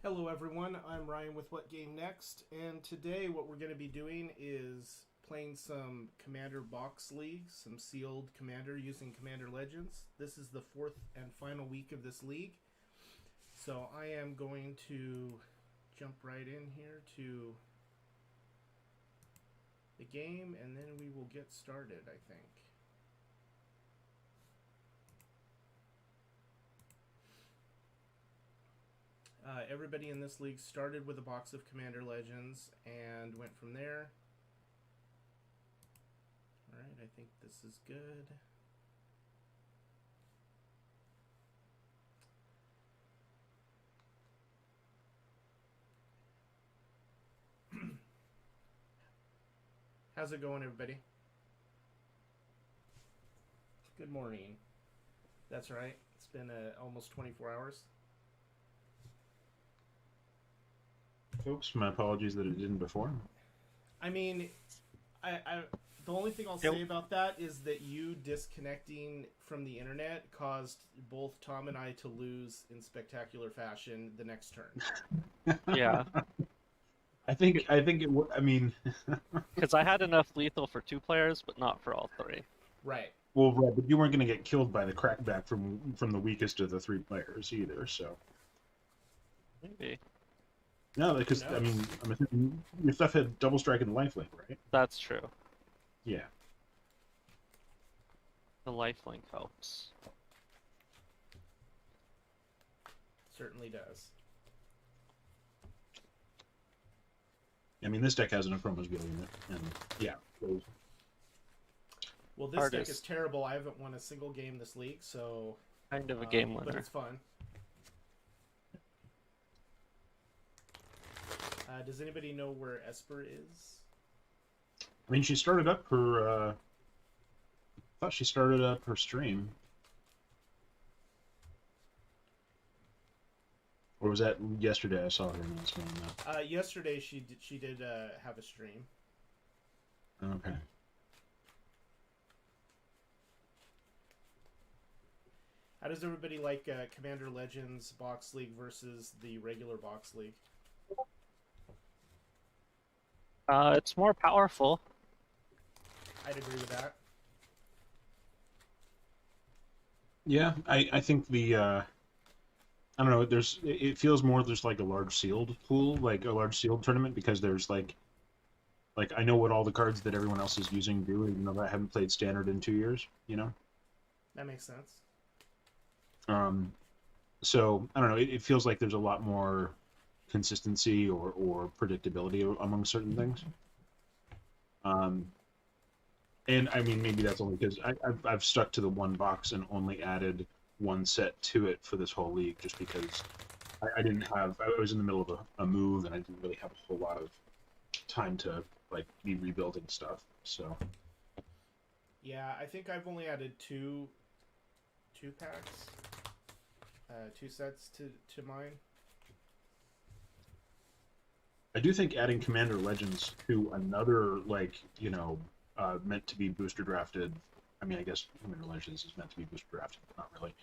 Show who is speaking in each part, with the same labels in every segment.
Speaker 1: Hello everyone, I'm Ryan with What Game Next, and today what we're going to be doing is playing some Commander Box League, some sealed Commander using Commander Legends. This is the fourth and final week of this league, so I am going to jump right in here to the game, and then we will get started, I think. Everybody in this league started with a box of Commander Legends and went from there. Alright, I think this is good. How's it going, everybody? Good morning. That's right. It's been almost 24 hours.
Speaker 2: Folks, my apologies that it didn't before.
Speaker 1: I mean, I the only thing I'll say about that is that you disconnecting from the internet caused both Tom and I to lose in spectacular fashion the next turn.
Speaker 3: Yeah,
Speaker 2: I think I mean,
Speaker 3: because I had enough lethal for 2 players, but not for all three.
Speaker 1: Right.
Speaker 2: well, right, but you weren't going to get killed by the crackback from the weakest of the three players either. So
Speaker 3: Maybe.
Speaker 2: no, because
Speaker 1: Who
Speaker 2: I
Speaker 1: knows?
Speaker 2: mean, I'm assuming your stuff had double strike and lifelink, right?
Speaker 3: That's true.
Speaker 2: Yeah.
Speaker 3: The lifelink helps.
Speaker 1: Certainly does.
Speaker 2: I mean, this deck has an Chroma's Gil in it, and yeah. So,
Speaker 1: Well, this deck
Speaker 3: Hardest.
Speaker 1: is terrible. I haven't won a single game this league, so
Speaker 3: Kind of a game
Speaker 1: but
Speaker 3: winner.
Speaker 1: it's fun. Does anybody know where Esper is?
Speaker 2: I mean, she started up her. I thought she started up her stream, or was that yesterday? I saw her announcement on that.
Speaker 1: Yesterday she did have a stream.
Speaker 2: Okay.
Speaker 1: How does everybody like Commander Legends Box League versus the regular Box League?
Speaker 3: It's more powerful.
Speaker 1: I'd agree with that.
Speaker 2: Yeah, I think the I don't know. It feels more there's like a large sealed pool, like a large sealed tournament, because there's like I know what all the cards that everyone else is using do, even though I haven't played standard in 2 years.
Speaker 1: That makes sense.
Speaker 2: Um, so I don't know. It feels like there's a lot more consistency or predictability among certain things. Um, and I mean maybe that's only because I've stuck to the one box and only added one set to it for this whole league, just because I didn't have. I was in the middle of a move and I didn't really have a whole lot of time to like be rebuilding stuff. So
Speaker 1: Yeah, I think I've only added two packs, two sets to mine.
Speaker 2: I do think adding Commander Legends to another meant to be booster drafted. I mean, I guess Commander Legends is meant to be booster drafted, but not really.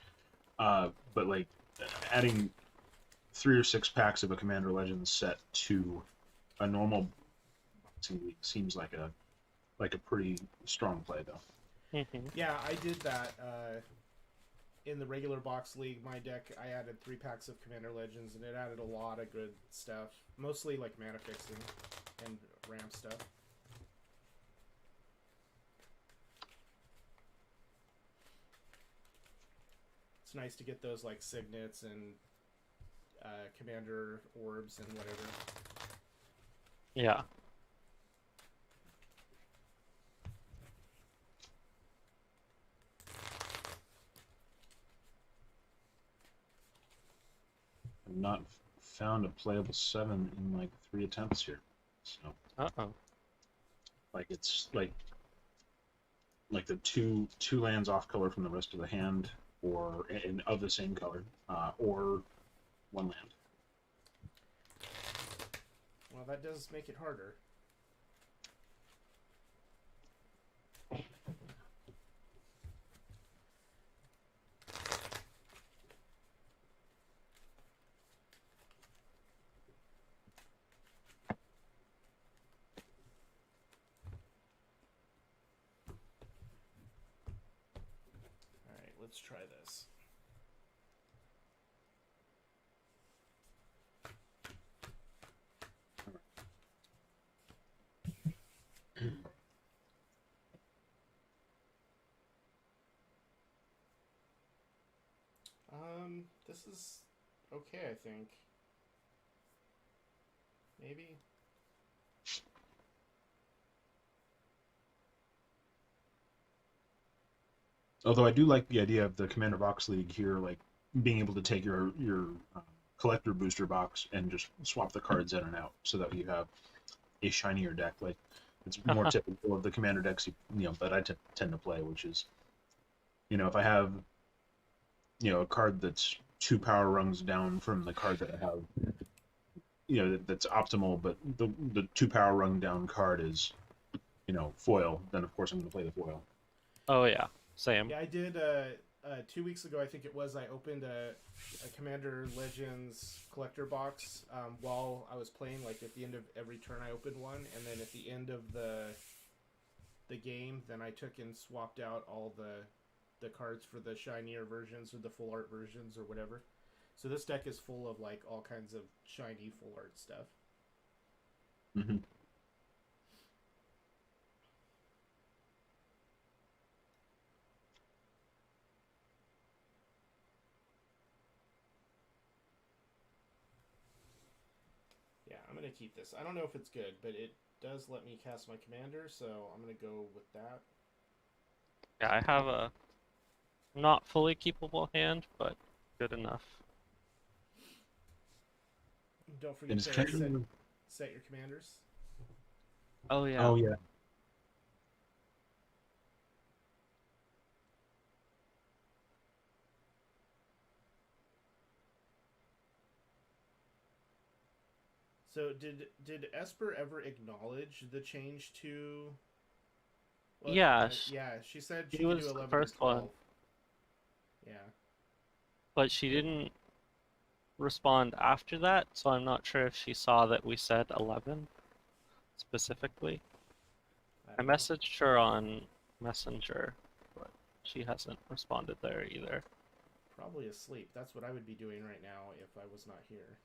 Speaker 2: But like adding 3 or 6 packs of a Commander Legends set to a normal boxing league seems like a pretty strong play, though.
Speaker 1: Yeah, I did that in the regular Box League. My deck, I added 3 packs of Commander Legends, and it added a lot of good stuff. Mostly like mana fixing and ramp stuff. It's nice to get those like signets and commander orbs and whatever.
Speaker 3: Yeah.
Speaker 2: I've not found a playable 7 in like 3 attempts here. So
Speaker 3: Uh-oh.
Speaker 2: like it's like the two lands off color from the rest of the hand, or and of the same color, or one land.
Speaker 1: Well, that does make it harder. let's try this. This is okay, I think. Maybe.
Speaker 2: Although I do like the idea of the Commander Box League here, like being able to take your collector booster box and just swap the cards in and out, so that you have a shinier deck. Like it's more typical of the Commander decks that I tend to play, which is, if I have a card that's 2 power rungs down from the card that I have, that's optimal, but the 2 power rung down card is foil, then of course I'm going to play the foil.
Speaker 3: Oh yeah, same.
Speaker 1: Yeah, I did 2 weeks ago, I think it was. I opened a Commander Legends collector box while I was playing. Like at the end of every turn, I opened one, and then at the end of the game, then I took and swapped out all the cards for the shinier versions or the full art versions or whatever. So this deck is full of like all kinds of shiny full art stuff.
Speaker 2: Mm-hmm.
Speaker 1: Yeah, I'm going to keep this. I don't know if it's good, but it does let me cast my commander, so I'm going to go with that.
Speaker 3: Yeah, I have a not fully keepable hand, but good enough.
Speaker 1: Don't forget to set your commanders.
Speaker 3: Oh yeah.
Speaker 2: Oh yeah.
Speaker 1: So did Esper ever acknowledge the change to? Well,
Speaker 3: yeah.
Speaker 1: Yeah, she said she
Speaker 3: She
Speaker 1: could
Speaker 3: was
Speaker 1: do
Speaker 3: the
Speaker 1: 11
Speaker 3: first
Speaker 1: or 12.
Speaker 3: one.
Speaker 1: Yeah.
Speaker 3: But she didn't respond after that, so I'm not sure if she saw that we said 11 specifically. I
Speaker 1: don't know.
Speaker 3: messaged her on Messenger, but she hasn't responded there either.
Speaker 1: Probably asleep. That's what I would be doing right now if I was not here.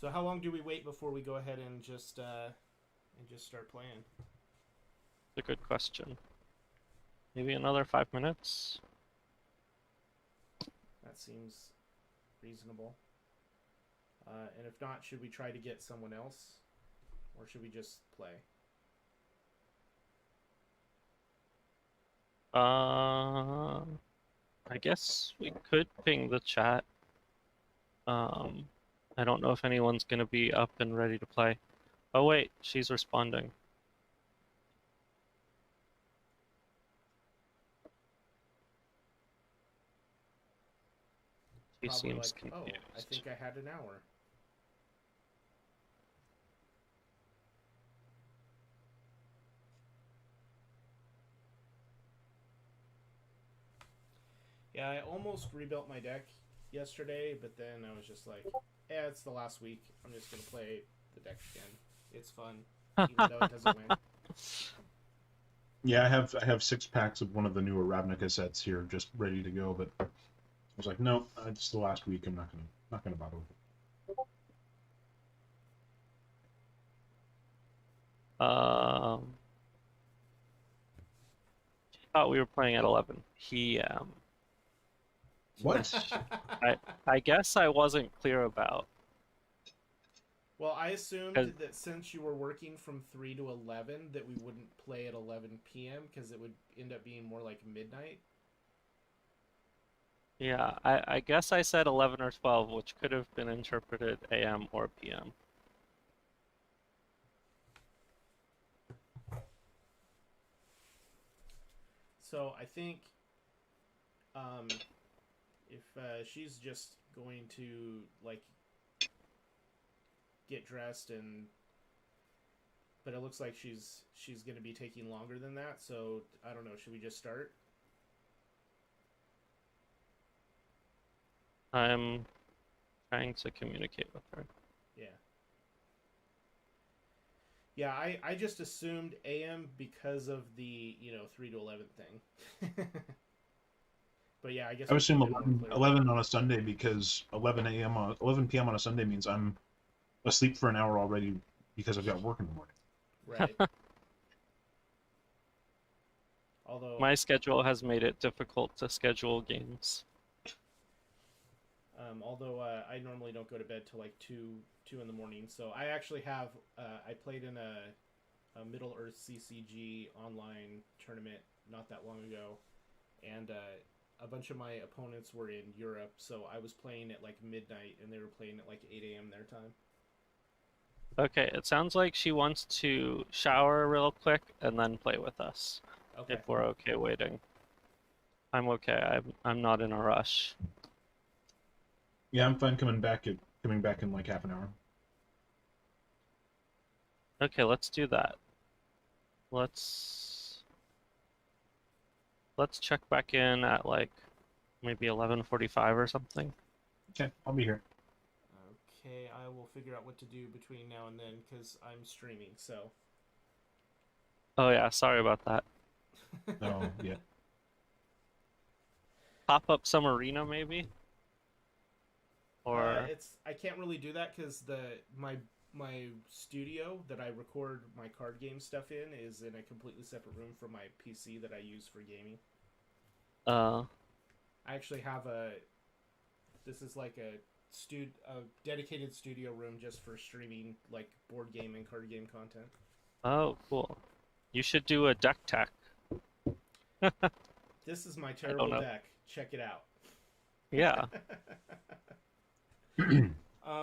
Speaker 1: So how long do we wait before we go ahead and just start playing?
Speaker 3: It's a good question. Maybe another 5 minutes?
Speaker 1: That seems reasonable. And if not, should we try to get someone else? Or should we just play?
Speaker 3: I guess we could ping the chat. I don't know if anyone's gonna be up and ready to play. Oh wait, she's responding. She
Speaker 1: Probably
Speaker 3: seems
Speaker 1: like,
Speaker 3: confused.
Speaker 1: oh, I think I had an hour. Yeah, I almost rebuilt my deck yesterday, but then I was just like, yeah, it's the last week. I'm just going to play the deck again. It's fun, even though it doesn't win.
Speaker 2: Yeah, I have 6 packs of one of the newer Ravnica sets here, just ready to go. But I was like, no, it's the last week. I'm not gonna bother with it.
Speaker 3: She thought we were playing at 11 p.m.
Speaker 2: What?
Speaker 3: I guess I wasn't clear about.
Speaker 1: Well, I assumed that since you were working from 3 to 11, that we wouldn't play at 11 p.m. because it would end up being more like midnight.
Speaker 3: Yeah, I guess I said 11 or 12, which could have been interpreted a.m. or p.m.
Speaker 1: So I think if she's just going to like get dressed and but it looks like she's going to be taking longer than that. So I don't know. Should we just start?
Speaker 3: I'm trying to communicate with her.
Speaker 1: Yeah. Yeah, I just assumed AM because of the 3 to 11 thing. But yeah, I guess
Speaker 2: I
Speaker 1: we
Speaker 2: would assume
Speaker 1: should get more
Speaker 2: 11,
Speaker 1: clear.
Speaker 2: 11 on a Sunday because 11 p.m. on a Sunday means I'm asleep for an hour already because I've got work in the morning.
Speaker 1: Right. Although
Speaker 3: My schedule has made it difficult to schedule games.
Speaker 1: I normally don't go to bed till like 2 in the morning, so I actually have I played in a Middle Earth CCG online tournament not that long ago, and a bunch of my opponents were in Europe, so I was playing at like midnight, and they were playing at like 8 a.m. their time.
Speaker 3: Okay, it sounds like she wants to shower real quick and then play with us.
Speaker 1: Okay.
Speaker 3: If we're okay waiting. I'm okay. I'm not in a rush.
Speaker 2: Yeah, I'm fine coming back in like half an hour.
Speaker 3: Okay, let's do that. Let's check back in at like maybe 11:45 or something.
Speaker 2: Okay, I'll be here.
Speaker 1: Okay, I will figure out what to do between now and then because I'm streaming. So.
Speaker 3: Oh yeah, sorry about that.
Speaker 2: Oh, yeah.
Speaker 3: Pop up some arena maybe? Or
Speaker 1: I can't really do that because my studio that I record my card game stuff in is in a completely separate room from my PC that I use for gaming. I actually have this is like a dedicated studio room just for streaming like board game and card game content.
Speaker 3: oh, cool. You should do a deck tech.
Speaker 1: This is my terrible deck. Check it out.
Speaker 3: Yeah.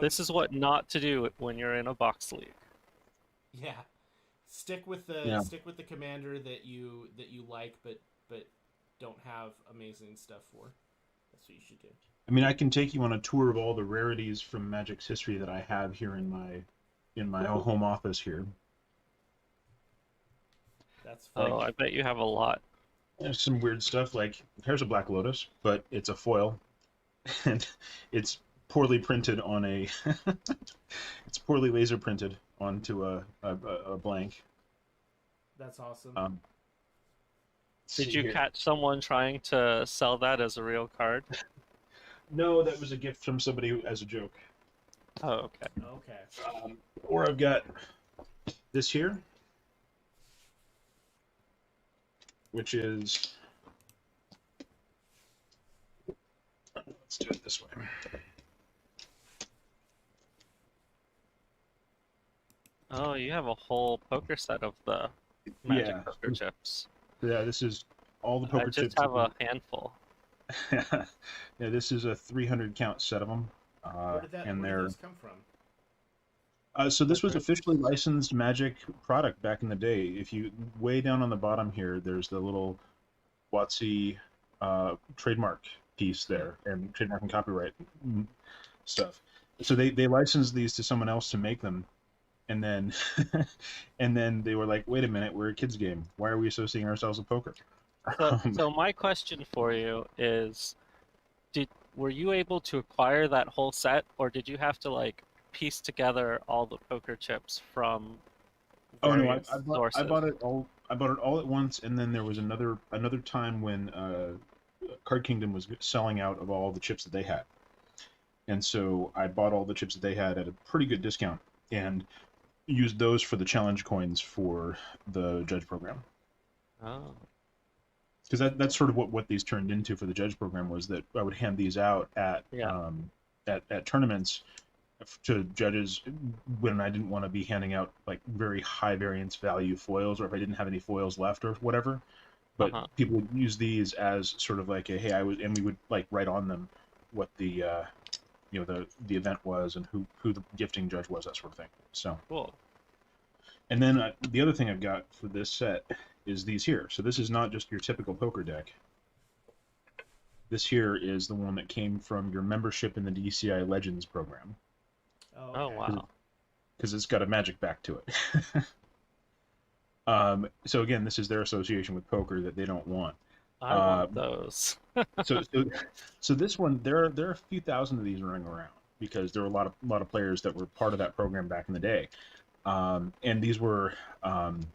Speaker 3: This is what not to do when you're in a box league.
Speaker 1: Yeah. Stick with the commander that you like but don't have amazing stuff for. That's what you should do.
Speaker 2: I mean, I can take you on a tour of all the rarities from Magic's history that I have here in my home office here.
Speaker 1: That's fun.
Speaker 3: Oh, I bet you have a lot.
Speaker 2: There's some weird stuff like here's a Black Lotus, but it's a foil, and it's poorly printed on a it's poorly laser printed onto a blank.
Speaker 1: That's awesome.
Speaker 3: Did you catch someone trying to sell that as a real card?
Speaker 2: No, that was a gift from somebody as a joke.
Speaker 3: Oh, okay.
Speaker 1: Okay.
Speaker 2: Or I've got this here, which is, let's do it this way.
Speaker 3: Oh, you have a whole poker set of the Magic poker chips.
Speaker 2: Yeah, this is all the poker chips.
Speaker 3: I just have a handful.
Speaker 2: Yeah, this is a 300 count set of them.
Speaker 1: Where did those come from?
Speaker 2: So this was officially licensed Magic product back in the day. If you way down on the bottom here, there's the little WotC trademark piece there, and trademark and copyright stuff. So they licensed these to someone else to make them, and then and then they were like, wait a minute, we're a kids game. Why are we associating ourselves with poker?
Speaker 3: So my question for you is, were you able to acquire that whole set, or did you have to like piece together all the poker chips from various sources?
Speaker 2: I bought it all. I bought it all at once, and then there was another time when Card Kingdom was selling out of all the chips that they had, and so I bought all the chips that they had at a pretty good discount, and used those for the challenge coins for the judge program.
Speaker 3: Oh.
Speaker 2: Because that's sort of what these turned into for the judge program, was that I would hand these out at tournaments to judges when I didn't want to be handing out like very high variance value foils, or if I didn't have any foils left or whatever. But people would use these as sort of like a and we would like write on them what the the event was and who the gifting judge was, that sort of thing. So
Speaker 3: cool.
Speaker 2: And then the other thing I've got for this set is these here. So this is not just your typical poker deck. This here is the one that came from your membership in the DCI Legends program.
Speaker 1: Oh, okay.
Speaker 3: Oh wow.
Speaker 2: Because it's got a magic back to it. So again, this is their association with poker that they don't want.
Speaker 3: I
Speaker 2: Uh,
Speaker 3: want those.
Speaker 2: so, so, so this one, there are a few thousand of these running around because there were a lot of players that were part of that program back in the day, and these were and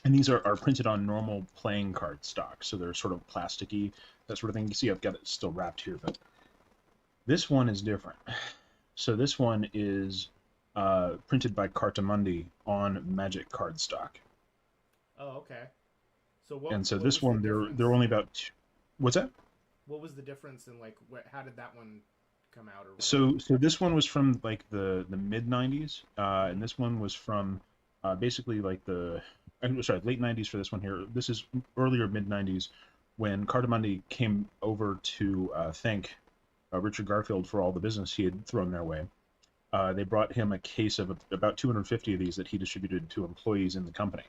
Speaker 2: these are printed on normal playing card stock, so they're sort of plasticky, that sort of thing. You see, I've got it still wrapped here, but this one is different. So this one is printed by Cartamundi on Magic cardstock.
Speaker 1: Oh, okay. So what?
Speaker 2: And so
Speaker 1: what
Speaker 2: this
Speaker 1: was
Speaker 2: one,
Speaker 1: the
Speaker 2: they're
Speaker 1: difference?
Speaker 2: only about what's that?
Speaker 1: What was the difference in like how did that one come out or whatever?
Speaker 2: So this one was from like the mid '90s, and this one was from basically like I'm sorry, late '90s for this one here. This is earlier mid '90s when Cartamundi came over to thank Richard Garfield for all the business he had thrown their way. They brought him a case of about 250 of these that he distributed to employees in the company.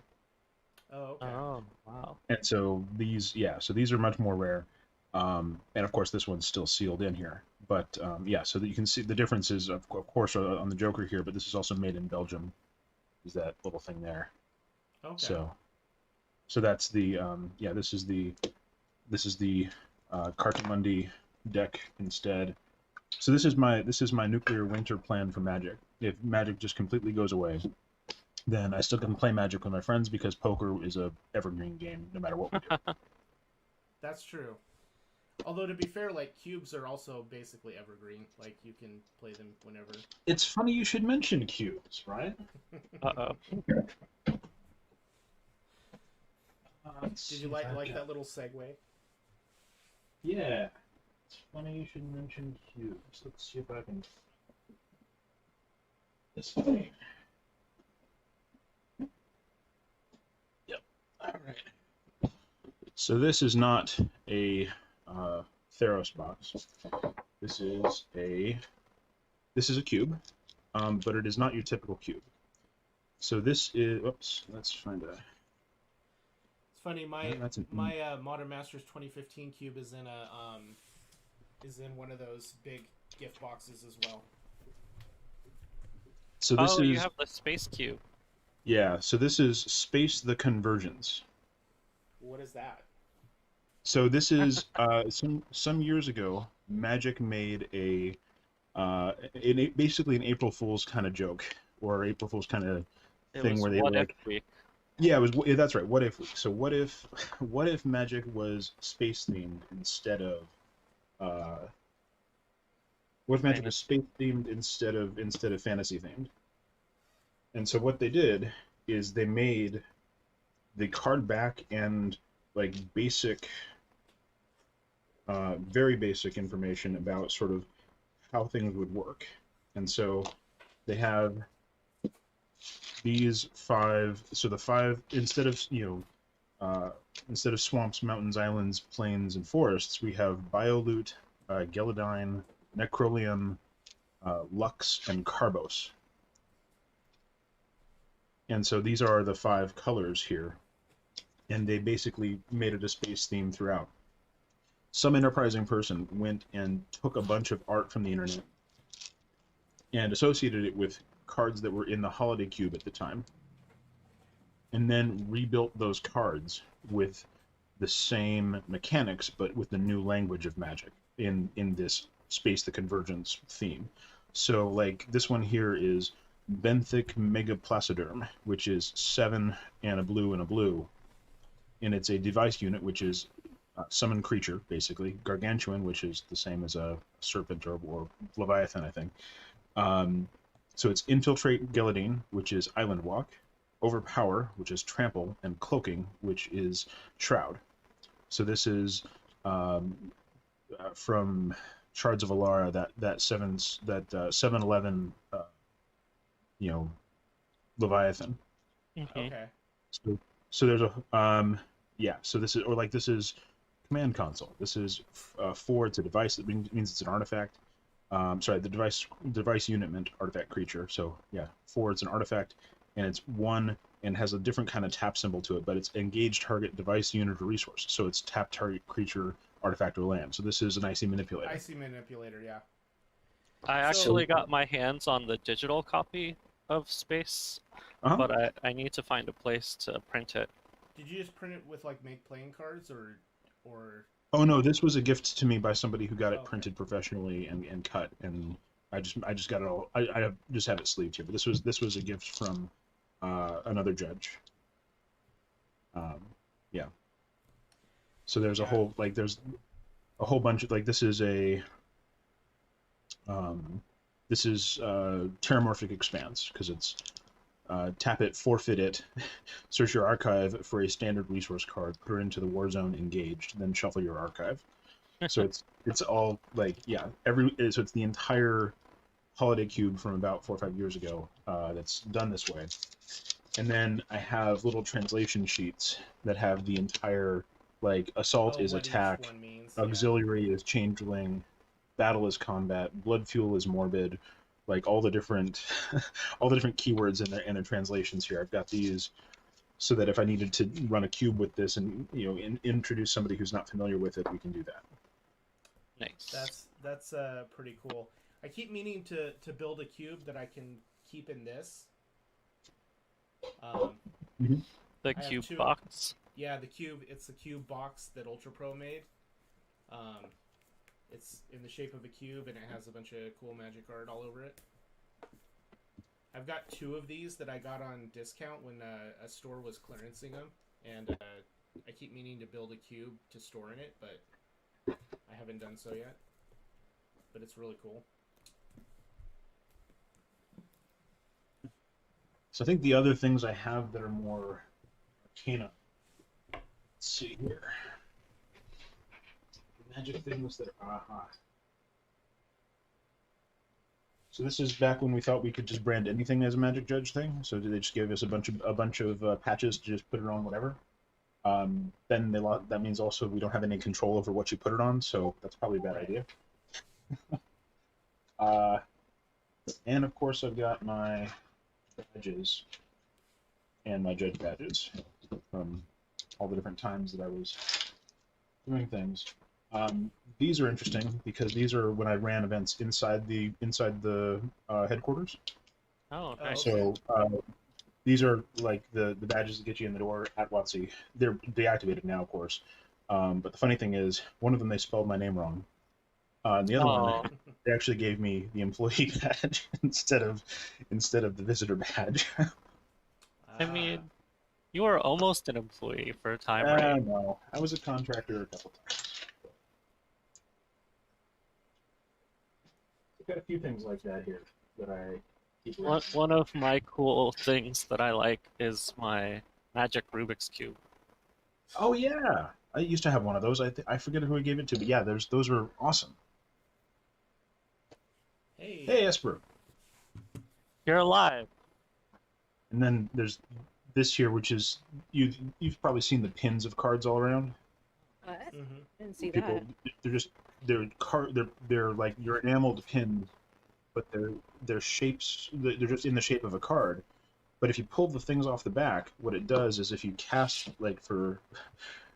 Speaker 1: Oh, okay.
Speaker 3: Oh, wow.
Speaker 2: And so these are much more rare. And of course, this one's still sealed in here. But so that you can see the differences, of course, on the Joker here. But this is also made in Belgium. Is that little thing there?
Speaker 1: Okay.
Speaker 2: So that's the this is the Cartamundi deck instead. So this is my nuclear winter plan for Magic. If Magic just completely goes away, then I still can play Magic with my friends because poker is a evergreen game no matter what we do.
Speaker 1: That's true. Although to be fair, like cubes are also basically evergreen. Like you can play them whenever.
Speaker 2: It's funny you should mention cubes, right?
Speaker 3: Uh-oh.
Speaker 1: Did you like that little segue?
Speaker 2: Yeah. It's funny you should mention cubes. Let's see if I can. This way. Yep. All right. So this is not a Theros box. This is a cube, but it is not your typical cube. So this is. Oops. Let's find a.
Speaker 1: It's funny. My Modern Masters 2015 cube is in one of those big gift boxes as well.
Speaker 2: So this is.
Speaker 3: You have the space cube.
Speaker 2: Yeah. So this is Space the Convergence.
Speaker 1: What is that?
Speaker 2: So this is some years ago, Magic made basically an April Fool's kind of joke or April Fool's kind of thing where they were like,
Speaker 3: week.
Speaker 2: yeah, that's right. What if? So what if Magic was space themed instead of what if Magic was space themed instead of fantasy themed? And so what they did is they made the card back and like basic. Very basic information about sort of how things would work. And so they have these five, so the five, instead of swamps, mountains, islands, plains, and forests, we have Biolute, Geladine, Necrolium, Lux, and Carbos. And so these are the five colors here. And they basically made it a space theme throughout. Some enterprising person went and took a bunch of art from the internet and associated it with cards that were in the holiday cube at the time, and then rebuilt those cards with the same mechanics but with the new language of Magic in this Space the Convergence theme. So like this one here is Benthic Megaplaciderm, which is 7 and a blue, and it's a device unit which is summon creature, basically. Gargantuan, which is the same as a serpent or Leviathan, I think. So it's Infiltrate Geladine, which is Island Walk. Overpower, which is Trample. And Cloaking, which is Shroud. So this is from Shards of Alara, that 7-11, Leviathan.
Speaker 3: Mm-hmm.
Speaker 1: Okay.
Speaker 2: So there's a so this is Command Console. This is 4. It's a device. That means it's an artifact. The device unit meant artifact creature. So yeah, 4. It's an artifact, and it's 1 and has a different kind of tap symbol to it. But it's engage target device unit or resource. So it's tap target creature, artifact or land. So this is an IC manipulator.
Speaker 1: IC manipulator, yeah.
Speaker 3: I actually got my hands on the digital copy of space,
Speaker 2: Uh-huh.
Speaker 3: but I need to find a place to print it.
Speaker 1: Did you just print it with like make playing cards or?
Speaker 2: Oh no, this was a gift to me by somebody who got it
Speaker 1: Okay.
Speaker 2: printed professionally and cut, and I just got it all. I just have it sleeved here, but this was a gift from another judge. Yeah. So there's a
Speaker 1: Yeah.
Speaker 2: whole there's a whole bunch of this is a this is Terramorphic Expanse because it's tap it, forfeit it, search your archive for a standard resource card, put it into the war zone engaged, then shuffle your archive. So it's all so it's the entire holiday cube from about 4 or 5 years ago that's done this way. And then I have little translation sheets that have the entire assault is
Speaker 1: what each
Speaker 2: attack,
Speaker 1: one means,
Speaker 2: auxiliary is changeling, battle is combat, blood fuel is morbid, all the different all the different keywords in the translations here. I've got these so that if I needed to run a cube with this and introduce somebody who's not familiar with it, we can do that.
Speaker 3: Nice.
Speaker 1: That's pretty cool. I keep meaning to build a cube that I can keep in this.
Speaker 3: The
Speaker 1: I have
Speaker 3: cube
Speaker 1: two.
Speaker 3: box.
Speaker 1: Yeah, the cube. It's the cube box that Ultra Pro made. It's in the shape of a cube, and it has a bunch of cool magic art all over it. I've got 2 of these that I got on discount when a store was clearancing them, and I keep meaning to build a cube to store in it, but I haven't done so yet. But it's really cool.
Speaker 2: So I think the other things I have that are more arcana. Let's see here. Magic things that are So this is back when we thought we could just brand anything as a Magic Judge thing. So they just gave us a bunch of patches to just put it on whatever. Then that means also we don't have any control over what you put it on. So that's probably a bad idea. And of course I've got my badges and my judge badges from all the different times that I was doing things. These are interesting because these are when I ran events inside the headquarters.
Speaker 3: Oh, nice.
Speaker 2: So these are the badges that get you in the door at WotC. They're deactivated now, of course. But the funny thing is, one of them they spelled my name wrong. And the other one, they actually gave me the employee badge instead of the visitor badge.
Speaker 3: I mean, you were almost an employee for a time,
Speaker 2: right?
Speaker 3: right?
Speaker 2: No, I was a contractor a couple times. I've got a few things like that here that I keep.
Speaker 3: One of my cool things that I like is my magic Rubik's Cube.
Speaker 2: Oh yeah, I used to have one of those. I forget who I gave it to, but yeah, those are awesome. Hey, Esper.
Speaker 3: You're alive.
Speaker 2: And then there's this here, which is you've probably seen the pins of cards all around.
Speaker 4: Didn't see that.
Speaker 2: They're like your enameled pins, but they're shapes. They're just in the shape of a card. But if you pull the things off the back, what it does is if you cast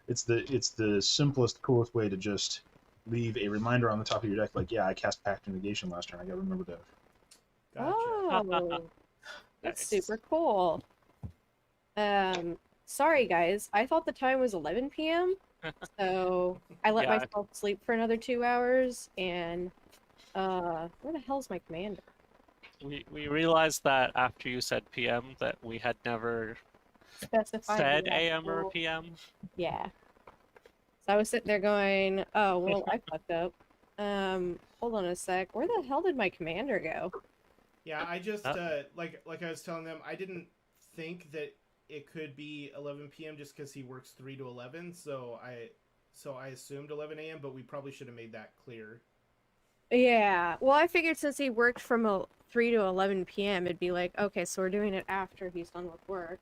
Speaker 2: it's the simplest, coolest way to just leave a reminder on the top of your deck. Like, yeah, I cast Pact of Negation last turn. I got to remember to.
Speaker 1: Gotcha.
Speaker 4: Oh, that's
Speaker 3: Nice.
Speaker 4: super cool. Sorry guys, I thought the time was 11 p.m. So I let
Speaker 3: Yeah.
Speaker 4: myself sleep for another 2 hours, and where the hell's my commander?
Speaker 3: We realized that after you said PM that we had never
Speaker 4: Specified
Speaker 3: said
Speaker 4: the
Speaker 3: AM or
Speaker 4: actual-
Speaker 3: PM.
Speaker 4: Yeah. So I was sitting there going, oh, well, I fucked up. Hold on a sec. Where the hell did my commander go?
Speaker 1: Yeah, I just like I was telling them, I didn't think that it could be 11 p.m. just because he works 3 to 11. So I assumed 11 a.m. But we probably should have made that clear.
Speaker 4: Yeah. Well, I figured since he worked from 3 to 11 p.m., it'd be like, okay, so we're doing it after he's done with work.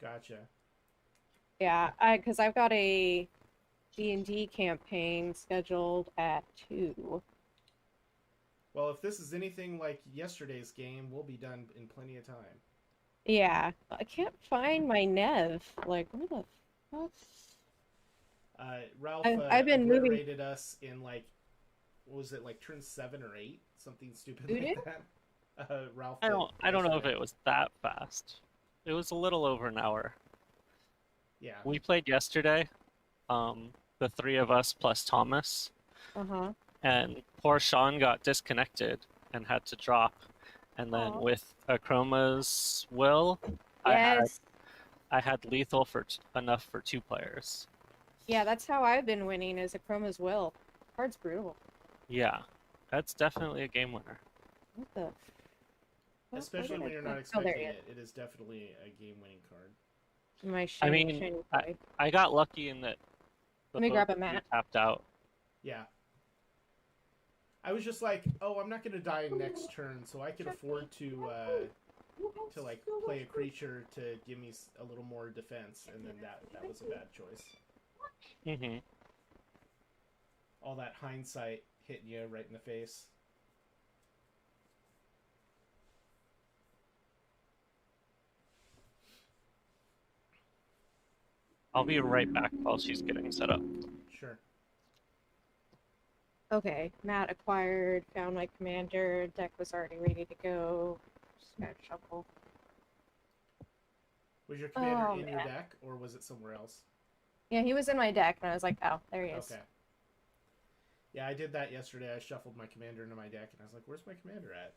Speaker 1: Gotcha.
Speaker 4: Yeah, because I've got a D&D campaign scheduled at 2.
Speaker 1: Well, if this is anything like yesterday's game, we'll be done in plenty of time.
Speaker 4: Yeah, I can't find my Nev. Like, where the fuck?
Speaker 1: Ralph
Speaker 4: I've been moving.
Speaker 1: obliterated us in what was it, like turn 7 or 8? Something stupid
Speaker 4: Who
Speaker 1: like
Speaker 4: did?
Speaker 1: that. Ralph.
Speaker 3: I don't know if
Speaker 1: yesterday.
Speaker 3: it was that fast. It was a little over an hour.
Speaker 1: Yeah.
Speaker 3: We played yesterday, the three of us plus Thomas,
Speaker 4: Uh-huh.
Speaker 3: and poor Sean got disconnected and had to drop. And then
Speaker 4: Aw.
Speaker 3: with Chroma's will, I had
Speaker 4: Yes.
Speaker 3: I had lethal for enough for 2 players.
Speaker 4: Yeah, that's how I've been winning, is a Chroma's Will. Card's brutal.
Speaker 3: Yeah, that's definitely a game winner.
Speaker 4: What the? Where
Speaker 1: Especially
Speaker 4: did I
Speaker 1: when you're
Speaker 4: put-
Speaker 1: not
Speaker 4: Oh, there
Speaker 1: expecting
Speaker 4: he is.
Speaker 1: it. It is definitely a game-winning card.
Speaker 4: My
Speaker 3: I
Speaker 4: shiny,
Speaker 3: mean,
Speaker 4: shiny boy.
Speaker 3: I got lucky in that the
Speaker 4: Let me grab
Speaker 3: both
Speaker 4: a
Speaker 3: of you
Speaker 4: mat.
Speaker 3: tapped out.
Speaker 1: Yeah. I was just like, oh, I'm not going to die next turn, so I can afford to like play a creature to give me a little more defense, and then that was a bad choice.
Speaker 3: Mm-hmm.
Speaker 1: All that hindsight hitting you right in the face.
Speaker 3: I'll be right back while she's getting set up.
Speaker 1: Sure.
Speaker 4: Okay, mat acquired, found my commander, deck was already ready to go. Just gotta shuffle.
Speaker 1: Was your commander
Speaker 4: Oh,
Speaker 1: in your
Speaker 4: man.
Speaker 1: deck, or was it somewhere else?
Speaker 4: Yeah, he was in my deck, and I was like, oh, there he is.
Speaker 1: Okay. Yeah, I did that yesterday. I shuffled my commander into my deck, and I was like, where's my commander at?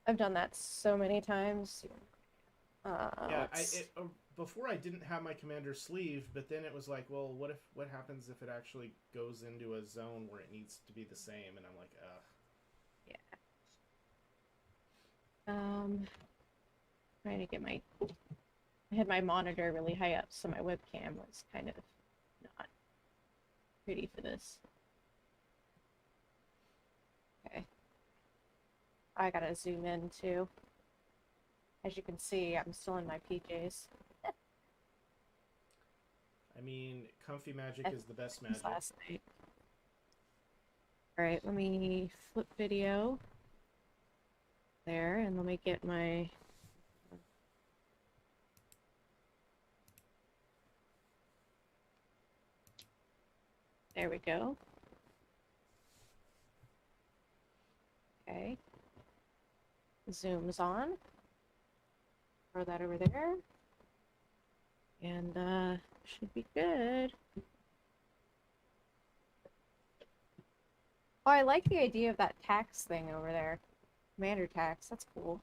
Speaker 4: I've done that so many times.
Speaker 1: Yeah,
Speaker 4: let's-
Speaker 1: before I didn't have my commander sleeve, but then it was like, well, what happens if it actually goes into a zone where it needs to be the same? And I'm like, ugh.
Speaker 4: Trying to get I had my monitor really high up, so my webcam was kind of not pretty for this. Okay. I gotta zoom in too. As you can see, I'm still in my PJs.
Speaker 1: I mean, comfy magic is the best magic.
Speaker 4: Last night. Alright, let me flip video there, and let me get my... There we go. Okay. Zoom's on. Throw that over there. And, should be good. Oh, I like the idea of that tax thing over there. Commander tax, that's cool.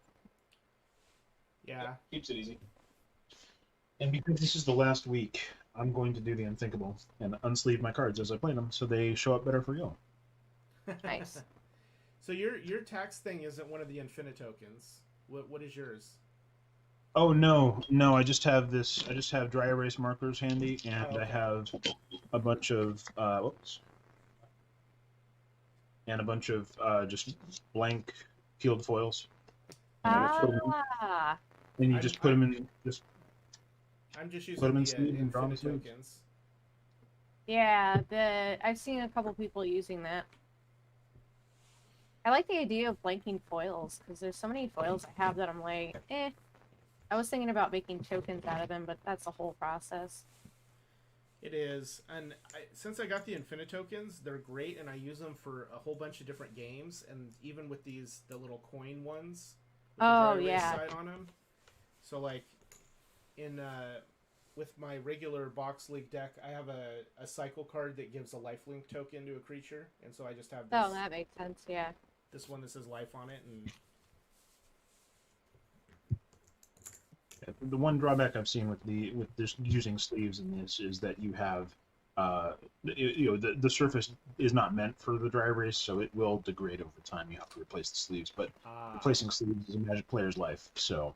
Speaker 1: Yeah.
Speaker 2: Keeps it easy. And because this is the last week, I'm going to do the unthinkable and unsleeve my cards as I play them, so they show up better for you.
Speaker 4: Nice.
Speaker 1: So your tax thing isn't one of the infinite tokens. What is yours?
Speaker 2: Oh no, I just have this. I just have dry erase markers handy, and
Speaker 1: Oh, okay.
Speaker 2: I have a bunch of and a bunch of just blank peeled foils. And you
Speaker 1: I'm-
Speaker 2: just put them in. Just
Speaker 1: I'm just using
Speaker 2: put them in
Speaker 1: the
Speaker 2: sleeves and draw them
Speaker 1: infinite
Speaker 2: sleeves.
Speaker 1: tokens.
Speaker 4: Yeah, I've seen a couple people using that. I like the idea of blanking foils, because there's so many foils I have that I'm like, eh. I was thinking about making tokens out of them, but that's a whole process.
Speaker 1: It is, and since I got the infinite tokens, they're great, and I use them for a whole bunch of different games, and even with the little coin ones, with the dry erase side on them. So like, with my regular box league deck, I have a cycle card that gives a lifelink token to a creature, and so I just have this,
Speaker 4: Oh, that makes sense, yeah.
Speaker 1: this one that says life on it, and
Speaker 2: The one drawback I've seen with this using sleeves in this is that you have, the surface is not meant for the dry erase, so it will degrade over time. You have to replace the sleeves, but replacing sleeves is a Magic player's life. So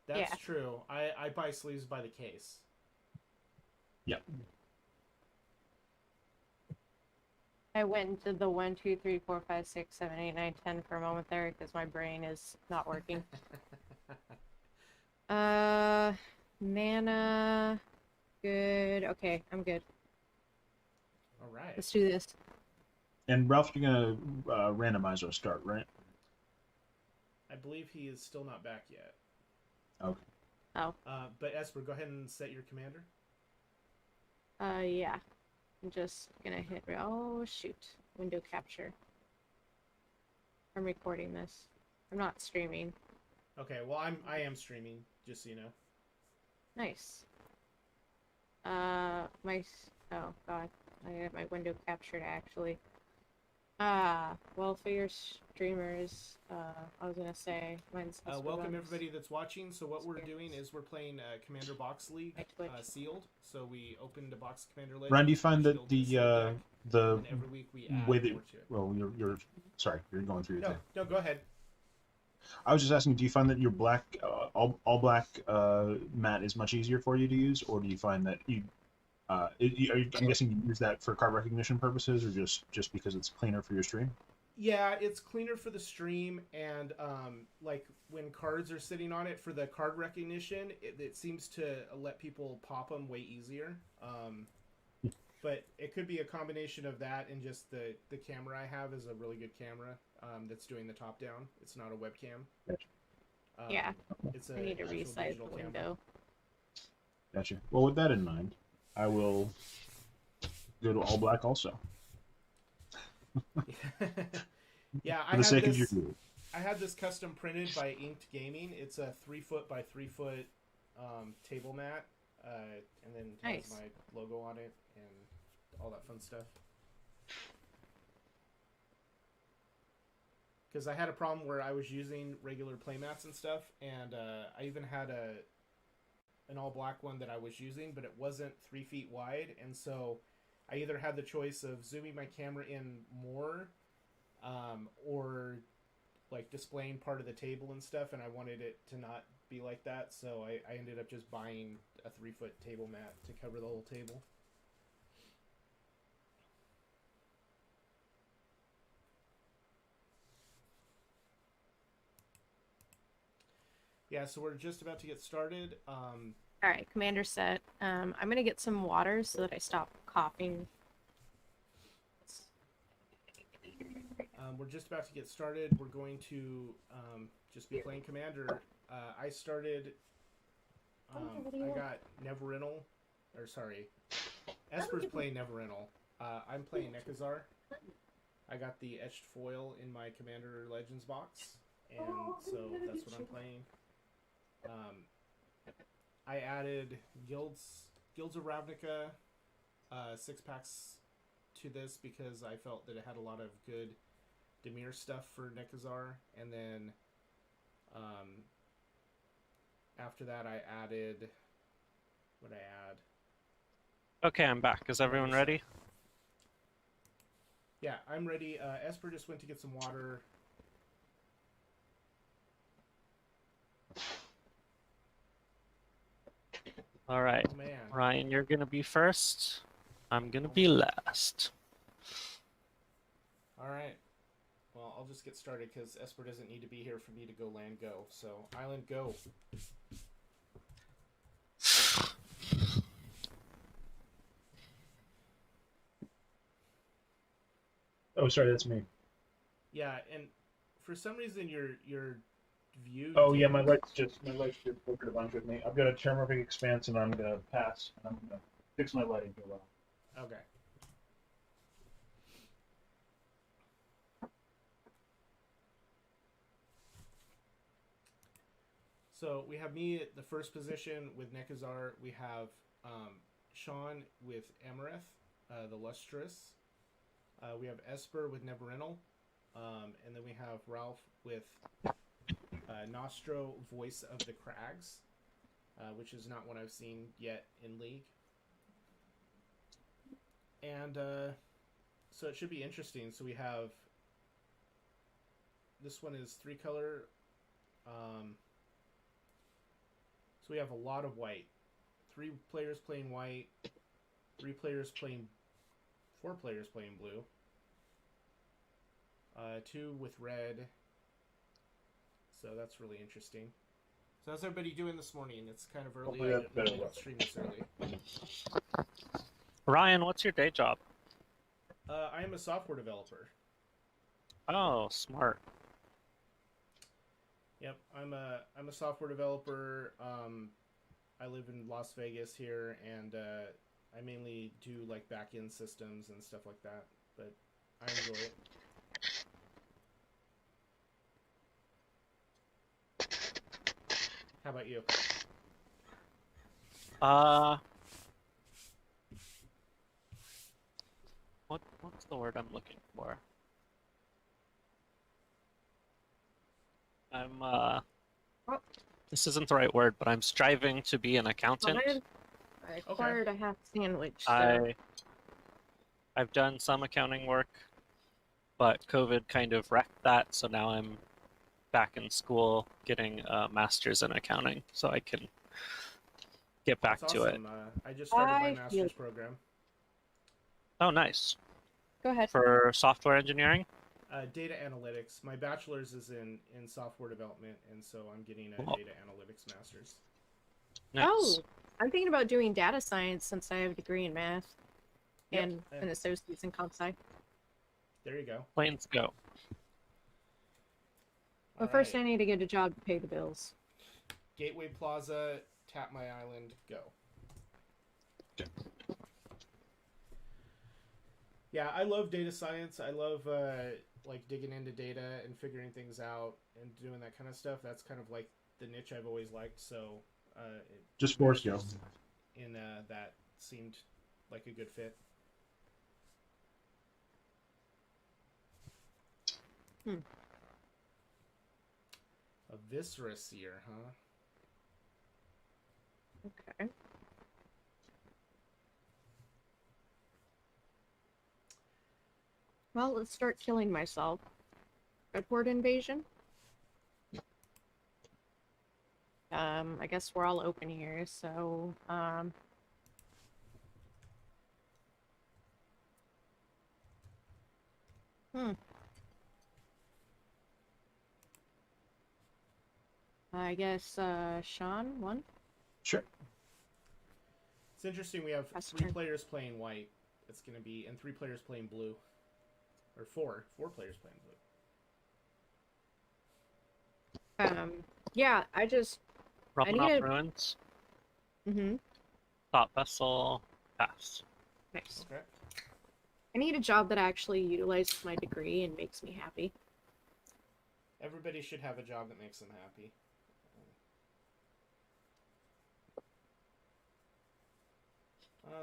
Speaker 1: that's true. I buy sleeves by the case.
Speaker 2: Yep.
Speaker 4: I went into the 1, 2, 3, 4, 5, 6, 7, 8, 9, 10 for a moment there, because my brain is not working. Mana. Good. Okay, I'm good.
Speaker 1: All right.
Speaker 4: Let's do this.
Speaker 2: And Ralph, you're gonna randomize our start, right?
Speaker 1: I believe he is still not back yet.
Speaker 2: Okay.
Speaker 4: Oh.
Speaker 1: But Esper, go ahead and set your commander.
Speaker 4: Yeah. I'm just gonna hit. Oh, shoot. Window capture. I'm recording this. I'm not streaming.
Speaker 1: Okay, well I am streaming, just so you know.
Speaker 4: Nice. Oh god, I have my window captured actually. Well, for your streamers, I was gonna say, mine's
Speaker 1: Welcome everybody that's watching. So what we're doing is we're playing Commander Box League sealed. So we opened a box of Commander Legends.
Speaker 2: Ryan, do you find that the
Speaker 1: and every week we add
Speaker 2: way that
Speaker 1: more to it.
Speaker 2: well, you're sorry, you're going through your thing.
Speaker 1: No, go ahead.
Speaker 2: I was just asking, do you find that your black all black mat is much easier for you to use, or do you find that I'm guessing you use that for card recognition purposes, or just because it's cleaner for your stream?
Speaker 1: Yeah, it's cleaner for the stream, and like when cards are sitting on it for the card recognition, it seems to let people pop them way easier. But it could be a combination of that and just the camera I have is a really good camera that's doing the top down. It's not a webcam.
Speaker 2: Gotcha.
Speaker 4: Yeah,
Speaker 1: it's a
Speaker 4: I need to
Speaker 1: actual
Speaker 4: resize
Speaker 1: digital
Speaker 4: the
Speaker 1: camera.
Speaker 4: window.
Speaker 2: Gotcha. Well, with that in mind, I will go to all black also.
Speaker 1: Yeah,
Speaker 2: For the sake of your view.
Speaker 1: I had this custom printed by Inked Gaming. It's a 3 foot by 3 foot table mat, and then it has my logo on it and all that fun stuff. Because I had a problem where I was using regular playmats and stuff, and I even had an all black one that I was using, but it wasn't 3 feet wide, and so I either had the choice of zooming my camera in more, or like displaying part of the table and stuff, and I wanted it to not be like that, so I ended up just buying a 3 foot table mat to cover the whole table. Yeah, so we're just about to get started.
Speaker 4: Alright, commander set. I'm gonna get some water so that I stop coughing.
Speaker 1: We're just about to get started. We're going to just be playing commander. I started. I got Nevinyrral, or sorry, Esper's playing Nevinyrral. I'm playing Nekusar. I got the etched foil in my Commander Legends box, and so that's what I'm playing. I added Guilds of Ravnica 6-packs to this because I felt that it had a lot of good Dimir stuff for Nekusar, and then after that I added what I add.
Speaker 3: Okay, I'm back. Is everyone ready?
Speaker 1: Yeah, I'm ready. Esper just went to get some water.
Speaker 3: All right,
Speaker 1: Oh, man.
Speaker 3: Ryan, you're gonna be first. I'm gonna be last.
Speaker 1: All right. Well, I'll just get started because Esper doesn't need to be here for me to go land go. So, island go.
Speaker 2: Oh, sorry, that's me.
Speaker 1: Yeah, and for some reason your view.
Speaker 2: Oh yeah, my lights just flickered a bunch with me. I've got a Termorphic Expanse, and I'm gonna pass, and I'm gonna fix my lighting for a while.
Speaker 1: Okay. So we have me at the first position with Nekusar. We have Sean with Amareth the Lustrous. We have Esper with Nevinyrral. And then we have Ralph with Nostro, Voice of the Crags, which is not one I've seen yet in League. And so it should be interesting. So we have, this one is 3-color. So we have a lot of white. 3 players playing white, 4 players playing blue. 2 with red. So that's really interesting. So how's everybody doing this morning? It's kind of early. I don't stream this early.
Speaker 3: Ryan, what's your day job?
Speaker 1: I am a software developer.
Speaker 3: Oh, smart.
Speaker 1: Yep, I'm a software developer. I live in Las Vegas here, and I mainly do like back-end systems and stuff like that. But I enjoy it. about you?
Speaker 3: What's the word I'm looking for? This isn't the right word, but I'm striving to be an accountant.
Speaker 4: I acquired a half sandwich. So.
Speaker 3: I've done some accounting work, but COVID kind of wrecked that, so now I'm back in school getting a master's in accounting, so I can get back
Speaker 1: That's
Speaker 3: to it.
Speaker 1: awesome. I just started my master's program.
Speaker 3: Oh, nice.
Speaker 4: Go ahead.
Speaker 3: For software engineering?
Speaker 1: Data analytics. My bachelor's is in software development, and so I'm getting a data analytics master's.
Speaker 3: Nice.
Speaker 4: Oh, I'm thinking about doing data science since I have a degree in math and an associate's in comp sci.
Speaker 1: There you go.
Speaker 3: Planes go.
Speaker 4: But first, I need to get a job to pay the bills.
Speaker 1: Gateway Plaza, Tap My Island, go.
Speaker 2: Okay.
Speaker 1: Yeah, I love data science. I love like digging into data and figuring things out and doing that kind of stuff. That's kind of like the niche I've always liked. So
Speaker 2: just force go.
Speaker 1: In that seemed like a good fit. A Viscera Seer, huh?
Speaker 4: Okay. Well, let's start killing myself. Redport invasion? I guess we're all open here, so, I guess, Sean, one?
Speaker 2: Sure.
Speaker 1: It's interesting we have three players playing white. It's going to be, and 3 players playing blue. Or 4 players playing blue.
Speaker 4: Yeah, I just...
Speaker 3: Rubbing off ruins.
Speaker 4: Mm-hmm.
Speaker 3: Thought vessel. Pass.
Speaker 4: Nice.
Speaker 1: Okay.
Speaker 4: I need a job that actually utilizes my degree and makes me happy.
Speaker 1: Everybody should have a job that makes them happy.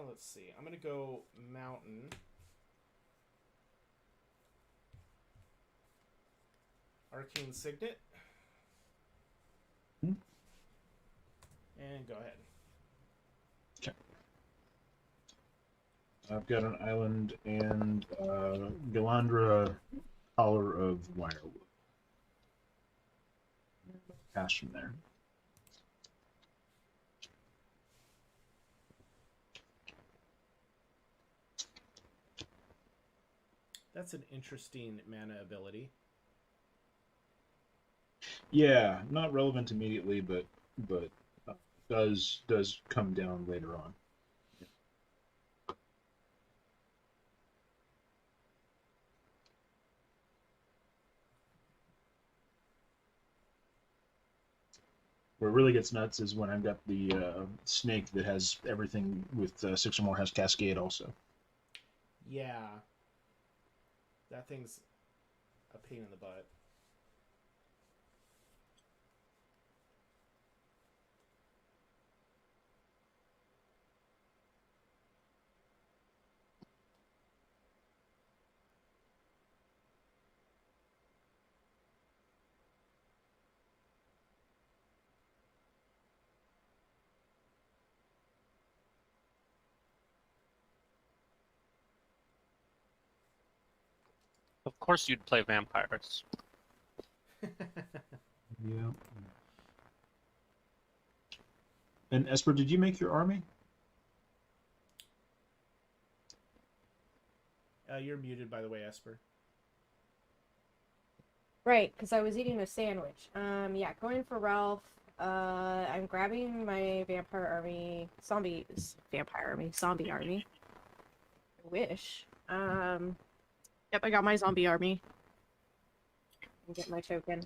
Speaker 1: Let's see. I'm going to go mountain. Arcane Signet. And go ahead.
Speaker 2: Okay. I've got an island and Galandra Collar of Wirewood. Pass from there.
Speaker 1: That's an interesting mana ability.
Speaker 2: Yeah, not relevant immediately, but does come down later on. Where it really gets nuts is when I've got the snake that has everything with 6 or more has Cascade also.
Speaker 1: Yeah. That thing's a pain in the butt.
Speaker 3: Of course you'd play vampires.
Speaker 2: Yeah. And Esper, did you make your army?
Speaker 1: You're muted, by the way, Esper.
Speaker 4: Right, because I was eating a sandwich. Yeah, going for Ralph. I'm grabbing my vampire army. Zombie army. I wish. Yep, I got my zombie army. And get my token.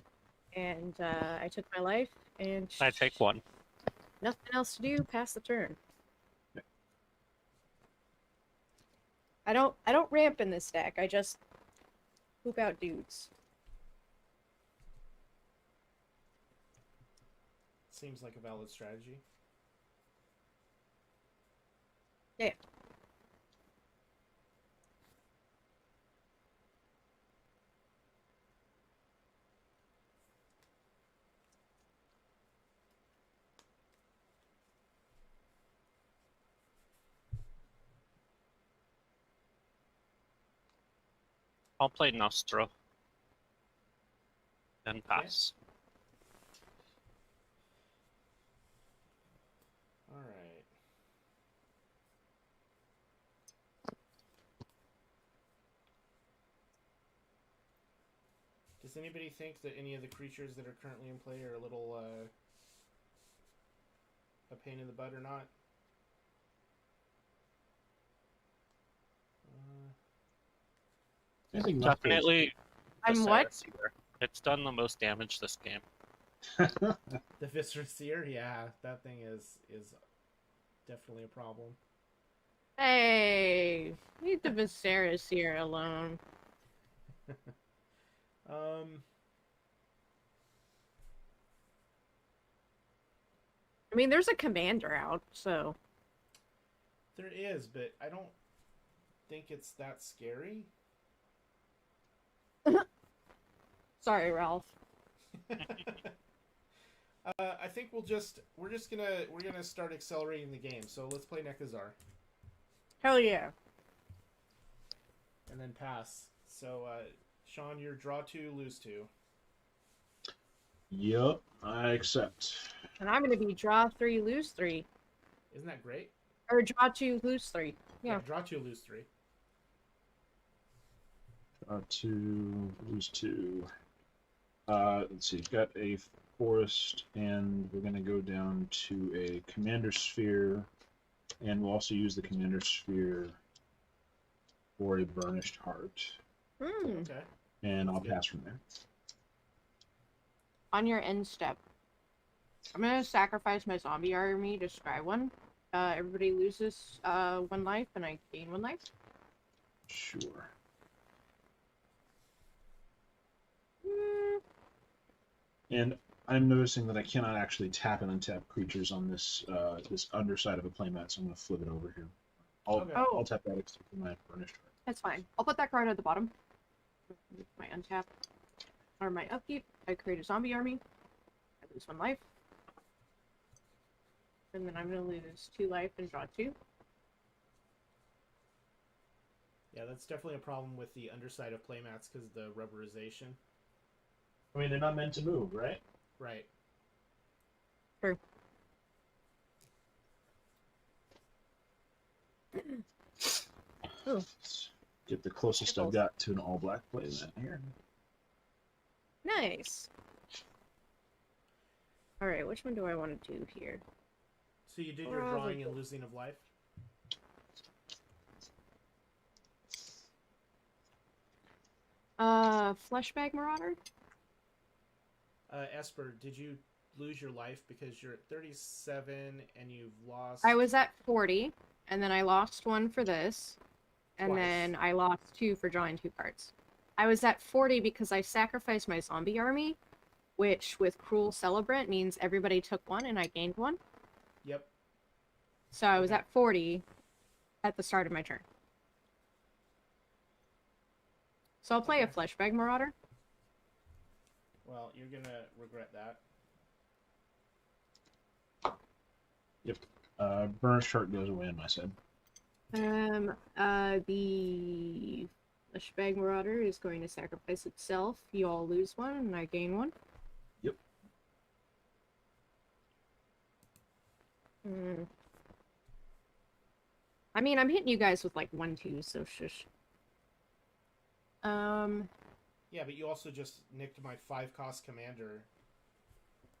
Speaker 4: And I took my life, and
Speaker 3: I take one.
Speaker 4: Nothing else to do. Pass the turn. I don't ramp in this deck. I just poop out dudes.
Speaker 1: Seems like a valid strategy.
Speaker 4: Yeah.
Speaker 3: I'll play Nostro. And pass.
Speaker 1: All right. Does anybody think that any of the creatures that are currently in play are a little a pain in the butt or not?
Speaker 2: I think
Speaker 3: Definitely.
Speaker 4: I'm what?
Speaker 3: Viserys. It's done the most damage this game.
Speaker 1: The Viscera Seer? Yeah, that thing is definitely a problem.
Speaker 4: Hey, leave the Viserys here alone. I mean, there's a commander out, so.
Speaker 1: There is, but I don't think it's that scary.
Speaker 4: Sorry, Ralph.
Speaker 1: I think we're gonna start accelerating the game. So let's play Nekusar
Speaker 4: Hell yeah.
Speaker 1: and then pass. So Sean, you're draw 2, lose 2.
Speaker 2: Yup, I accept.
Speaker 4: And I'm gonna be draw 3, lose 3.
Speaker 1: Isn't that great?
Speaker 4: Or draw 2, lose 3. Yeah.
Speaker 1: Draw 2, lose 3.
Speaker 2: Draw 2, lose 2. Let's see, got a forest, and we're gonna go down to a commander sphere, and we'll also use the commander sphere for a burnished heart.
Speaker 1: Okay.
Speaker 2: And I'll
Speaker 1: That's
Speaker 2: pass from there.
Speaker 4: On your end step, I'm gonna sacrifice my zombie army to scry one. Everybody loses 1 life, and I gain 1 life.
Speaker 2: Sure. And I'm noticing that I cannot actually tap and untap creatures on this this underside of a playmat, so I'm going to flip it over here.
Speaker 1: Okay.
Speaker 2: I'll tap that except for my burnished heart.
Speaker 4: That's fine. I'll put that card at the bottom. My untap. Or my upkeep. I create a zombie army. I lose 1 life. And then I'm going to lose 2 life and draw 2.
Speaker 1: Yeah, that's definitely a problem with the underside of playmats because of the rubberization.
Speaker 2: I mean, they're not meant to move, right?
Speaker 1: Right.
Speaker 4: True. Ooh.
Speaker 2: Get the closest I've got to an all-black playmat here.
Speaker 4: Nice. Alright, which one do I want to do here?
Speaker 1: So you did your drawing and losing of life?
Speaker 4: Fleshbag Marauder?
Speaker 1: Esper, did you lose your life because you're at 37 and you've lost...
Speaker 4: I was at 40, and then I lost 1 for this, and
Speaker 1: Twice.
Speaker 4: then I lost 2 for drawing 2 cards. I was at 40 because I sacrificed my zombie army, which with Cruel Celebrant means everybody took 1 and I gained 1.
Speaker 1: Yep.
Speaker 4: So I was
Speaker 1: Okay.
Speaker 4: at 40 at the start of my turn. So I'll play a
Speaker 1: Okay.
Speaker 4: Fleshbag Marauder.
Speaker 1: Well, you're gonna regret that.
Speaker 2: Yep. Burnished heart goes away on my side.
Speaker 4: The Fleshbag Marauder is going to sacrifice itself. You all lose 1 and I gain 1.
Speaker 2: Yep.
Speaker 4: I mean, I'm hitting you guys with like 1-2, so shush.
Speaker 1: Yeah, but you also just nicked my 5-cost commander.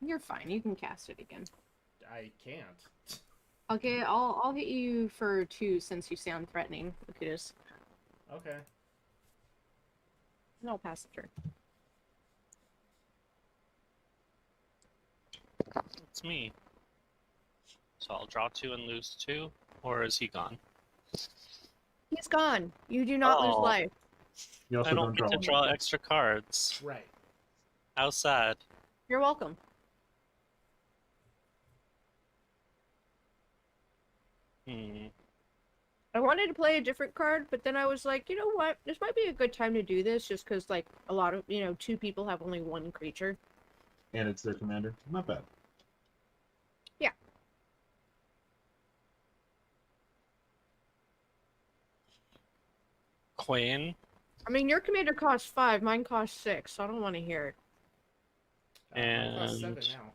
Speaker 4: You're fine. You can cast it again.
Speaker 1: I can't.
Speaker 4: Okay, I'll hit you for 2 since you sound threatening. Look at this.
Speaker 1: Okay.
Speaker 4: And I'll pass the turn.
Speaker 3: It's me. So I'll draw 2 and lose 2, or is he gone?
Speaker 4: He's gone. You do not lose
Speaker 3: Oh.
Speaker 4: life.
Speaker 2: You also
Speaker 3: I don't get to
Speaker 2: one.
Speaker 3: draw extra cards.
Speaker 1: Right.
Speaker 3: How sad.
Speaker 4: You're welcome.
Speaker 3: Hmm.
Speaker 4: I wanted to play a different card, but then I was like, you know what? This might be a good time to do this, just because like a lot of two people have only one creature.
Speaker 2: And it's their commander. Not bad.
Speaker 4: Yeah.
Speaker 3: Queen
Speaker 4: I mean, your commander costs 5, mine costs 6, so I don't want to hear it.
Speaker 1: Mine costs 7
Speaker 3: and
Speaker 1: now.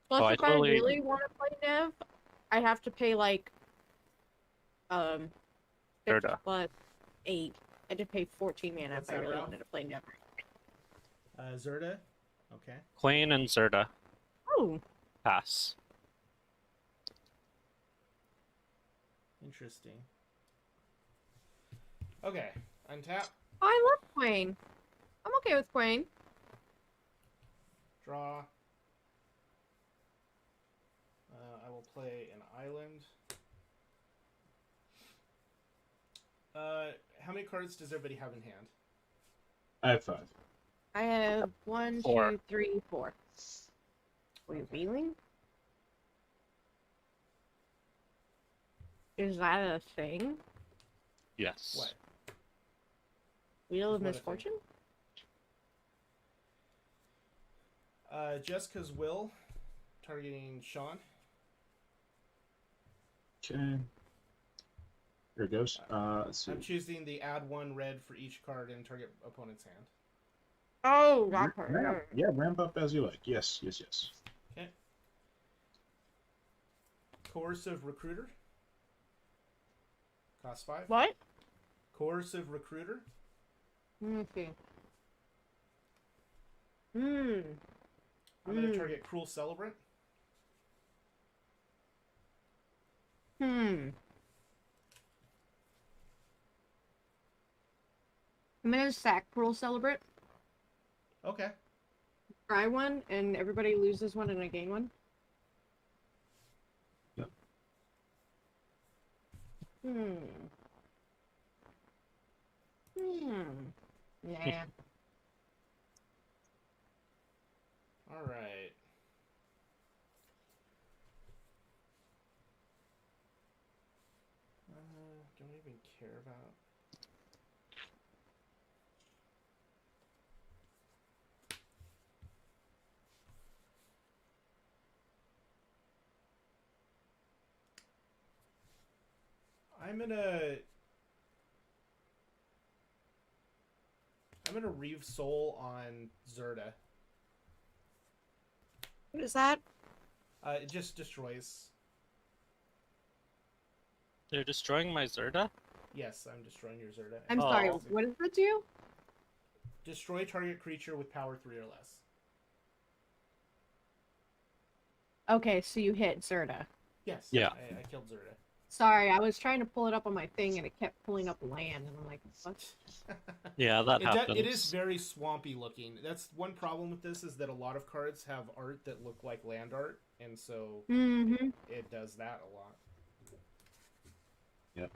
Speaker 4: Plus,
Speaker 3: Oh, I
Speaker 4: if
Speaker 3: totally-
Speaker 4: I really want to play Nev, I have to pay like 50
Speaker 3: Zerda.
Speaker 4: plus 8. I had to pay 14 mana
Speaker 1: What's
Speaker 4: if I
Speaker 1: that,
Speaker 4: really
Speaker 1: Ralph?
Speaker 4: wanted to play Nev.
Speaker 1: Zerda? Okay.
Speaker 3: Queen and Zerda
Speaker 4: Oh,
Speaker 3: pass.
Speaker 1: Interesting. Okay. Untap.
Speaker 4: I love Queen. I'm okay with Queen.
Speaker 1: Draw. I will play an island. How many cards does everybody have in hand?
Speaker 2: I have 5.
Speaker 4: I have 1,
Speaker 3: 4.
Speaker 4: 2, 3, 4. Are you
Speaker 1: Okay.
Speaker 4: reeling? Is that a thing?
Speaker 3: Yes.
Speaker 1: What?
Speaker 4: Wheel of
Speaker 1: What a thing.
Speaker 4: Misfortune?
Speaker 1: Jessica's will, targeting Sean.
Speaker 2: Okay. Here it goes. Let's see.
Speaker 1: I'm choosing the add 1 red for each card in target opponent's hand.
Speaker 4: Oh, that part.
Speaker 2: Yeah, ramp up as you like. Yes, yes, yes.
Speaker 1: Okay. Coercive Recruiter. Cost 5.
Speaker 4: What?
Speaker 1: Coercive Recruiter.
Speaker 4: Okay. Hmm.
Speaker 1: I'm going to target Cruel Celebrant.
Speaker 4: I'm gonna sack Cruel Celebrant,
Speaker 1: Okay.
Speaker 4: try one, and everybody loses one and I gain one.
Speaker 2: Yep.
Speaker 4: Yeah.
Speaker 1: All right. Don't even care about. I'm gonna Reave Soul on Zerda.
Speaker 4: What is that?
Speaker 1: It just destroys.
Speaker 3: They're destroying my Zerda?
Speaker 1: Yes, I'm destroying your Zerda.
Speaker 4: I'm
Speaker 3: Oh.
Speaker 4: sorry, what does that do?
Speaker 1: Destroy target creature with power 3 or less.
Speaker 4: Okay, so you hit Zerda.
Speaker 1: Yes.
Speaker 3: Yeah.
Speaker 1: I killed Zerda.
Speaker 4: Sorry, I was trying to pull it up on my thing and it kept pulling up land, and I'm like, what?
Speaker 3: Yeah, that happens.
Speaker 1: It is very swampy looking. That's one problem with this, is that a lot of cards have art that look like land art, and so
Speaker 4: Mm-hmm.
Speaker 1: it does that a lot.
Speaker 2: Yep.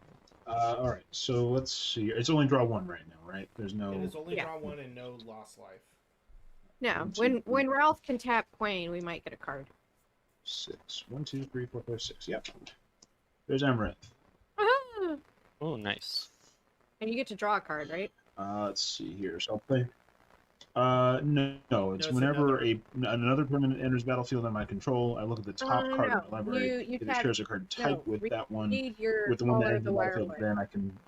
Speaker 2: All right. So let's see. It's only draw 1 right now, right? There's no.
Speaker 1: It is only
Speaker 4: Yeah.
Speaker 1: draw 1 and no lost life.
Speaker 4: No,
Speaker 2: 1, 2,
Speaker 4: when Ralph can tap Queen, we might get a card.
Speaker 2: 6. 1, 2, 3, 4, 5, 6. Yep. There's Amareth.
Speaker 3: Oh, nice.
Speaker 4: And you get to draw a card, right?
Speaker 2: Let's see here. So I'll play. No. It's
Speaker 1: it's
Speaker 2: whenever another permanent enters battlefield on my control, I look at the top card
Speaker 4: no.
Speaker 2: of my library.
Speaker 4: You
Speaker 2: If it
Speaker 4: tap-
Speaker 2: shares a card type with
Speaker 4: we
Speaker 2: that one,
Speaker 4: need your
Speaker 2: with the one that
Speaker 4: Caller
Speaker 2: enters
Speaker 4: of
Speaker 2: the
Speaker 4: the
Speaker 2: battlefield,
Speaker 4: Wirewood.
Speaker 2: then I can.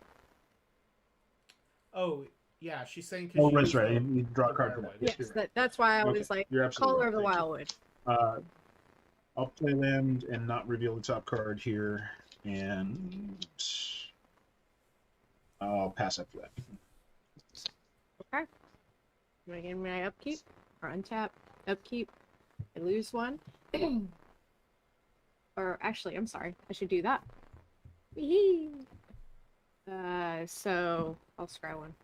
Speaker 1: Oh, yeah, she's saying...
Speaker 2: Oh,
Speaker 1: you
Speaker 2: that's
Speaker 1: used
Speaker 2: right.
Speaker 1: the-
Speaker 2: You draw a
Speaker 1: the
Speaker 2: card for that.
Speaker 1: Wirewood.
Speaker 2: Yes,
Speaker 4: Yes,
Speaker 2: you're right.
Speaker 4: that's why I
Speaker 2: Okay,
Speaker 4: was like,
Speaker 2: you're absolutely
Speaker 4: Caller of the
Speaker 2: right. Thank
Speaker 4: Wildwood.
Speaker 2: I'll play land and not reveal the top card here, and I'll pass up that.
Speaker 4: Okay. I'm gonna get my upkeep or untap. Upkeep. I lose one. Or actually, I'm sorry. I should do that. Whee! So I'll scry one.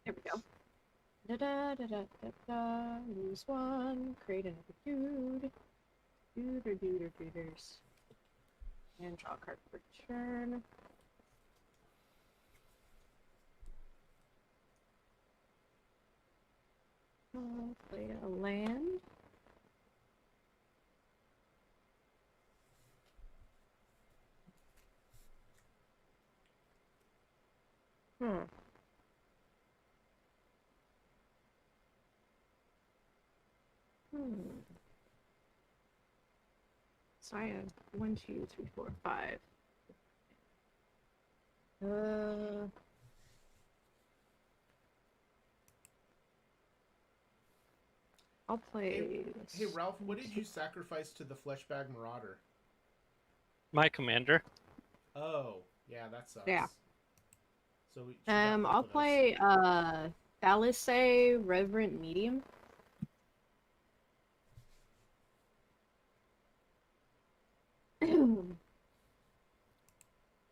Speaker 4: There we go. Da da da da da da. Lose one. Create another dude. Dooders. And draw a card for turn. I'll play a land. Hmm. Hmm. So I have 1, 2, 3, 4, 5. I'll play.
Speaker 1: Hey Ralph, what did you sacrifice to the Fleshbag Marauder?
Speaker 3: My commander.
Speaker 1: Oh, yeah, that sucks.
Speaker 4: Yeah.
Speaker 1: So she got both
Speaker 4: I'll
Speaker 1: of us.
Speaker 4: play Thalasse Reverent Medium.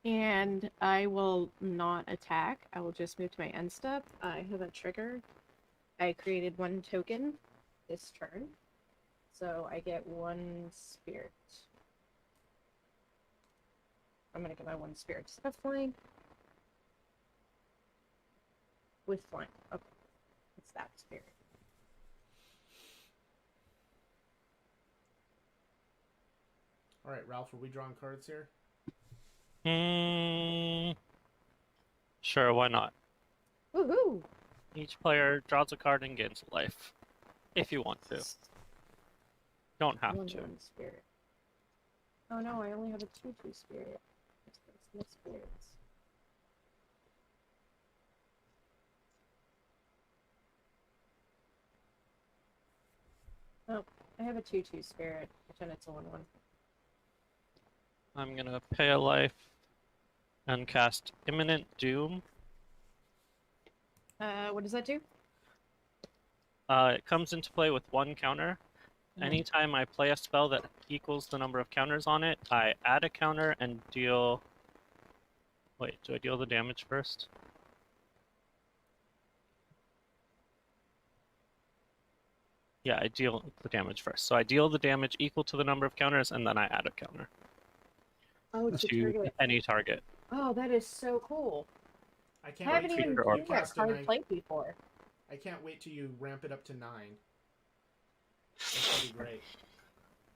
Speaker 4: And I will not attack. I will just move to my end step. I have a trigger. I created 1 token this turn. So I get 1 spirit. I'm gonna get my 1 spirit. Is that flying? With flying. Okay. It's that spirit.
Speaker 1: Alright, Ralph, are we drawing cards here?
Speaker 3: Sure, why not?
Speaker 4: Woohoo!
Speaker 3: Each player draws a card and gains a life. If you want to. Don't have to.
Speaker 4: 1 spirit. Oh no, I only have a 2/2 spirit. No spirits. Oh, I have a 2/2 spirit. Pretend it's a 1/1.
Speaker 3: I'm gonna pay a life and cast Imminent Doom.
Speaker 4: What does that do?
Speaker 3: It comes into play with 1 counter. Anytime I play a spell that equals the number of counters on it, I add a counter and deal... Wait, do I deal the damage first? Yeah, I deal the damage first. So I deal the damage equal to the number of counters, and then I add a counter
Speaker 4: Oh, it's a
Speaker 3: to
Speaker 4: target.
Speaker 3: any target.
Speaker 4: Oh, that is so cool.
Speaker 1: I
Speaker 4: I
Speaker 1: can't
Speaker 4: haven't
Speaker 1: wait
Speaker 4: even
Speaker 1: till
Speaker 3: or
Speaker 1: you
Speaker 4: seen that
Speaker 1: cast a
Speaker 4: card
Speaker 1: 9.
Speaker 4: played before.
Speaker 1: I can't wait till you ramp it up to 9. That's gonna be great.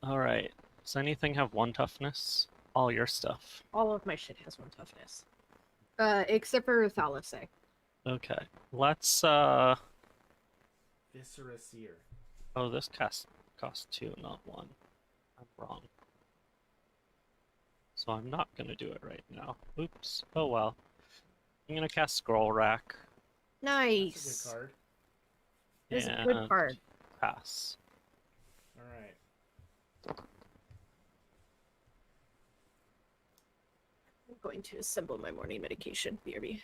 Speaker 3: Alright. Does anything have 1 toughness? All your stuff.
Speaker 4: All of my shit has 1 toughness. Except for Thalasse.
Speaker 3: Okay. Let's,
Speaker 1: Viscera Seer.
Speaker 3: Oh, this costs 2, not 1. I'm wrong. So I'm not gonna do it right now. Oops. Oh well. I'm gonna cast Scroll Rack.
Speaker 4: Nice.
Speaker 1: That's a good card.
Speaker 4: This is a good
Speaker 3: and
Speaker 4: card.
Speaker 3: Pass.
Speaker 1: Alright.
Speaker 4: I'm going to assemble my morning medication, BRB.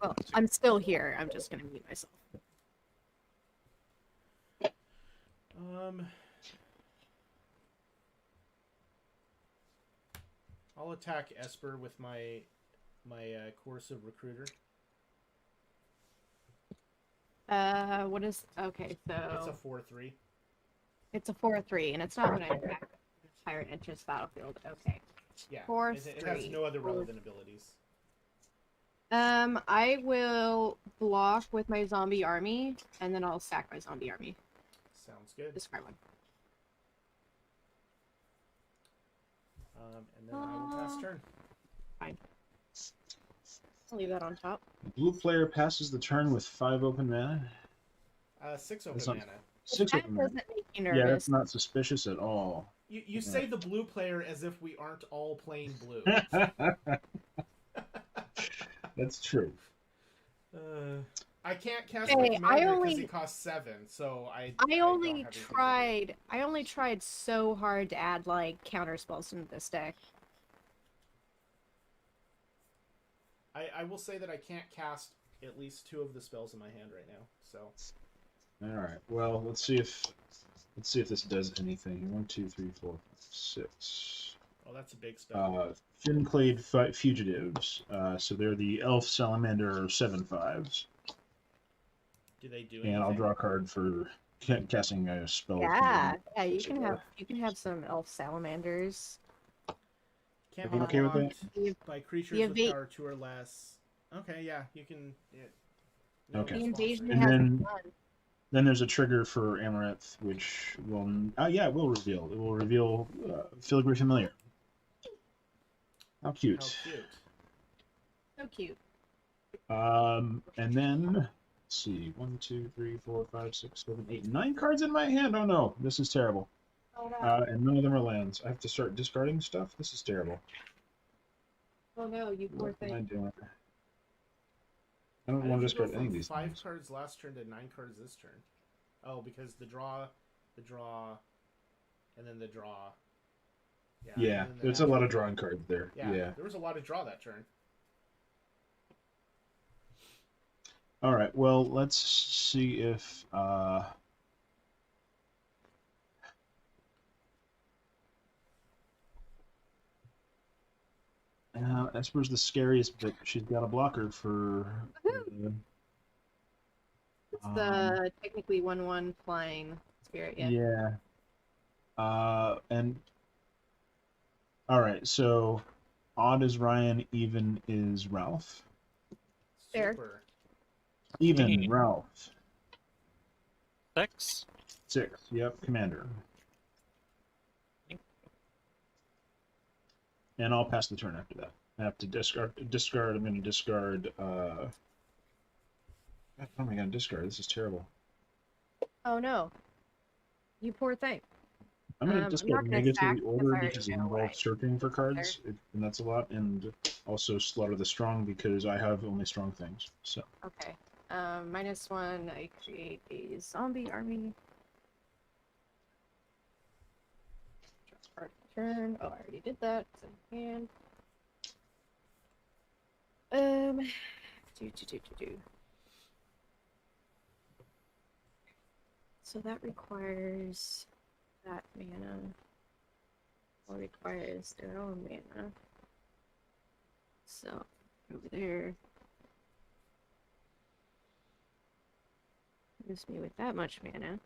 Speaker 4: Well, I'm still here. I'm just going to mute myself.
Speaker 1: I'll attack Esper with my coercive recruiter.
Speaker 4: What is... Okay, so...
Speaker 1: It's a 4/3.
Speaker 4: It's a 4/3, and it's not when I attack. Tyrant enters battlefield. Okay.
Speaker 1: Yeah.
Speaker 4: 4/3.
Speaker 1: It has no other relevant abilities.
Speaker 4: I will block with my zombie army, and then I'll sack my zombie army.
Speaker 1: Sounds good.
Speaker 4: Discard one.
Speaker 1: And then I will pass turn.
Speaker 4: Fine. I'll leave that on top.
Speaker 2: Blue player passes the turn with 5 open mana.
Speaker 1: 6 open
Speaker 2: That's not-
Speaker 1: mana.
Speaker 2: 6
Speaker 4: That
Speaker 2: open mana.
Speaker 4: doesn't make you
Speaker 2: Yeah,
Speaker 4: nervous.
Speaker 2: that's not suspicious at all.
Speaker 1: You say the blue player as if we aren't all playing blue.
Speaker 2: That's true.
Speaker 1: I can't cast
Speaker 4: Hey,
Speaker 1: my
Speaker 4: I
Speaker 1: commander because
Speaker 4: only-
Speaker 1: he costs 7, so I
Speaker 4: I
Speaker 1: don't
Speaker 4: only
Speaker 1: have anything to do.
Speaker 4: tried. I only tried so hard to add like counter spells into this deck.
Speaker 1: I will say that I can't cast at least 2 of the spells in my hand right now. So
Speaker 2: All right. Well, let's see if this does anything. 1, 2, 3, 4, 5, 6.
Speaker 1: oh, that's a big spell.
Speaker 2: Thin-clade fugitives. So they're the elf salamander 7/5s.
Speaker 1: Do they do anything?
Speaker 2: And I'll draw a card for casting a spell.
Speaker 4: Yeah, you can have some elf salamanders.
Speaker 1: Can't
Speaker 2: Are
Speaker 1: be
Speaker 2: you okay with
Speaker 1: blocked
Speaker 4: that?
Speaker 1: by creatures
Speaker 4: The
Speaker 1: with
Speaker 4: eva-
Speaker 1: power 2 or less. Okay, yeah, you can. Yeah. No
Speaker 2: Okay.
Speaker 4: The
Speaker 1: response
Speaker 4: invasion
Speaker 1: rate.
Speaker 2: And
Speaker 4: has
Speaker 2: then-
Speaker 4: been done.
Speaker 2: Then there's a trigger for Amareth, which will... it will reveal. It will reveal Filigree Familiar. How cute.
Speaker 1: How cute.
Speaker 4: So cute.
Speaker 2: And then, let's see, 1, 2, 3, 4, 5, 6, 7, 8, 9 cards in my hand. Oh no, this is terrible.
Speaker 4: Oh no.
Speaker 2: And none of them are lands. I have to start discarding stuff? This is terrible.
Speaker 4: Oh no, you poor
Speaker 2: What am I
Speaker 4: thing.
Speaker 2: doing? I don't
Speaker 1: How
Speaker 2: want to
Speaker 1: did you go
Speaker 2: discard any of
Speaker 1: from
Speaker 2: these
Speaker 1: 5
Speaker 2: things.
Speaker 1: cards last turn to 9 cards this turn? Oh, because the draw, and then the draw.
Speaker 2: Yeah,
Speaker 1: and then the
Speaker 2: there's a lot of
Speaker 1: natural
Speaker 2: drawing cards there.
Speaker 1: draw.
Speaker 2: Yeah.
Speaker 1: There was a lot of draw that turn.
Speaker 2: All right. Well, let's see if Esper's the scariest, but she's got a blocker for.
Speaker 4: It's the technically 1/1 flying spirit, yeah.
Speaker 2: Yeah. And all right. So odd is Ryan, even is Ralph.
Speaker 4: Fair.
Speaker 1: Super.
Speaker 2: Even
Speaker 3: Hey.
Speaker 2: Ralph.
Speaker 3: 6.
Speaker 2: 6. Yep, commander. And I'll pass the turn after that. I have to discard. I'm going to discard. What am I going to discard? This is terrible.
Speaker 4: Oh no. You poor thing.
Speaker 2: I'm going to
Speaker 4: I'm
Speaker 2: discard
Speaker 4: not gonna
Speaker 2: Negative
Speaker 4: sack
Speaker 2: Order
Speaker 4: because I already
Speaker 2: because it
Speaker 4: know what
Speaker 2: involves searching for cards, and that's a lot. And also Slaughter the Strong because I have only strong things. So.
Speaker 4: Okay. -1, I create a zombie army. Start turn. Oh, I already did that. It's in hand. Do. So that requires that mana. Or requires their own mana. So over there. Leaves me with that much mana.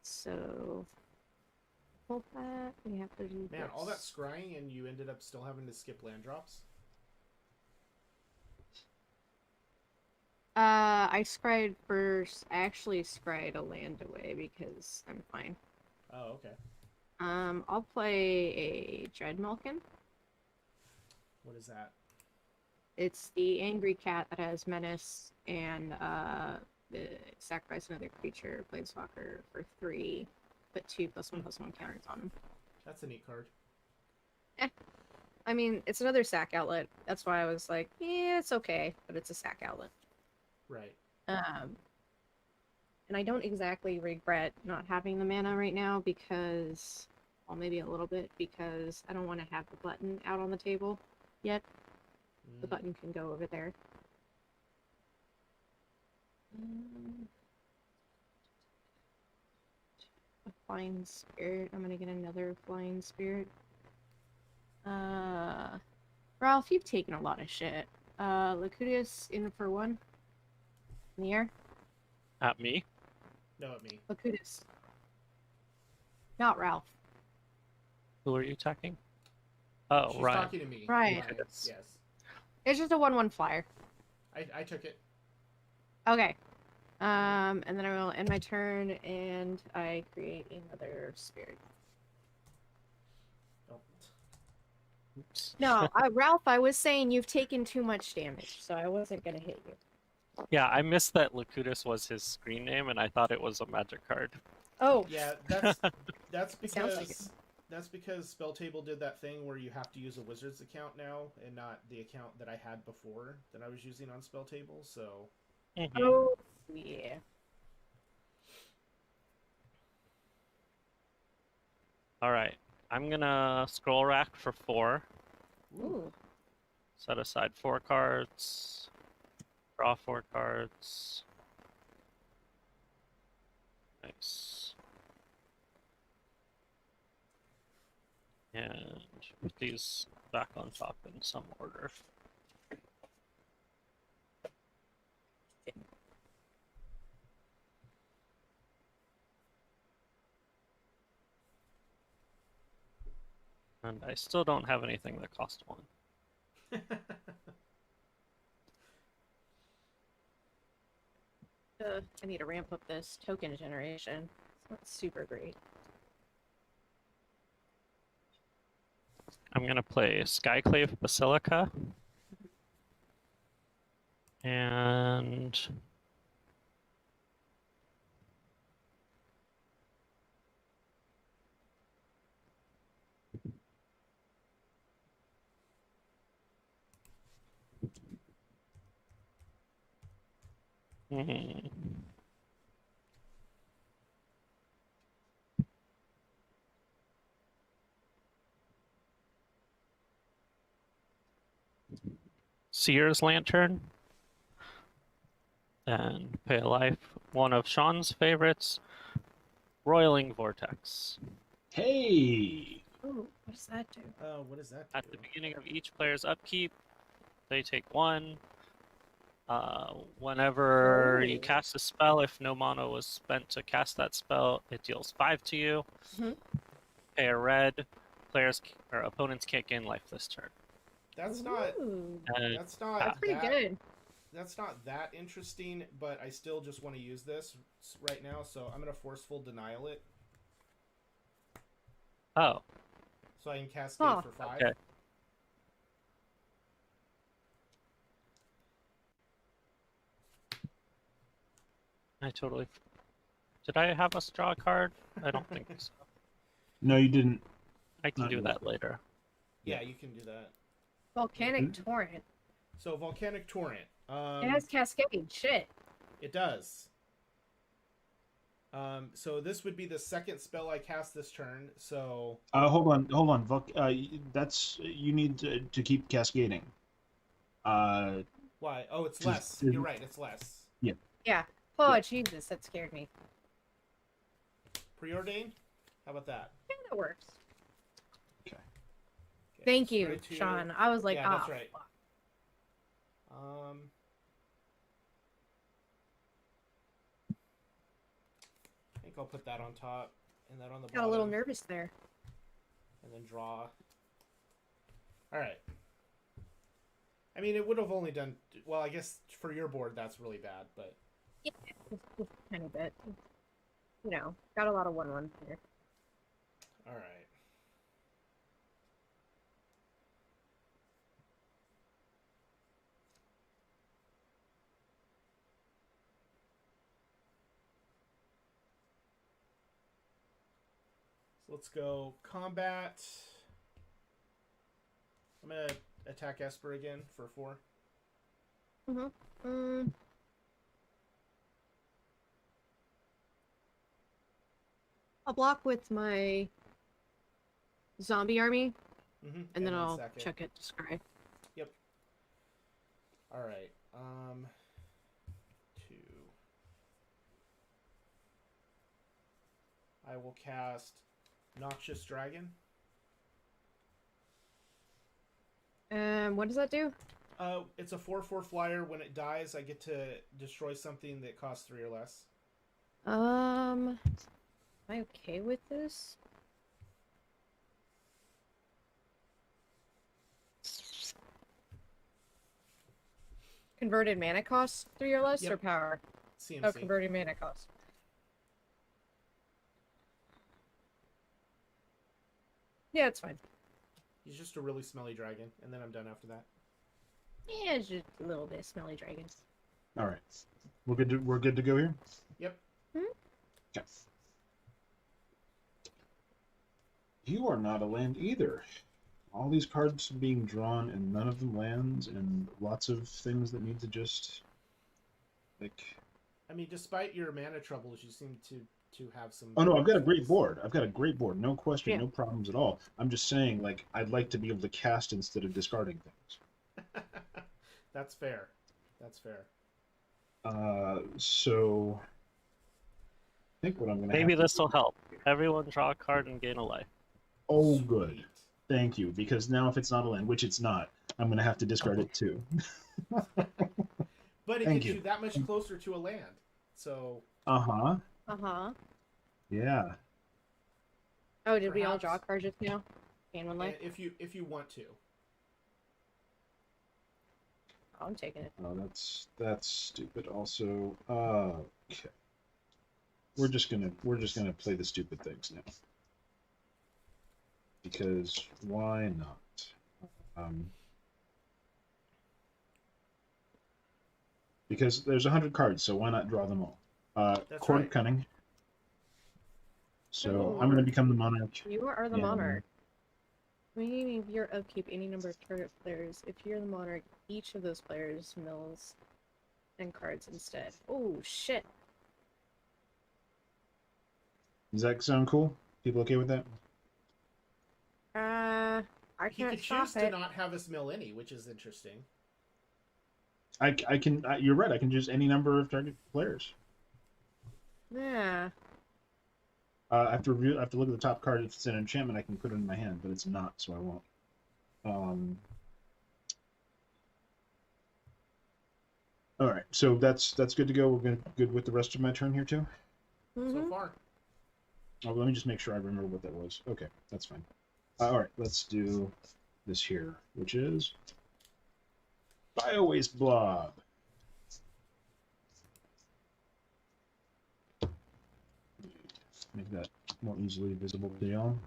Speaker 4: So pull that. We have to do
Speaker 1: Man,
Speaker 4: this.
Speaker 1: all that scrying and you ended up still having to skip land drops?
Speaker 4: I scryed first. I actually scryed a land away because I'm fine.
Speaker 1: Oh, okay.
Speaker 4: I'll play a Dreadmalkin.
Speaker 1: What is that?
Speaker 4: It's the angry cat that has menace and sacrifice another creature, planeswalker for 3, put 2+1/+1 counters on him.
Speaker 1: That's a neat card.
Speaker 4: I mean, it's another sack outlet. That's why I was like, yeah, it's okay, but it's a sack outlet.
Speaker 1: Right.
Speaker 4: And I don't exactly regret not having the mana right now because, well, maybe a little bit, because I don't want to have the button out on the table yet. The button can go over there. A flying spirit. I'm gonna get another flying spirit. Ralph, you've taken a lot of shit. Lacudius in for 1. In the air.
Speaker 3: At me.
Speaker 1: No, at me.
Speaker 4: Lacudius. Not Ralph.
Speaker 3: Who are you attacking? Oh,
Speaker 1: She's
Speaker 3: Ryan.
Speaker 1: talking to me.
Speaker 4: Ryan.
Speaker 1: Yes.
Speaker 4: It's just a 1/1 flyer.
Speaker 1: I took it.
Speaker 4: Okay. And then I will end my turn and I create another spirit.
Speaker 1: Oh.
Speaker 3: Oops.
Speaker 4: No, Ralph, I was saying you've taken too much damage, so I wasn't gonna hit you.
Speaker 3: Yeah, I missed that Lacutus was his screen name, and I thought it was a magic card.
Speaker 4: Oh.
Speaker 1: Yeah, that's
Speaker 4: Sounds like it.
Speaker 1: because Spelltable did that thing where you have to use a wizard's account now and not the account that I had before that I was using on Spelltable. So
Speaker 4: Oh, yeah.
Speaker 3: All right, I'm gonna scroll rack for 4.
Speaker 4: Ooh.
Speaker 3: Set aside 4 cards. Draw 4 cards. Nice. And put these back on top in some order. And I still don't have anything that cost 1.
Speaker 4: I need to ramp up this token generation. It's not super great.
Speaker 3: I'm gonna play Skyclave Basilica. And hmm. Seer's Lantern. And pay a life. One of Sean's favorites, Roiling Vortex.
Speaker 2: Hey!
Speaker 4: Ooh, what does that do?
Speaker 1: What does that
Speaker 3: At
Speaker 1: do?
Speaker 3: the beginning of each player's upkeep, they take 1. Whenever you
Speaker 4: Oh.
Speaker 3: cast a spell, if no mana was spent to cast that spell, it deals 5 to you.
Speaker 4: Mhm.
Speaker 3: Pay a red. Players or opponents can't gain life this turn.
Speaker 1: That's not.
Speaker 4: Ooh,
Speaker 3: And
Speaker 1: That's not.
Speaker 4: that's pretty
Speaker 1: that,
Speaker 4: good.
Speaker 1: That's not that interesting, but I still just want to use this right now, so I'm gonna forceful denial it,
Speaker 3: oh,
Speaker 1: so I can cascade
Speaker 4: Huh.
Speaker 1: for 5.
Speaker 3: okay. I totally. Did I have us draw a card? I don't think so.
Speaker 2: No, you didn't.
Speaker 3: I can
Speaker 2: Not
Speaker 3: do
Speaker 2: yet.
Speaker 3: that later.
Speaker 1: Yeah, you can do that.
Speaker 4: Volcanic Torrent.
Speaker 1: So Volcanic Torrent.
Speaker 4: It has Cascade. Shit.
Speaker 1: It does. So this would be the second spell I cast this turn. So
Speaker 2: Hold on. That's you need to keep cascading.
Speaker 1: why? Oh, it's
Speaker 2: Just-
Speaker 1: less. You're right. It's less.
Speaker 4: Yeah. Oh, Jesus, that scared me.
Speaker 1: Preordained. How about that?
Speaker 4: Yeah, that works.
Speaker 2: Okay.
Speaker 1: Okay,
Speaker 4: Thank you,
Speaker 1: straight to-
Speaker 4: Sean. I was like,
Speaker 1: Yeah, that's
Speaker 4: ah,
Speaker 1: right.
Speaker 4: fuck.
Speaker 1: I think I'll put that on top and that on the
Speaker 4: Got
Speaker 1: bottom.
Speaker 4: a little nervous there.
Speaker 1: And then draw. All right. I mean, it would have only done well. I guess for your board, that's really bad, but
Speaker 4: Yeah, just a tiny bit. You know, got a lot of 1/1s here.
Speaker 1: all right. So let's go combat. I'm gonna attack Esper again for 4.
Speaker 4: I'll block with my zombie army,
Speaker 1: Mm-hmm.
Speaker 4: and then I'll
Speaker 1: sack it.
Speaker 4: chuck it to scry.
Speaker 1: Yep. All right. 2. I will cast Noxious Dragon.
Speaker 4: What does that do?
Speaker 1: It's a 4/4 flyer. When it dies, I get to destroy something that costs 3 or less.
Speaker 4: Am I okay with this? Converted mana cost 3 or less,
Speaker 1: Yep.
Speaker 4: or power?
Speaker 1: CMC.
Speaker 4: Oh, converted mana cost. Yeah, it's fine.
Speaker 1: He's just a really smelly dragon, and then I'm done after that.
Speaker 4: Yeah, it's just a little bit smelly dragons.
Speaker 2: All right. We're good to go here.
Speaker 1: Yep.
Speaker 2: Okay. You are not a land either. All these cards being drawn and none of them lands, and lots of things that need to just like.
Speaker 1: I mean, despite your mana troubles, you seem to have some.
Speaker 2: Oh no, I've got a great board. No question,
Speaker 4: Yeah.
Speaker 2: no problems at all. I'm just saying, like, I'd like to be able to cast instead of discarding things.
Speaker 1: That's fair. That's fair.
Speaker 2: So I think what I'm gonna
Speaker 3: Maybe
Speaker 2: have to
Speaker 3: this will help. Everyone draw a card and gain a life.
Speaker 2: Oh, good.
Speaker 1: Sweet.
Speaker 2: Thank you. Because now, if it's not a land, which it's not, I'm gonna have to discard it too.
Speaker 1: But it
Speaker 2: Thank
Speaker 1: gets
Speaker 2: you.
Speaker 1: you that much closer to a land. So
Speaker 2: Uh-huh. Yeah.
Speaker 4: Oh, did we all draw
Speaker 1: Perhaps.
Speaker 4: cards just now? Gain 1 life?
Speaker 1: if you want to.
Speaker 4: Oh, I'm taking it.
Speaker 2: Oh, that's stupid. Also, Okay. We're just gonna play the stupid things now. Because why not? Because there's 100 cards, so why not draw them all?
Speaker 1: That's
Speaker 2: Court
Speaker 1: right.
Speaker 2: of Cunning. So
Speaker 4: Ooh.
Speaker 2: I'm going to become the monarch.
Speaker 4: You are the
Speaker 2: and-
Speaker 4: monarch. Meaning of your upkeep any number of target players. If you're the monarch, each of those players mills and cards instead. Oh shit.
Speaker 2: Does that sound cool? People okay with that?
Speaker 4: I
Speaker 1: He
Speaker 4: can't
Speaker 1: could
Speaker 4: stop
Speaker 1: choose to
Speaker 4: it.
Speaker 1: not have us mill any, which is interesting.
Speaker 2: I can. You're right. I can choose any number of target players.
Speaker 4: Yeah.
Speaker 2: I have to review. I have to look at the top card. If it's an enchantment, I can put it in my hand, but it's not, so I won't. All right. So that's good to go. We're good with the rest of my turn here too.
Speaker 1: So far.
Speaker 2: Oh, let me just make sure I remember what that was. Okay, that's fine. All right, let's do this here, which is Bio-Waste Blob. Make that more easily visible to y'all.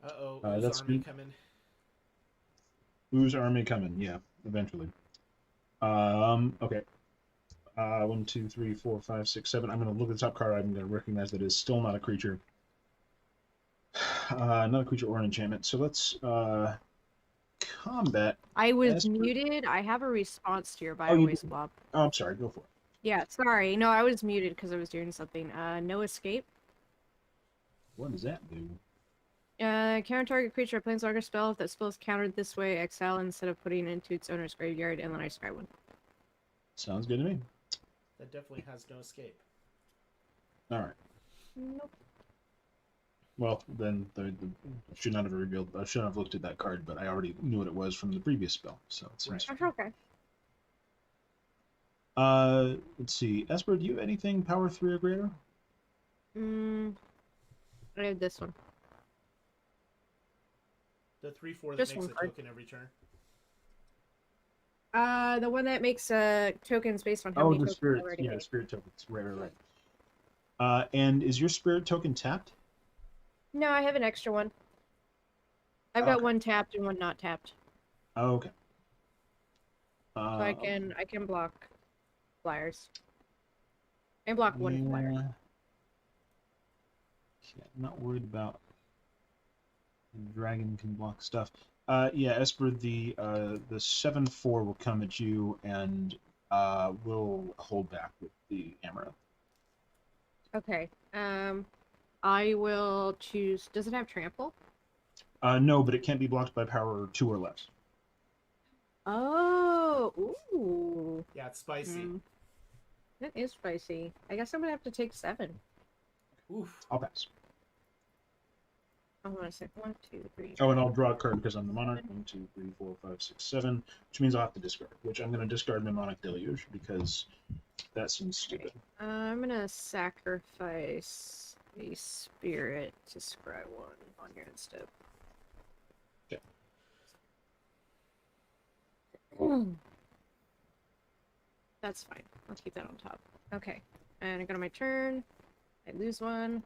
Speaker 1: Uh-oh,
Speaker 2: That's
Speaker 1: army
Speaker 2: good.
Speaker 1: coming.
Speaker 2: Ooze army coming, yeah, eventually. Okay. 1, 2, 3, 4, 5, 6, 7. I'm going to look at the top card. I'm going to recognize that it's still not a creature. Not a creature or an enchantment. So let's combat.
Speaker 4: I was
Speaker 2: Esper.
Speaker 4: muted. I have a response to your
Speaker 2: you
Speaker 4: bio-waste
Speaker 2: did.
Speaker 4: blob.
Speaker 2: Oh, I'm sorry. Go for it.
Speaker 4: Yeah, sorry. No, I was muted because I was doing something. No escape.
Speaker 2: What does that do?
Speaker 4: Counter target creature, planeswalker spell. If that spell is countered this way, exile instead of putting it into its owner's graveyard, and then I scry one.
Speaker 2: Sounds good to me.
Speaker 1: That definitely has no escape.
Speaker 2: All right.
Speaker 4: Nope.
Speaker 2: Well, then I should not have revealed. I should have looked at that card, but I already knew what it was from the previous spell. So it seems.
Speaker 1: Right.
Speaker 4: Okay.
Speaker 2: Let's see. Esper, do you have anything power 3 or greater?
Speaker 4: I have this one.
Speaker 1: The 3/4 that
Speaker 4: Just
Speaker 1: makes
Speaker 4: one
Speaker 1: a
Speaker 4: card.
Speaker 1: token every turn.
Speaker 4: The one that makes tokens based on how
Speaker 2: Oh,
Speaker 4: many
Speaker 2: the
Speaker 4: tokens
Speaker 2: spirit.
Speaker 4: I already
Speaker 2: Yeah,
Speaker 4: made.
Speaker 2: spirit tokens. Right. And is your spirit token tapped?
Speaker 4: No, I have an extra one. I've got
Speaker 2: Okay.
Speaker 4: one tapped and one not tapped.
Speaker 2: Okay.
Speaker 4: So I can block flyers. And block one flyer.
Speaker 2: Yeah, I'm not worried about the dragon can block stuff. Yeah, Esper, the 7/4 will come at you and will hold back with the Amareth.
Speaker 4: Okay. I will choose. Does it have trample?
Speaker 2: No, but it can't be blocked by power 2 or less.
Speaker 4: Oh, ooh.
Speaker 1: Yeah, it's spicy.
Speaker 4: That is spicy. I guess I'm gonna have to take 7.
Speaker 1: Oof.
Speaker 2: I'll pass.
Speaker 4: I want to say 1, 2, 3.
Speaker 2: Oh, and I'll draw a card because I'm the monarch. 1, 2, 3, 4, 5, 6, 7, which means I'll have to discard. Which I'm going to discard Mnemonic Deluge because that seems stupid.
Speaker 4: I'm gonna sacrifice a spirit to scry 1 on your end step.
Speaker 2: Okay.
Speaker 4: That's fine. I'll keep that on top. Okay. And I go to my turn. I lose 1.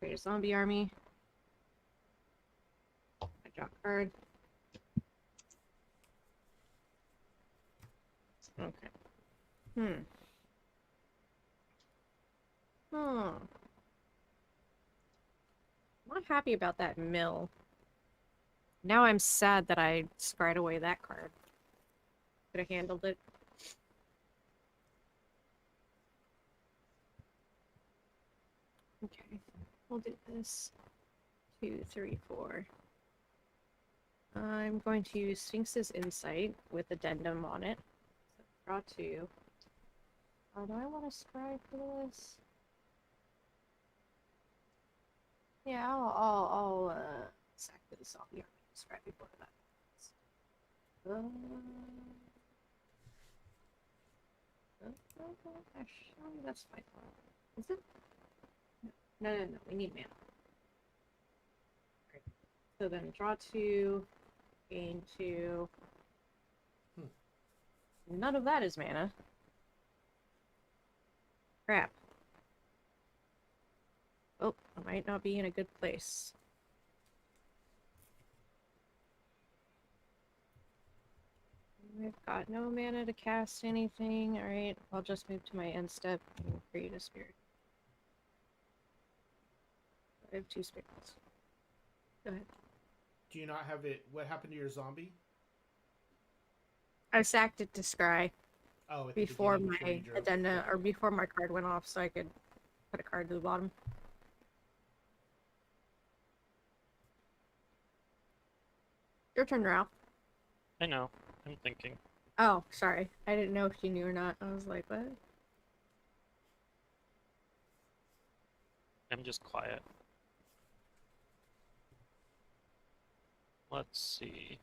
Speaker 4: Create a zombie army. I draw a card. Okay. I'm not happy about that mill. Now I'm sad that I scried away that card. Could have handled it. Okay. We'll do this. 2, 3, 4. I'm going to use Sphinx's Insight with addendum on it. So draw 2. Oh, do I want to scry for this? Yeah, I'll sack this off the scry before that. Actually, that's fine. Is it? No. We need mana. So then draw 2, Gain 2. None of that is mana. Crap. Oh, I might not be in a good place. I've got no mana to cast anything. Alright, I'll just move to my end step and create a spirit. I have 2 spirits. Go ahead.
Speaker 1: Do you not have it? What happened to your zombie?
Speaker 4: I sacked it to scry
Speaker 1: Oh, at the
Speaker 4: before
Speaker 1: beginning,
Speaker 4: my
Speaker 1: you drew.
Speaker 4: addenda,
Speaker 1: Got
Speaker 4: or
Speaker 1: it.
Speaker 4: before my card went off, so I could put a card to the bottom. Your turn, Ralph.
Speaker 3: I know. I'm thinking.
Speaker 4: Oh, sorry. I didn't know if you knew or not. I was like, what?
Speaker 3: I'm just quiet. Let's see.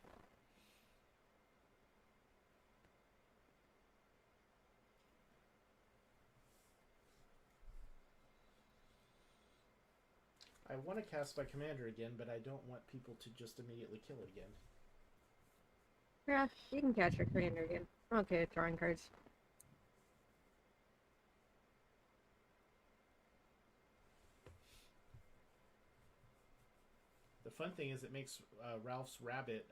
Speaker 1: I want to cast my commander again, but I don't want people to just immediately kill it again.
Speaker 4: Yeah, you can catch your commander again. Okay, drawing cards.
Speaker 1: The fun thing is it makes Ralph's rabbit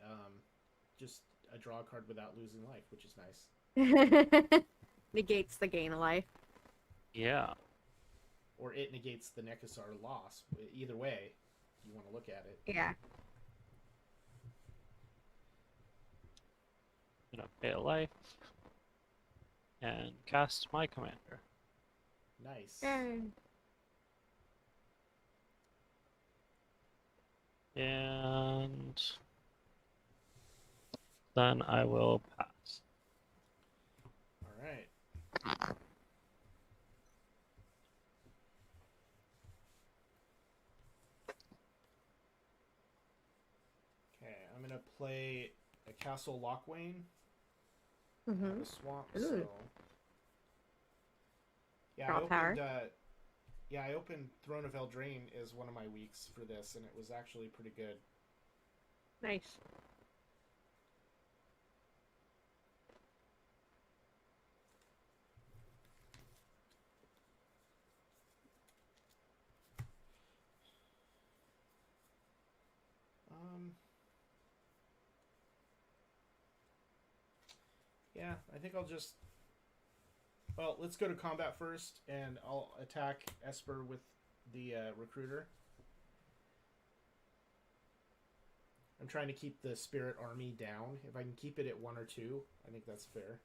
Speaker 1: just a draw card without losing life, which is nice.
Speaker 4: Negates the gain of life.
Speaker 3: Yeah.
Speaker 1: Or it negates the Nekusar loss. Either way, you want to look at it.
Speaker 4: Yeah.
Speaker 3: I'm gonna pay a life and cast my commander.
Speaker 1: Nice.
Speaker 4: Yay.
Speaker 3: And then I will pass.
Speaker 1: All right. Okay, I'm gonna play a Castle Lochwain.
Speaker 4: Mm-hmm.
Speaker 1: The swamp.
Speaker 4: Ooh.
Speaker 1: So yeah,
Speaker 4: Draw power.
Speaker 1: I opened Throne of Eldraine as one of my weeks for this, and it was actually pretty good.
Speaker 4: Nice.
Speaker 1: Yeah, I think I'll just. Well, let's go to combat first, and I'll attack Esper with the recruiter. I'm trying to keep the spirit army down. If I can keep it at 1 or 2, I think that's fair.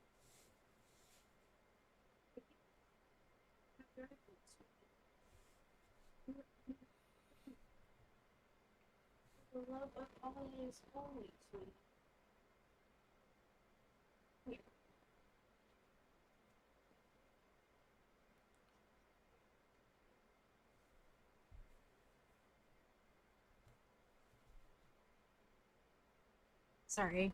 Speaker 4: The love of all is holy, sweet. Sorry.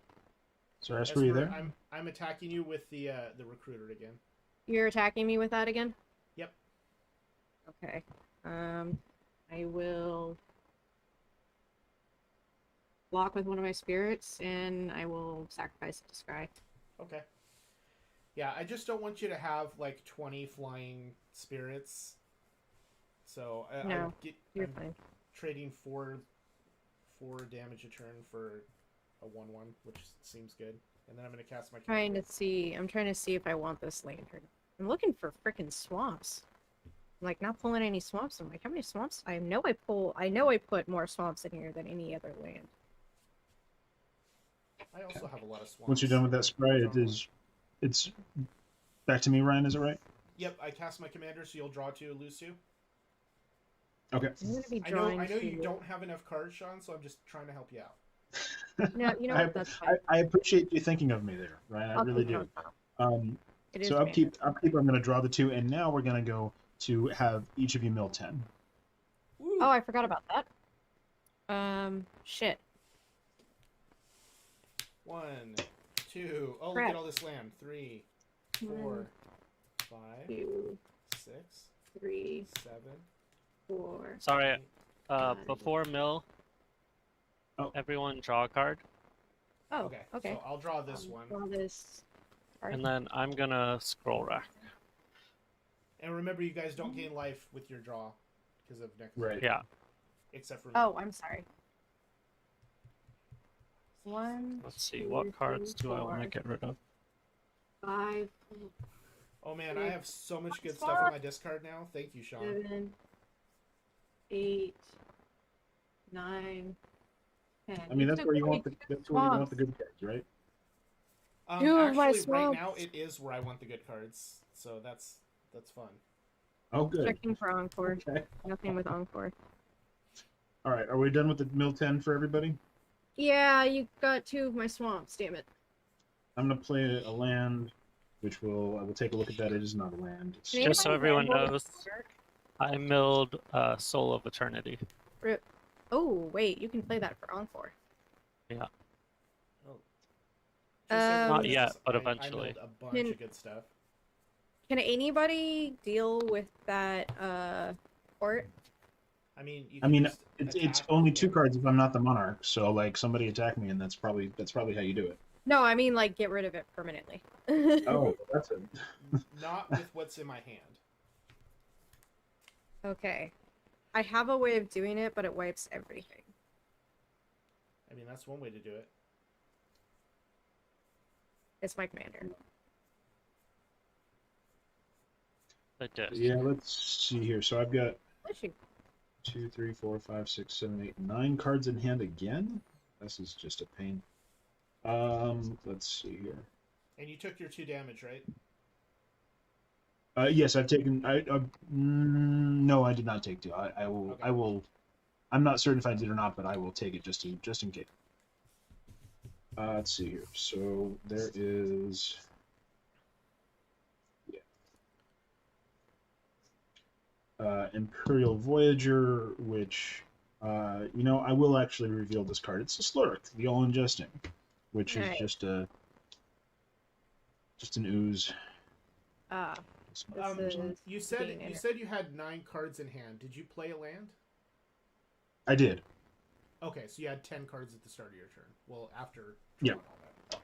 Speaker 2: So Esper, are you there?
Speaker 1: I'm attacking you with the recruiter again.
Speaker 4: You're attacking me with that again?
Speaker 1: Yep.
Speaker 4: Okay. I will block with one of my spirits, and I will sacrifice it to scry.
Speaker 1: Okay. Yeah, I just don't want you to have like 20 flying spirits. So
Speaker 4: No, you're
Speaker 1: I'm
Speaker 4: fine.
Speaker 1: trading 4 damage a turn for a 1/1, which seems good. And then I'm gonna cast my.
Speaker 4: I'm trying to see if I want this lantern. I'm looking for frickin' swamps. I'm like not pulling any swamps. I'm like, how many swamps? I know I put more swamps in here than any other land.
Speaker 1: I also have a lot of swamps.
Speaker 2: Once you're done with that spray, it's back to me, Ryan. Is it right?
Speaker 1: Yep, I cast my commander, so you'll draw 2, lose 2.
Speaker 2: Okay.
Speaker 4: I'm gonna be
Speaker 1: I know
Speaker 4: drawing.
Speaker 1: you don't have enough cards, Sean, so I'm just trying to help you out.
Speaker 4: No, you know what? That's fine.
Speaker 2: I appreciate you thinking of me there, Ryan. I
Speaker 4: I'll
Speaker 2: really
Speaker 4: keep
Speaker 2: do.
Speaker 4: it on.
Speaker 2: So upkeep. I'm going to draw the 2, and now we're going to go to have each of you mill 10.
Speaker 1: Woo.
Speaker 4: Oh, I forgot about that. Shit.
Speaker 1: 1, 2. Oh,
Speaker 4: Crap.
Speaker 1: look at all this land. 3, 4, 5,
Speaker 4: 2,
Speaker 1: 6,
Speaker 4: 3,
Speaker 1: 7.
Speaker 4: 4.
Speaker 3: Sorry,
Speaker 4: Five.
Speaker 3: before mill,
Speaker 2: Oh.
Speaker 3: everyone draw a card.
Speaker 4: Oh,
Speaker 1: Okay.
Speaker 4: okay.
Speaker 1: So I'll draw this one.
Speaker 4: Draw this card.
Speaker 3: And then I'm gonna scroll rack.
Speaker 1: And remember, you guys don't gain life with your draw because of Nekusar.
Speaker 2: Right.
Speaker 3: Yeah.
Speaker 1: Except for me.
Speaker 4: Oh, I'm sorry. 1.
Speaker 3: Let's see,
Speaker 4: 2,
Speaker 3: what cards
Speaker 4: 3,
Speaker 3: do I want to
Speaker 4: 4,
Speaker 3: get rid of?
Speaker 4: 5,
Speaker 1: Oh man, I have so much good stuff on my discard now. Thank you, Sean.
Speaker 4: 7, 8, 9, 10.
Speaker 2: I mean,
Speaker 4: You
Speaker 2: that's
Speaker 4: took
Speaker 2: where you
Speaker 4: away
Speaker 2: want the
Speaker 4: 2
Speaker 2: that's where you want the
Speaker 4: swamps.
Speaker 2: good cards, right?
Speaker 4: Two of my
Speaker 1: Actually, right
Speaker 4: swamps.
Speaker 1: now it is where I want the good cards. So that's fun.
Speaker 2: Oh, good.
Speaker 4: Checking for Encore.
Speaker 2: Okay.
Speaker 4: Nothing with Encore.
Speaker 2: All right. Are we done with the mill 10 for everybody?
Speaker 4: Yeah, you got 2 of my swamps, damn it.
Speaker 2: I'm gonna play a land, which I will take a look at that. It is not a land. It's
Speaker 4: Can
Speaker 3: Just so
Speaker 4: anybody
Speaker 3: everyone
Speaker 4: ramble
Speaker 3: knows,
Speaker 4: Dark?
Speaker 3: I milled Soul of Eternity.
Speaker 4: Oh, wait, you can play that for Encore.
Speaker 1: Oh.
Speaker 3: Not yet, but
Speaker 1: I
Speaker 3: eventually.
Speaker 1: milled a bunch of good stuff.
Speaker 4: Can anybody deal with that, port?
Speaker 1: I mean, you
Speaker 2: I
Speaker 1: can
Speaker 2: mean,
Speaker 1: just
Speaker 2: it's
Speaker 1: attack
Speaker 2: only
Speaker 1: with
Speaker 2: 2
Speaker 1: it.
Speaker 2: cards if I'm not the monarch. So like somebody attack me, and that's probably how you do it.
Speaker 4: No, I mean, like, get rid of it permanently.
Speaker 2: Oh, that's it.
Speaker 1: Not with what's in my hand.
Speaker 4: Okay. I have a way of doing it, but it wipes everything.
Speaker 1: I mean, that's one way to do it.
Speaker 4: It's my commander.
Speaker 3: The disc.
Speaker 2: Yeah, let's see here. So I've got
Speaker 4: Bless you.
Speaker 2: 2, 3, 4, 5, 6, 7, 8, 9 cards in hand again. This is just a pain. Let's see here.
Speaker 1: And you took your 2 damage, right?
Speaker 2: Yes, I've taken. No, I did not take 2. I will.
Speaker 1: Okay.
Speaker 2: I will. I'm not certain if I did or not, but I will take it just in case. Let's see here. So there is. Yeah. Imperial Voyager, which, I will actually reveal this card. It's a Slurk, the All Ingesting, which
Speaker 4: Nice.
Speaker 2: is just an ooze.
Speaker 4: Ah,
Speaker 1: Um,
Speaker 4: this is
Speaker 1: You said
Speaker 4: being
Speaker 1: you
Speaker 4: inter-
Speaker 1: said you had 9 cards in hand. Did you play a land?
Speaker 2: I did.
Speaker 1: Okay, so you had 10 cards at the start of your turn. Well, after
Speaker 2: Yeah.
Speaker 1: drawing all that.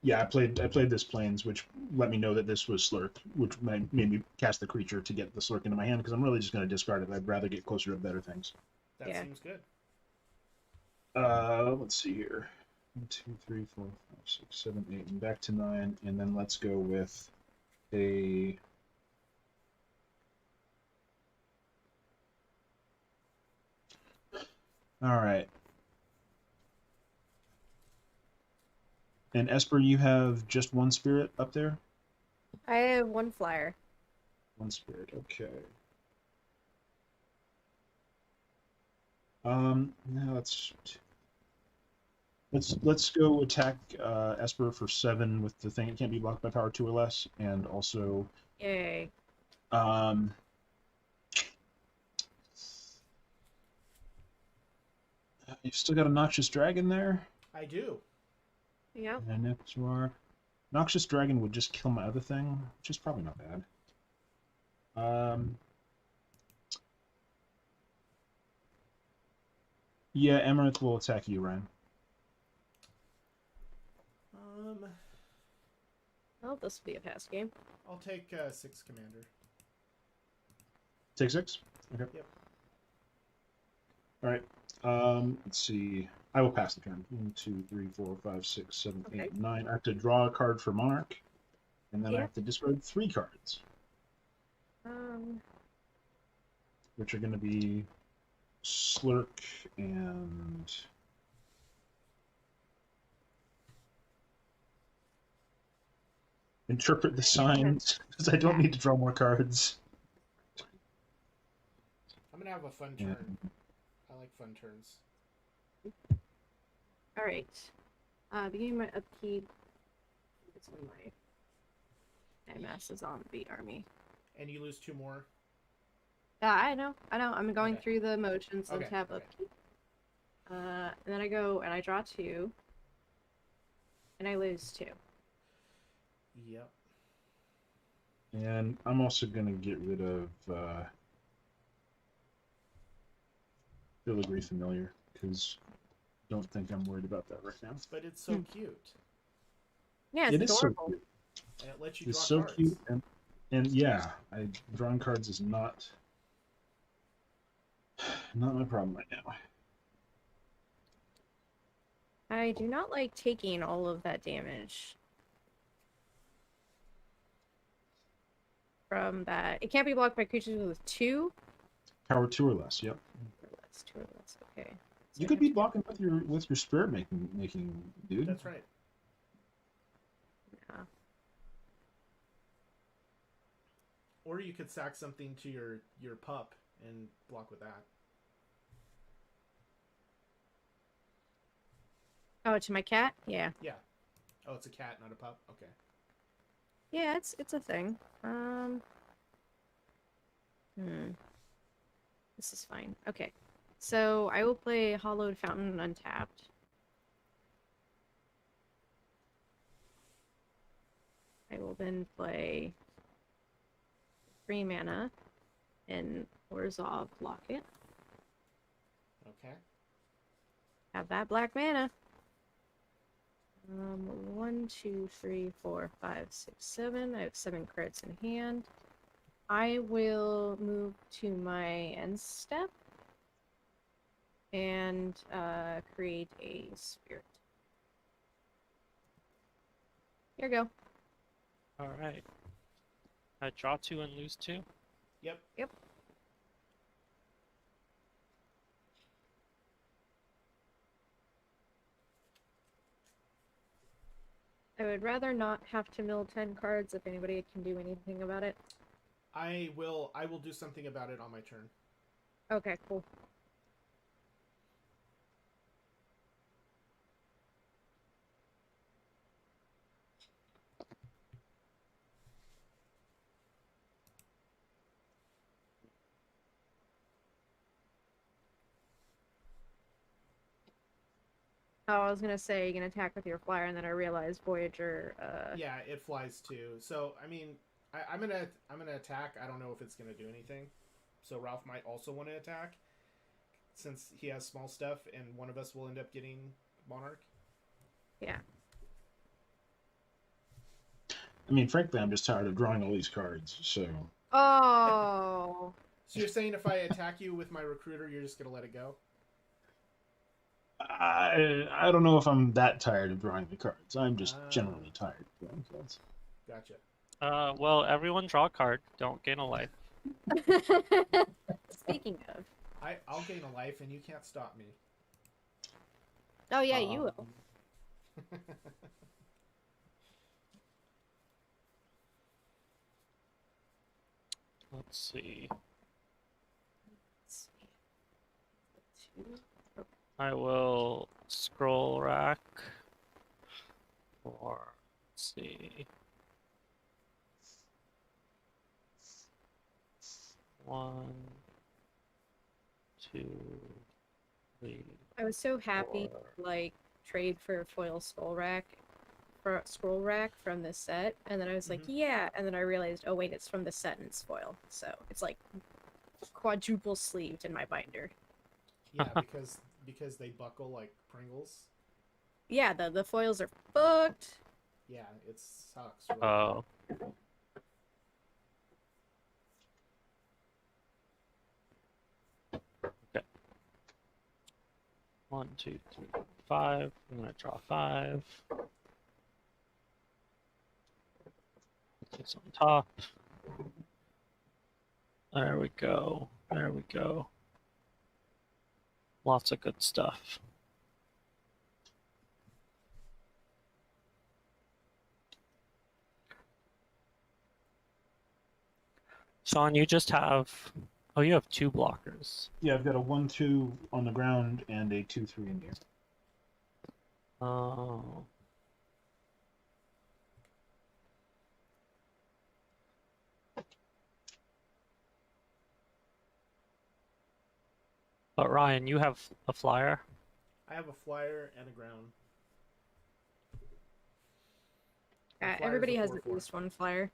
Speaker 2: Yeah, I played this Plains, which let me know that this was Slurk, which made me cast the creature to get the Slurk into my hand, because I'm really just going to discard it. I'd rather get closer to better things.
Speaker 1: That
Speaker 4: Yeah.
Speaker 1: seems good.
Speaker 2: Let's see here. 1, 2, 3, 4, 5, 6, 7, 8, and back to 9, and then let's go with a. All right. And Esper, you have just 1 spirit up there?
Speaker 4: I have 1 flyer.
Speaker 2: 1 spirit, okay. Now let's go attack Esper for 7 with the thing. It can't be blocked by power 2 or less, and also
Speaker 4: Yay.
Speaker 2: you've still got a Noxious Dragon there.
Speaker 1: I do.
Speaker 4: Yep.
Speaker 2: And Nekusar. Noxious Dragon would just kill my other thing, which is probably not bad. Yeah, Amareth will attack you, Ryan.
Speaker 4: Well, this will be a pass game.
Speaker 1: I'll take 6 commander.
Speaker 2: Take 6? Okay.
Speaker 1: Yep.
Speaker 2: Alright. Let's see. I will pass the turn. 1, 2, 3, 4, 5, 6, 7,
Speaker 4: Okay.
Speaker 2: 8, 9. I have to draw a card for Monarch. And then I
Speaker 4: Yeah.
Speaker 2: have to discard 3 cards,
Speaker 4: Um,
Speaker 2: which are going to be Slurk and. Interpret the signs, because I don't need to draw more cards.
Speaker 1: I'm gonna have a fun turn. I like fun turns.
Speaker 4: alright. Beginning my upkeep. It's when my MS zombie army.
Speaker 1: And you lose 2 more.
Speaker 4: I know. I'm going
Speaker 1: Okay.
Speaker 4: through the motions of
Speaker 1: Okay,
Speaker 4: tab
Speaker 1: okay.
Speaker 4: upkeep. And then I go and I draw 2. And I lose 2.
Speaker 1: Yep.
Speaker 2: And I'm also going to get rid of Filigree Familiar, because don't think I'm worried about that right now.
Speaker 1: But it's so cute.
Speaker 4: Yeah, it's
Speaker 2: It is so
Speaker 4: adorable.
Speaker 2: cute.
Speaker 1: And it lets you
Speaker 2: It's
Speaker 1: draw
Speaker 2: so
Speaker 1: cards.
Speaker 2: cute, and yeah, drawing cards is not my problem right now.
Speaker 4: I do not like taking all of that damage from that. It can't be blocked by creatures with 2
Speaker 2: Power 2 or less. Yep.
Speaker 4: or less. 2 or less. Okay. So
Speaker 2: You
Speaker 4: I
Speaker 2: could
Speaker 4: have
Speaker 2: be
Speaker 4: to-
Speaker 2: blocking with your spirit making dude.
Speaker 1: That's right.
Speaker 4: Yeah.
Speaker 1: Or you could sack something to your pup and block with that.
Speaker 4: Oh, to my cat? Yeah.
Speaker 1: Yeah. Oh, it's a cat, not a pup. Okay.
Speaker 4: Yeah, it's a thing. This is fine. Okay. So I will play Hollowed Fountain untapped. I will then play 3 mana and Orzhov Locket.
Speaker 1: Okay.
Speaker 4: Have that black mana. 1, 2, 3, 4, 5, 6, 7. I have 7 cards in hand. I will move to my end step and create a spirit. Here you go.
Speaker 3: All right. I draw 2 and lose 2.
Speaker 1: Yep.
Speaker 4: Yep. I would rather not have to mill 10 cards if anybody can do anything about it.
Speaker 1: I will do something about it on my turn.
Speaker 4: Okay, cool. Oh, I was gonna say you can attack with your flyer, and then I realized Voyager.
Speaker 1: Yeah, it flies too. So I mean, I'm gonna attack. I don't know if it's gonna do anything. So Ralph might also want to attack, since he has small stuff, and one of us will end up getting Monarch.
Speaker 4: Yeah.
Speaker 2: I mean, frankly, I'm just tired of drawing all these cards. So
Speaker 4: Oh.
Speaker 1: So you're saying if I attack you with my recruiter, you're just gonna let it go?
Speaker 2: I don't know if I'm that tired of drawing the cards. I'm just generally tired of drawing cards.
Speaker 1: Gotcha.
Speaker 3: Well, everyone draw a card. Don't gain a life.
Speaker 4: Speaking of.
Speaker 1: I'll gain a life, and you can't stop me.
Speaker 4: Oh yeah, you will.
Speaker 3: Let's see.
Speaker 4: Let's see. 2.
Speaker 3: I will scroll rack. Or let's see. 1, 2, 3.
Speaker 4: I was so happy to, like, trade for a foil scroll rack from this set, and then I was like, yeah, and then I realized, oh wait, it's from the set and it's foil, so it's like quadruple sleeved in my binder.
Speaker 1: Yeah, because they buckle like Pringles.
Speaker 4: Yeah, the foils are fucked.
Speaker 1: Yeah, it sucks. Really.
Speaker 3: Oh. Okay. 1, 2, 3, 5. I'm gonna draw 5. It's on top. There we go. There we go. Lots of good stuff. Sean, you just have... Oh, you have 2 blockers.
Speaker 2: Yeah, I've got a 1/2 on the ground and a 2/3 in the air.
Speaker 3: Oh. But Ryan, you have a flyer?
Speaker 1: I have a flyer and a ground. The flyer's
Speaker 4: Everybody
Speaker 1: a
Speaker 4: has
Speaker 1: 4/4.
Speaker 4: at least one flyer.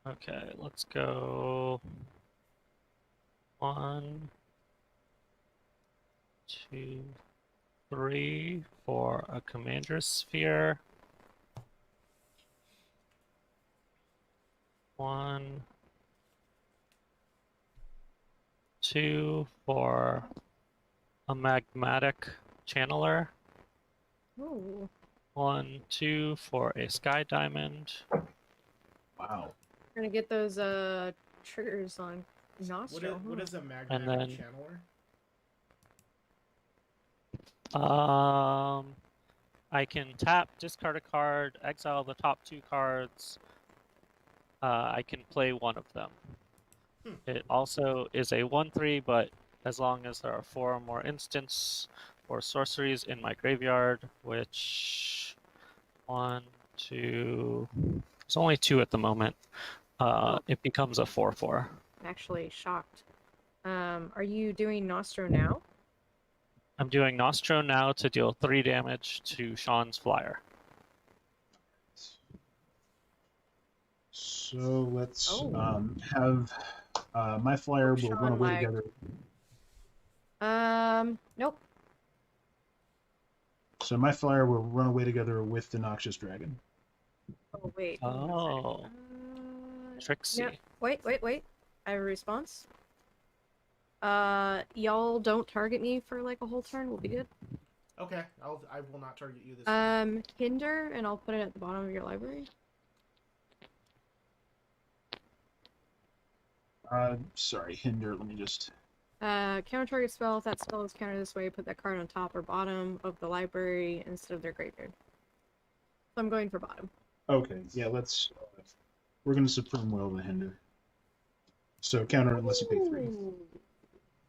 Speaker 3: Okay, let's go. 1, 2, 3 for a commander sphere. 1, 2 for a magmatic channeler.
Speaker 4: Ooh.
Speaker 3: 1, 2 for a sky diamond.
Speaker 2: Wow.
Speaker 4: We're gonna get those triggers on Nostro.
Speaker 1: What
Speaker 4: huh?
Speaker 1: is a magnetic
Speaker 3: And then-
Speaker 1: channeler?
Speaker 3: I can tap, discard a card, exile the top 2 cards. I can play one of them.
Speaker 1: Hmm.
Speaker 3: It also is a 1/3, but as long as there are 4 or more instants or sorceries in my graveyard, which 1, 2, there's only 2 at the moment. It becomes a 4/4.
Speaker 4: I'm actually shocked. Are you doing Nostro now?
Speaker 3: I'm doing Nostro now to deal 3 damage to Sean's flyer.
Speaker 2: So let's
Speaker 4: Oh.
Speaker 2: have my flyer will
Speaker 4: Sean
Speaker 2: run away
Speaker 4: lagged.
Speaker 2: together.
Speaker 4: Nope.
Speaker 2: So my flyer will run away together with the Noxious Dragon.
Speaker 4: Oh wait.
Speaker 3: Oh. Trixie.
Speaker 4: Yeah. Wait. I have a response. Y'all don't target me for like a whole turn. We'll be good.
Speaker 1: Okay, I will not target you this turn.
Speaker 4: Hinder, and I'll put it at the bottom of your library.
Speaker 2: Sorry, hinder. Let me just.
Speaker 4: Counter target spell. If that spell is countered this way, put that card on top or bottom of the library instead of their graveyard. So I'm going for bottom.
Speaker 2: Okay, yeah. Let's. We're gonna supreme will the hinder. So counter unless you pay 3.
Speaker 4: Ooh.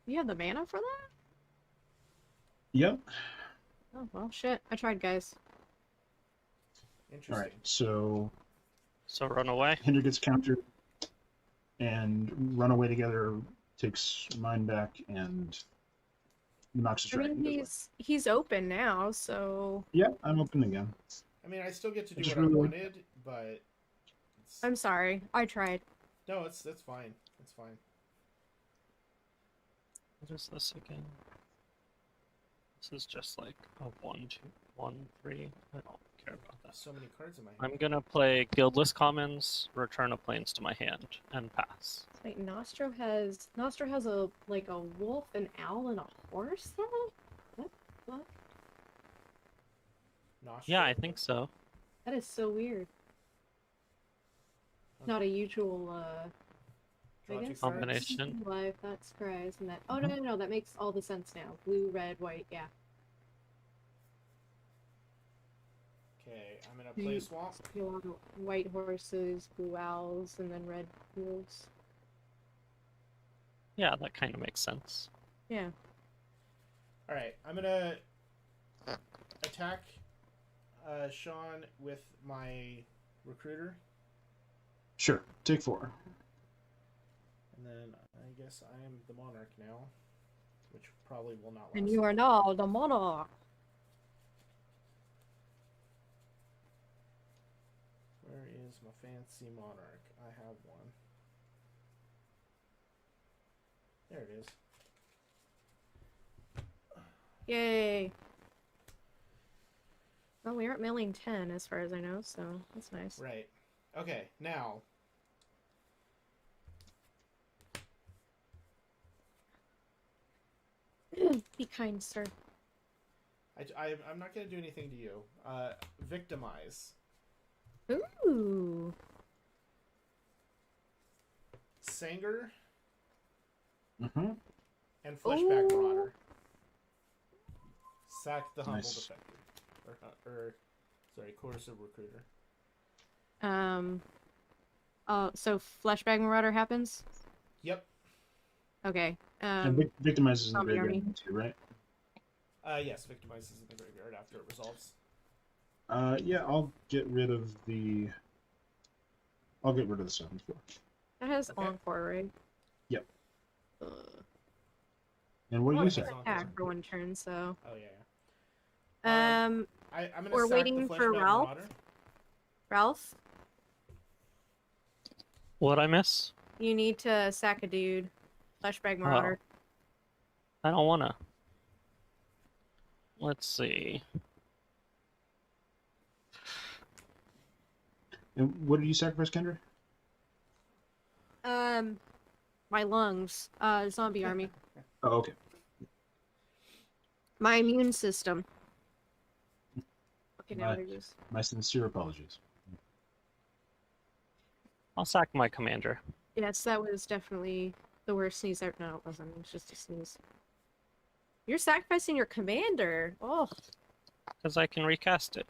Speaker 4: You have the mana for that?
Speaker 2: Yep.
Speaker 4: Oh well, shit. I tried, guys.
Speaker 1: Interesting.
Speaker 2: All right. So
Speaker 3: So run away.
Speaker 2: hinder gets countered, and run away together takes mine back, and the Noxious
Speaker 4: I
Speaker 2: Dragon
Speaker 4: mean,
Speaker 2: goes away.
Speaker 4: he's open now, so
Speaker 2: Yeah, I'm open again.
Speaker 1: I mean, I still get to do
Speaker 2: Just
Speaker 1: what I
Speaker 2: really-
Speaker 1: wanted, but it's...
Speaker 4: I'm sorry. I tried.
Speaker 1: no, that's fine. It's fine.
Speaker 3: What is this again? This is just like a 1, 2, 1, 3. I don't care about that.
Speaker 1: So many cards in my hand.
Speaker 3: I'm gonna play Guildless Commons, return a plains to my hand, and pass.
Speaker 4: Wait, Nostro has a like a wolf, an owl, and a horse though? What?
Speaker 1: Nostril?
Speaker 3: Yeah, I think so.
Speaker 4: That is so weird. Not a usual
Speaker 1: Draw
Speaker 4: I
Speaker 1: two
Speaker 4: guess
Speaker 1: cards.
Speaker 3: Combination.
Speaker 4: life, that's cries and that no, that makes all the sense now. Blue, red, white, yeah.
Speaker 1: Okay, I'm gonna play a swamp.
Speaker 4: You want white horses, blue owls, and then red wolves.
Speaker 3: Yeah, that kind of makes sense.
Speaker 4: Yeah.
Speaker 1: All right, I'm gonna attack Sean with my recruiter,
Speaker 2: Sure. Take 4.
Speaker 1: and then I guess I am the monarch now, which probably will not last.
Speaker 4: And you are now the monarch.
Speaker 1: Where is my fancy monarch? I have one. There it is.
Speaker 4: Yay. Well, we aren't milling 10 as far as I know, so that's nice.
Speaker 1: Right. Okay, now.
Speaker 4: Be kind, sir.
Speaker 1: I'm not going to do anything to you. Victimize.
Speaker 4: Ooh.
Speaker 1: Sanger
Speaker 2: Mm-hmm.
Speaker 1: and Fleshback
Speaker 4: Ooh.
Speaker 1: Marauder. Sack the humble
Speaker 2: Nice.
Speaker 1: defector. Or sorry, coercive recruiter.
Speaker 4: So Fleshbag Marauder happens?
Speaker 1: Yep.
Speaker 4: Okay.
Speaker 2: And victimizes in the
Speaker 4: zombie
Speaker 2: graveyard
Speaker 4: army.
Speaker 2: too, right?
Speaker 1: Yes, victimizes in the graveyard after it resolves.
Speaker 2: Yeah, I'll get rid of the 7th floor.
Speaker 4: That has
Speaker 1: Okay.
Speaker 4: Encore, right?
Speaker 2: Yep.
Speaker 4: Uh,
Speaker 2: And what do
Speaker 4: well,
Speaker 2: you
Speaker 4: it's
Speaker 2: say?
Speaker 1: Encore.
Speaker 4: attack for one turn, so.
Speaker 1: Oh yeah. I'm gonna
Speaker 4: We're
Speaker 1: sack
Speaker 4: waiting
Speaker 1: the
Speaker 4: for
Speaker 1: Fleshback
Speaker 4: Ralph.
Speaker 1: Marauder.
Speaker 4: Ralph?
Speaker 3: What'd I miss?
Speaker 4: You need to sack a dude. Fleshbag Marauder.
Speaker 3: I don't wanna. Let's see.
Speaker 2: And what did you sacrifice, Kendra?
Speaker 4: My lungs. Zombie army.
Speaker 2: Oh, okay.
Speaker 4: My immune system. Okay, now
Speaker 2: My-
Speaker 4: what it is.
Speaker 2: My sincere apologies.
Speaker 3: I'll sack my commander.
Speaker 4: Yes, that was definitely the worst sneeze ever. No, it wasn't. It was just a sneeze. You're sacrificing your commander. Oh,
Speaker 3: Because I can recast it.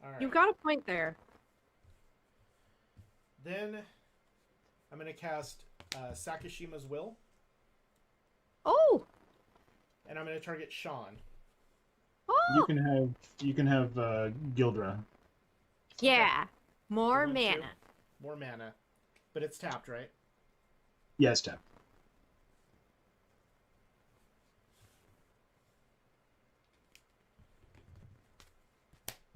Speaker 1: All right.
Speaker 4: you've got a point there.
Speaker 1: Then I'm going to cast Sakashima's Will,
Speaker 4: Oh,
Speaker 1: and I'm going to target Sean.
Speaker 4: oh,
Speaker 2: You can have Gildra.
Speaker 4: yeah. More
Speaker 1: So 1, 2.
Speaker 4: mana.
Speaker 1: More mana. But it's tapped, right?
Speaker 2: Yeah, it's tap.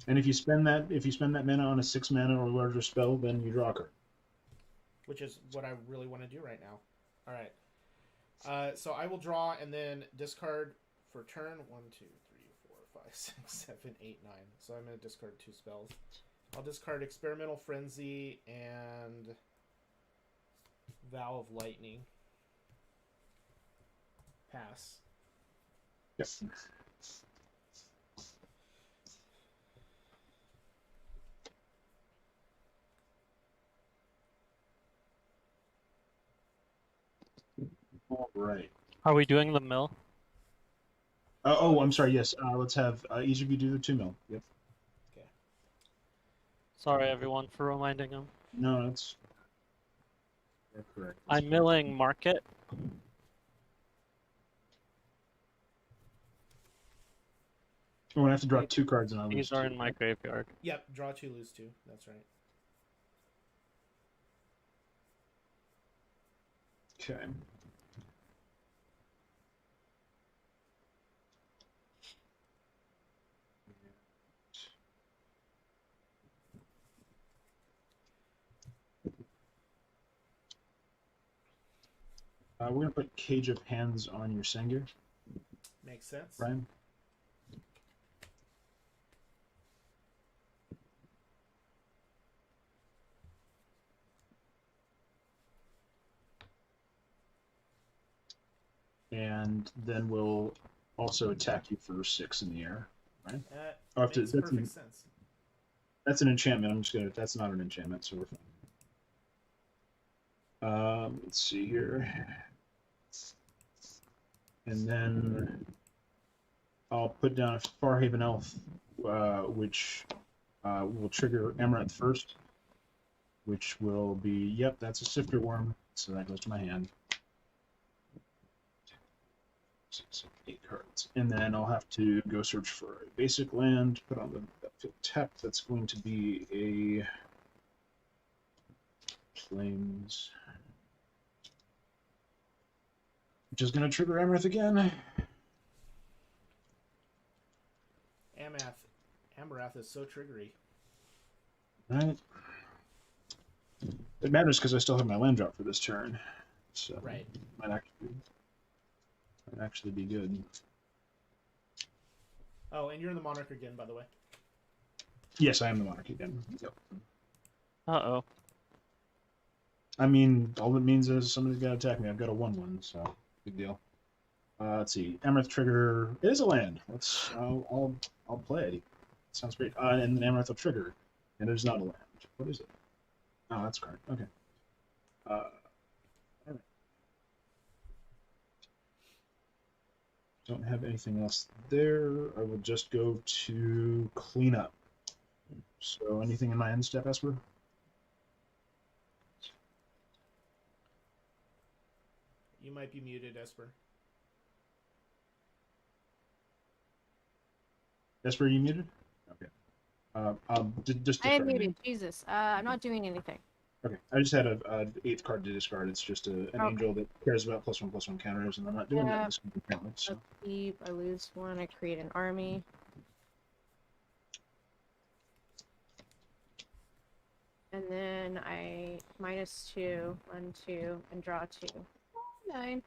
Speaker 2: And if you spend that mana on a 6 mana or larger spell, then you draw a card.
Speaker 1: Which is what I really want to do right now. All right. So I will draw and then discard for turn 1, 2, 3, 4, 5, 6, 7, 8, 9. So I'm going to discard 2 spells. I'll discard Experimental Frenzy and Vow of Lightning. Pass.
Speaker 2: Yep. All right.
Speaker 3: Are we doing the mill?
Speaker 2: I'm sorry. Yes. Let's have each of you do the 2 mil. Yep.
Speaker 1: Okay.
Speaker 3: Sorry, everyone, for reminding him.
Speaker 2: No, that's correct.
Speaker 3: I'm milling market.
Speaker 2: I'm gonna have to draw 2 cards and I'll lose
Speaker 3: These are
Speaker 2: 2.
Speaker 3: in my graveyard.
Speaker 1: Yep. Draw 2, lose 2. That's right.
Speaker 2: Okay. We're gonna put Cage of Hands on your Sengir,
Speaker 1: Makes sense.
Speaker 2: Brian. And then we'll also attack you for 6 in the air. Right?
Speaker 1: That
Speaker 2: Oh, I have to-
Speaker 1: makes
Speaker 2: that's
Speaker 1: perfect
Speaker 2: an-
Speaker 1: sense.
Speaker 2: That's an enchantment. That's not an enchantment, so we're fine. Let's see here. And then I'll put down a Farhaven Elf, which will trigger Amareth first, which will be, yep, that's a Sifter Worm, so that goes to my hand. 6, 8 cards. And then I'll have to go search for a basic land, put on the battlefield tap. That's going to be a Flames, which is going to trigger Amareth again.
Speaker 1: Amareth is so triggery.
Speaker 2: Right. It matters because I still have my land drop for this turn, so
Speaker 1: Right.
Speaker 2: might actually be good.
Speaker 1: Oh, and you're the Monarch again, by the way.
Speaker 2: Yes, I am the Monarch again. Yep.
Speaker 3: Uh-oh.
Speaker 2: I mean, all it means is somebody's got to attack me. I've got a 1/1, so big deal. Let's see. Amareth trigger. It is a land. I'll play it. Sounds great. And then Amareth will trigger, and it is not a land. What is it? Oh, that's a card. Okay. All right. Don't have anything else there. I will just go to clean up. So anything in my end step, Esper?
Speaker 1: You might be muted, Esper.
Speaker 2: Esper, are you muted? Okay. Just
Speaker 4: I am
Speaker 2: discard me.
Speaker 4: muted. Jesus. I'm not doing anything.
Speaker 2: Okay. I just had a 8th card to discard. It's just an
Speaker 4: Okay.
Speaker 2: angel that cares about +1/+1 counters, and I'm not doing that this game apparently. So.
Speaker 4: Upkeep. I lose 1. I create an army. And then I -2, 1, 2, and draw 2. 9.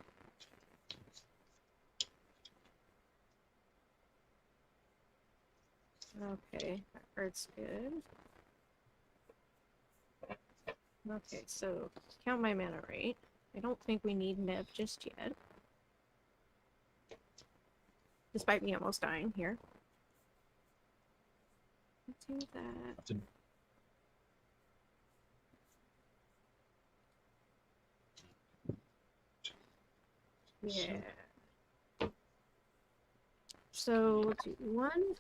Speaker 4: Okay, that card's good. Okay, so count my mana rate. I don't think we need Nev just yet. Despite me almost dying here. Let's do that. Yeah. So we'll do 1,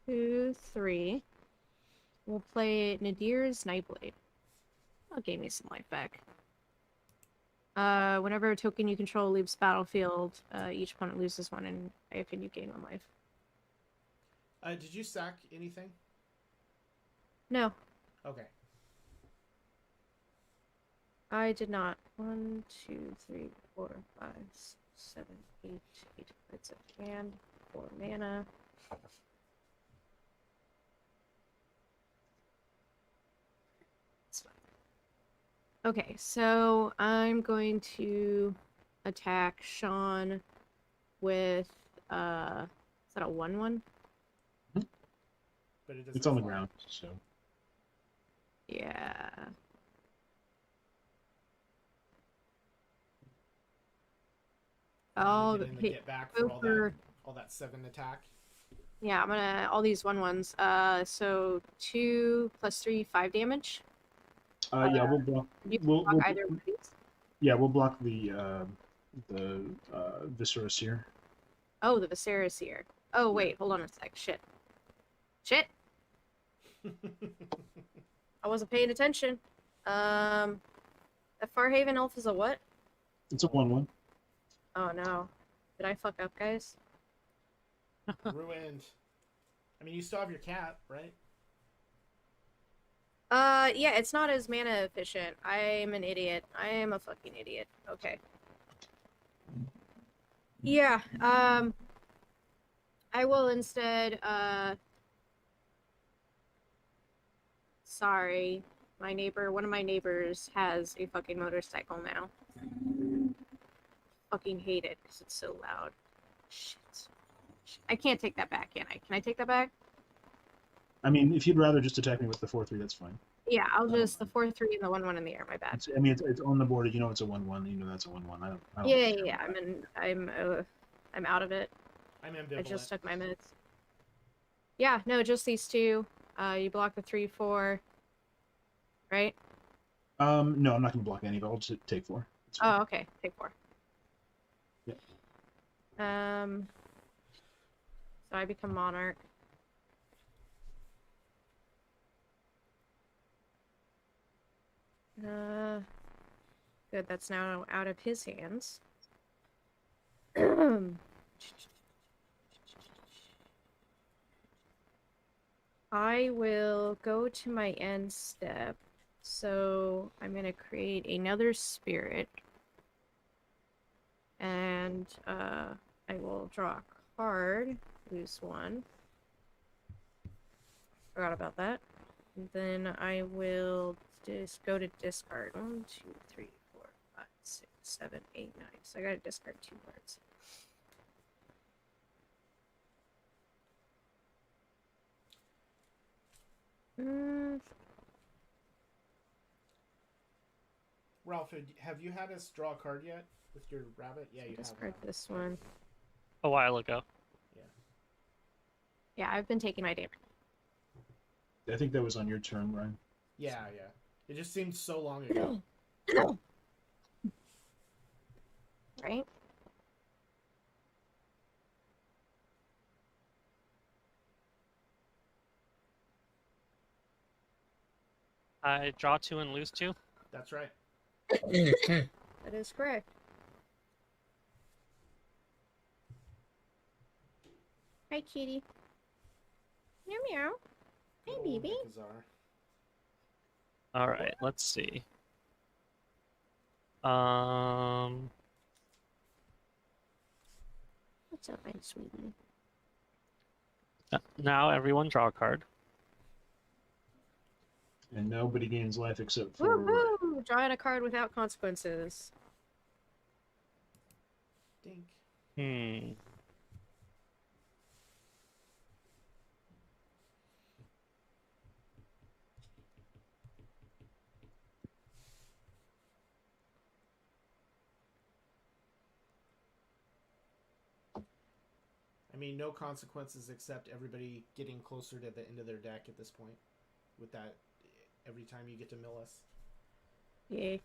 Speaker 4: 2, 3. We'll play Nadir's Nightblade. Oh, gave me some life back. Whenever a token you control leaves battlefield, each opponent loses 1, and if you gain 1 life.
Speaker 1: Did you sack anything?
Speaker 4: No,
Speaker 1: Okay.
Speaker 4: I did not. 1, 2, 3, 4, 5, 6, 7, 8. 8 cards of hand. 4 mana. It's fine. Okay, so I'm going to attack Sean with is that a 1/1?
Speaker 1: But it doesn't
Speaker 2: It's on the
Speaker 1: fly.
Speaker 2: ground, so
Speaker 4: Yeah.
Speaker 1: I'll
Speaker 4: I'll
Speaker 1: get in the
Speaker 4: hit
Speaker 1: get back
Speaker 4: go
Speaker 1: for all that 7 attack.
Speaker 4: Yeah, I'm gonna all these 1/1s. So 2 + 3, 5 damage.
Speaker 2: yeah, we'll block.
Speaker 4: You can
Speaker 2: We'll,
Speaker 4: block
Speaker 2: we'll
Speaker 4: either one of these.
Speaker 2: yeah, we'll block the Viscera Seer.
Speaker 4: Oh, the Viserys here. Oh wait, hold on a sec. Shit. I wasn't paying attention. A Farhaven elf is a what?
Speaker 2: It's a 1/1.
Speaker 4: Oh no. Did I fuck up, guys?
Speaker 1: Ruined. I mean, you still have your cat, right?
Speaker 4: Yeah, it's not as mana efficient. I'm an idiot. I am a fucking idiot. Okay. Yeah, I will instead, sorry. One of my neighbors has a fucking motorcycle now. Fucking hate it because it's so loud. Shit. I can't take that back, can I? Can I take that back?
Speaker 2: I mean, if you'd rather just attack me with the 4/3, that's fine.
Speaker 4: Yeah, I'll
Speaker 2: don't
Speaker 4: just the
Speaker 2: mind.
Speaker 4: 4/3 and the 1/1 in the air. My bad.
Speaker 2: I mean, it's on the board. You know, it's a 1/1. You know, that's a 1/1. I don't
Speaker 4: Yeah,
Speaker 2: care
Speaker 4: yeah.
Speaker 2: about that.
Speaker 4: I'm out of it.
Speaker 1: I'm ambivalent.
Speaker 4: I just took my meds. Yeah, no, just these two. You block the 3, 4. Right?
Speaker 2: No, I'm not gonna block any, but I'll just take 4. It's fine.
Speaker 4: Oh, okay. Take 4.
Speaker 2: Yep.
Speaker 4: So I become monarch. Good. That's now out of his hands. I will go to my end step. So I'm gonna create another spirit. And I will draw a card, lose 1. Forgot about that. And then I will just go to discard. 1, 2, 3, 4, 5, 6, 7, 8, 9. So I gotta discard 2 cards.
Speaker 1: Ralph, have you had us draw a card yet with your rabbit? Yeah, you
Speaker 4: Discard
Speaker 1: have.
Speaker 4: this one.
Speaker 3: A while ago.
Speaker 4: Yeah, I've been taking my damage.
Speaker 2: I think that was on your turn, Ryan.
Speaker 1: Yeah. It just seemed so long ago.
Speaker 4: Right?
Speaker 3: I draw 2 and lose 2.
Speaker 1: That's right.
Speaker 4: That is correct. Hi, kitty. Meow meow. Hey,
Speaker 1: Good old
Speaker 4: baby.
Speaker 1: Nekusar.
Speaker 3: All right, let's see.
Speaker 4: What's up, my sweetie?
Speaker 3: Now everyone draw a card.
Speaker 2: And nobody gains life except for...
Speaker 4: Woohoo! Drawing a card without consequences.
Speaker 1: Dink.
Speaker 3: Hmm.
Speaker 1: I mean, no consequences except everybody getting closer to the end of their deck at this point. With that, every time you get to mill us.
Speaker 4: Yay.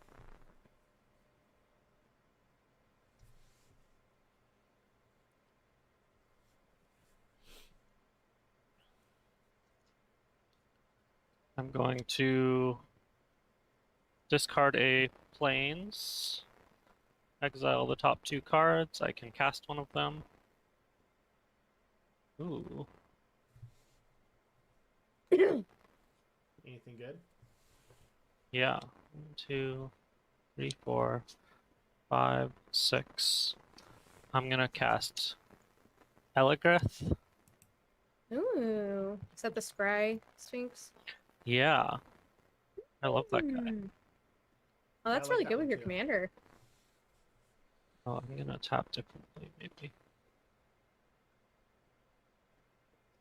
Speaker 3: I'm going to discard a plains, exile the top 2 cards. I can cast one of them. Ooh.
Speaker 1: Anything good?
Speaker 3: Yeah. 1, 2, 3, 4, 5, 6. I'm gonna cast Eligreth.
Speaker 4: Ooh. Is that the Spry Sphinx?
Speaker 3: Yeah. I love that guy.
Speaker 4: Oh,
Speaker 1: I
Speaker 4: that's
Speaker 1: like
Speaker 4: really
Speaker 1: that
Speaker 4: good with
Speaker 1: one
Speaker 4: your
Speaker 1: too.
Speaker 4: commander.
Speaker 3: Oh, I'm gonna tap differently, maybe.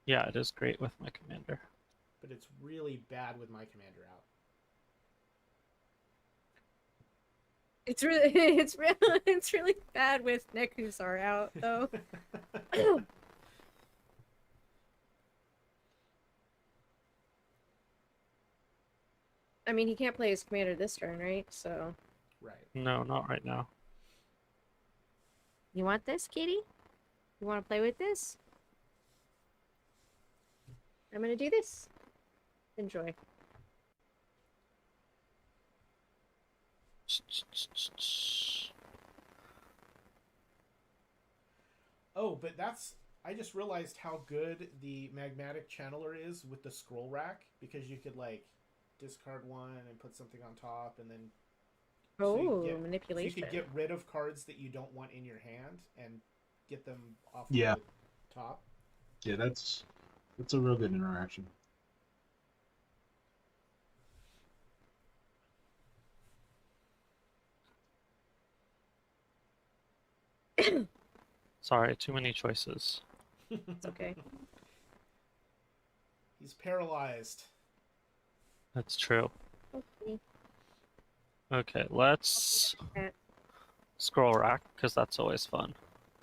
Speaker 3: Yeah, it is great with my commander.
Speaker 1: But it's really bad with my commander out.
Speaker 4: It's really, it's really bad with Nekusar out though. I mean, he can't play his commander this turn, right? So,
Speaker 1: Right.
Speaker 3: No, not right now.
Speaker 4: you want this, kitty? You want to play with this? I'm gonna do this. Enjoy.
Speaker 1: Oh, but that's... I just realized how good the magmatic channeler is with the scroll rack, because you could, like, discard one and put something on top, and then...
Speaker 4: Oh,
Speaker 1: So you
Speaker 4: manipulation.
Speaker 1: could get rid of cards that you don't want in your hand and get them off
Speaker 2: Yeah.
Speaker 1: the top.
Speaker 2: Yeah, that's a real good interaction.
Speaker 3: Sorry, too many choices.
Speaker 4: It's okay.
Speaker 1: He's paralyzed.
Speaker 3: That's true.
Speaker 4: Okay.
Speaker 3: Okay, let's scroll rack, because that's always fun.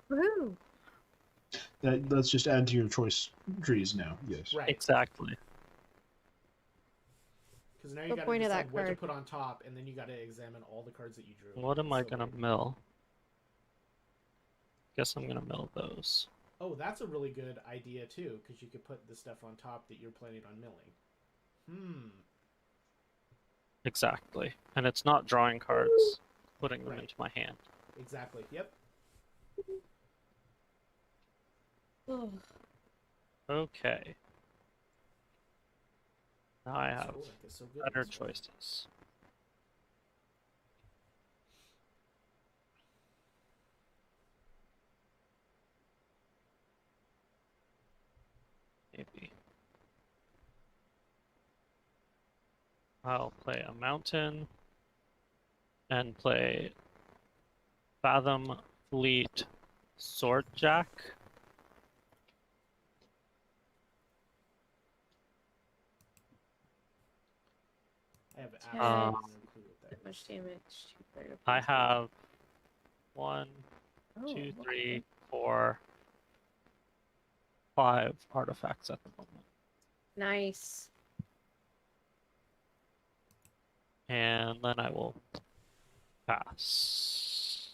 Speaker 4: Woohoo!
Speaker 2: Let's just add to your choice trees now. Yes.
Speaker 1: Right.
Speaker 3: Exactly.
Speaker 1: Because now you
Speaker 4: What
Speaker 1: got to
Speaker 4: point of
Speaker 1: decide
Speaker 4: that
Speaker 1: what to
Speaker 4: card?
Speaker 1: put on top, and then you got to examine all the cards that you drew.
Speaker 3: What am I
Speaker 1: So,
Speaker 3: gonna
Speaker 1: like-
Speaker 3: mill? Guess I'm gonna mill those.
Speaker 1: Oh, that's a really good idea too, because you could put the stuff on top that you're planning on milling.
Speaker 3: Exactly. And it's not drawing cards, putting them
Speaker 1: Right.
Speaker 3: into my hand.
Speaker 1: Exactly. Yep.
Speaker 4: Oh,
Speaker 3: Okay. Now I have
Speaker 1: Scroll rack is so good
Speaker 3: better
Speaker 1: this one.
Speaker 3: choices. Maybe. I'll play a mountain and play Fathom Fleet Swordjack.
Speaker 1: I have
Speaker 4: Um,
Speaker 1: absolutely no clue what that
Speaker 4: that
Speaker 1: is.
Speaker 4: much damage.
Speaker 3: I have 1,
Speaker 4: Oh,
Speaker 3: 2,
Speaker 4: okay.
Speaker 3: 3, 4, 5 artifacts at the moment.
Speaker 4: Nice.
Speaker 3: And then I will pass.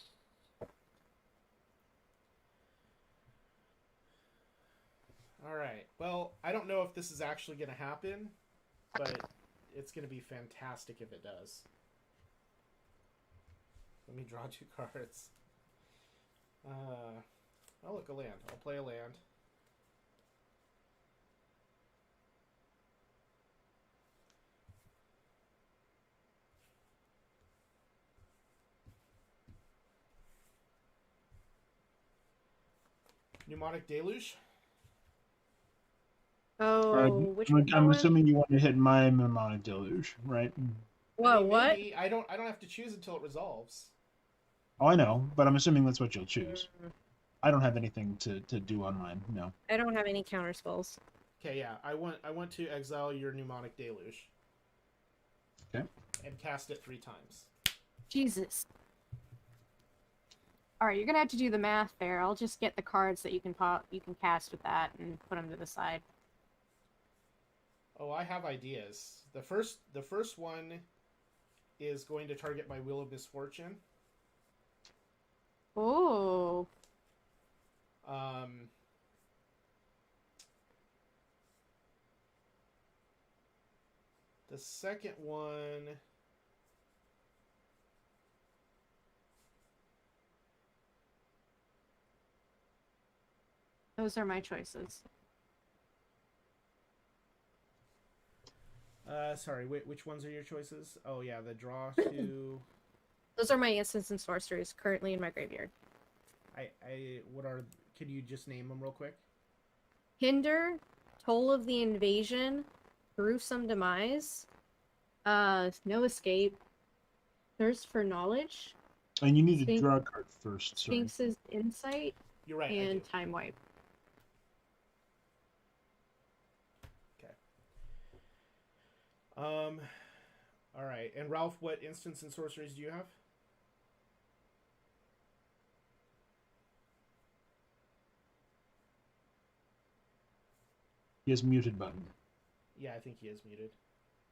Speaker 1: All right. Well, I don't know if this is actually going to happen, but it's going to be fantastic if it does. Let me draw 2 cards. I'll look a land. I'll play a land. Pneumatic Deluge.
Speaker 4: Oh, which
Speaker 2: I'm
Speaker 4: one?
Speaker 2: assuming you want to hit my mnemonic deluge, right?
Speaker 4: Whoa,
Speaker 1: I mean,
Speaker 4: what?
Speaker 1: maybe. I don't have to choose until it resolves.
Speaker 2: Oh, I know, but I'm assuming that's what you'll choose.
Speaker 4: Mm,
Speaker 2: I don't have anything to do on mine. No.
Speaker 4: I don't have any counter spells.
Speaker 1: Okay, yeah. I want to exile your mnemonic deluge.
Speaker 2: Okay.
Speaker 1: And cast it 3 times.
Speaker 4: Jesus. Alright, you're gonna have to do the math there. I'll just get the cards that you can cast with that and put them to the side.
Speaker 1: Oh, I have ideas. The first one is going to target my Wheel of Misfortune.
Speaker 4: Oh.
Speaker 1: The second one.
Speaker 4: Those are my choices.
Speaker 1: Sorry, which ones are your choices? Oh yeah, the draw to.
Speaker 4: Those are my instants and sorceries currently in my graveyard.
Speaker 1: What are? Can you just name them real quick?
Speaker 4: Hinder, Toll of the Invasion, Gruesome Demise, No Escape, Thirst for Knowledge,
Speaker 2: And you need to
Speaker 4: Sphinx-
Speaker 2: draw a card first. Sorry.
Speaker 4: Sphinx's Insight,
Speaker 1: You're right.
Speaker 4: and
Speaker 1: I do.
Speaker 4: Time Wipe.
Speaker 1: Okay. All right. And Ralph, what instants and sorceries do you have?
Speaker 2: He has muted button.
Speaker 1: Yeah, I think he is muted.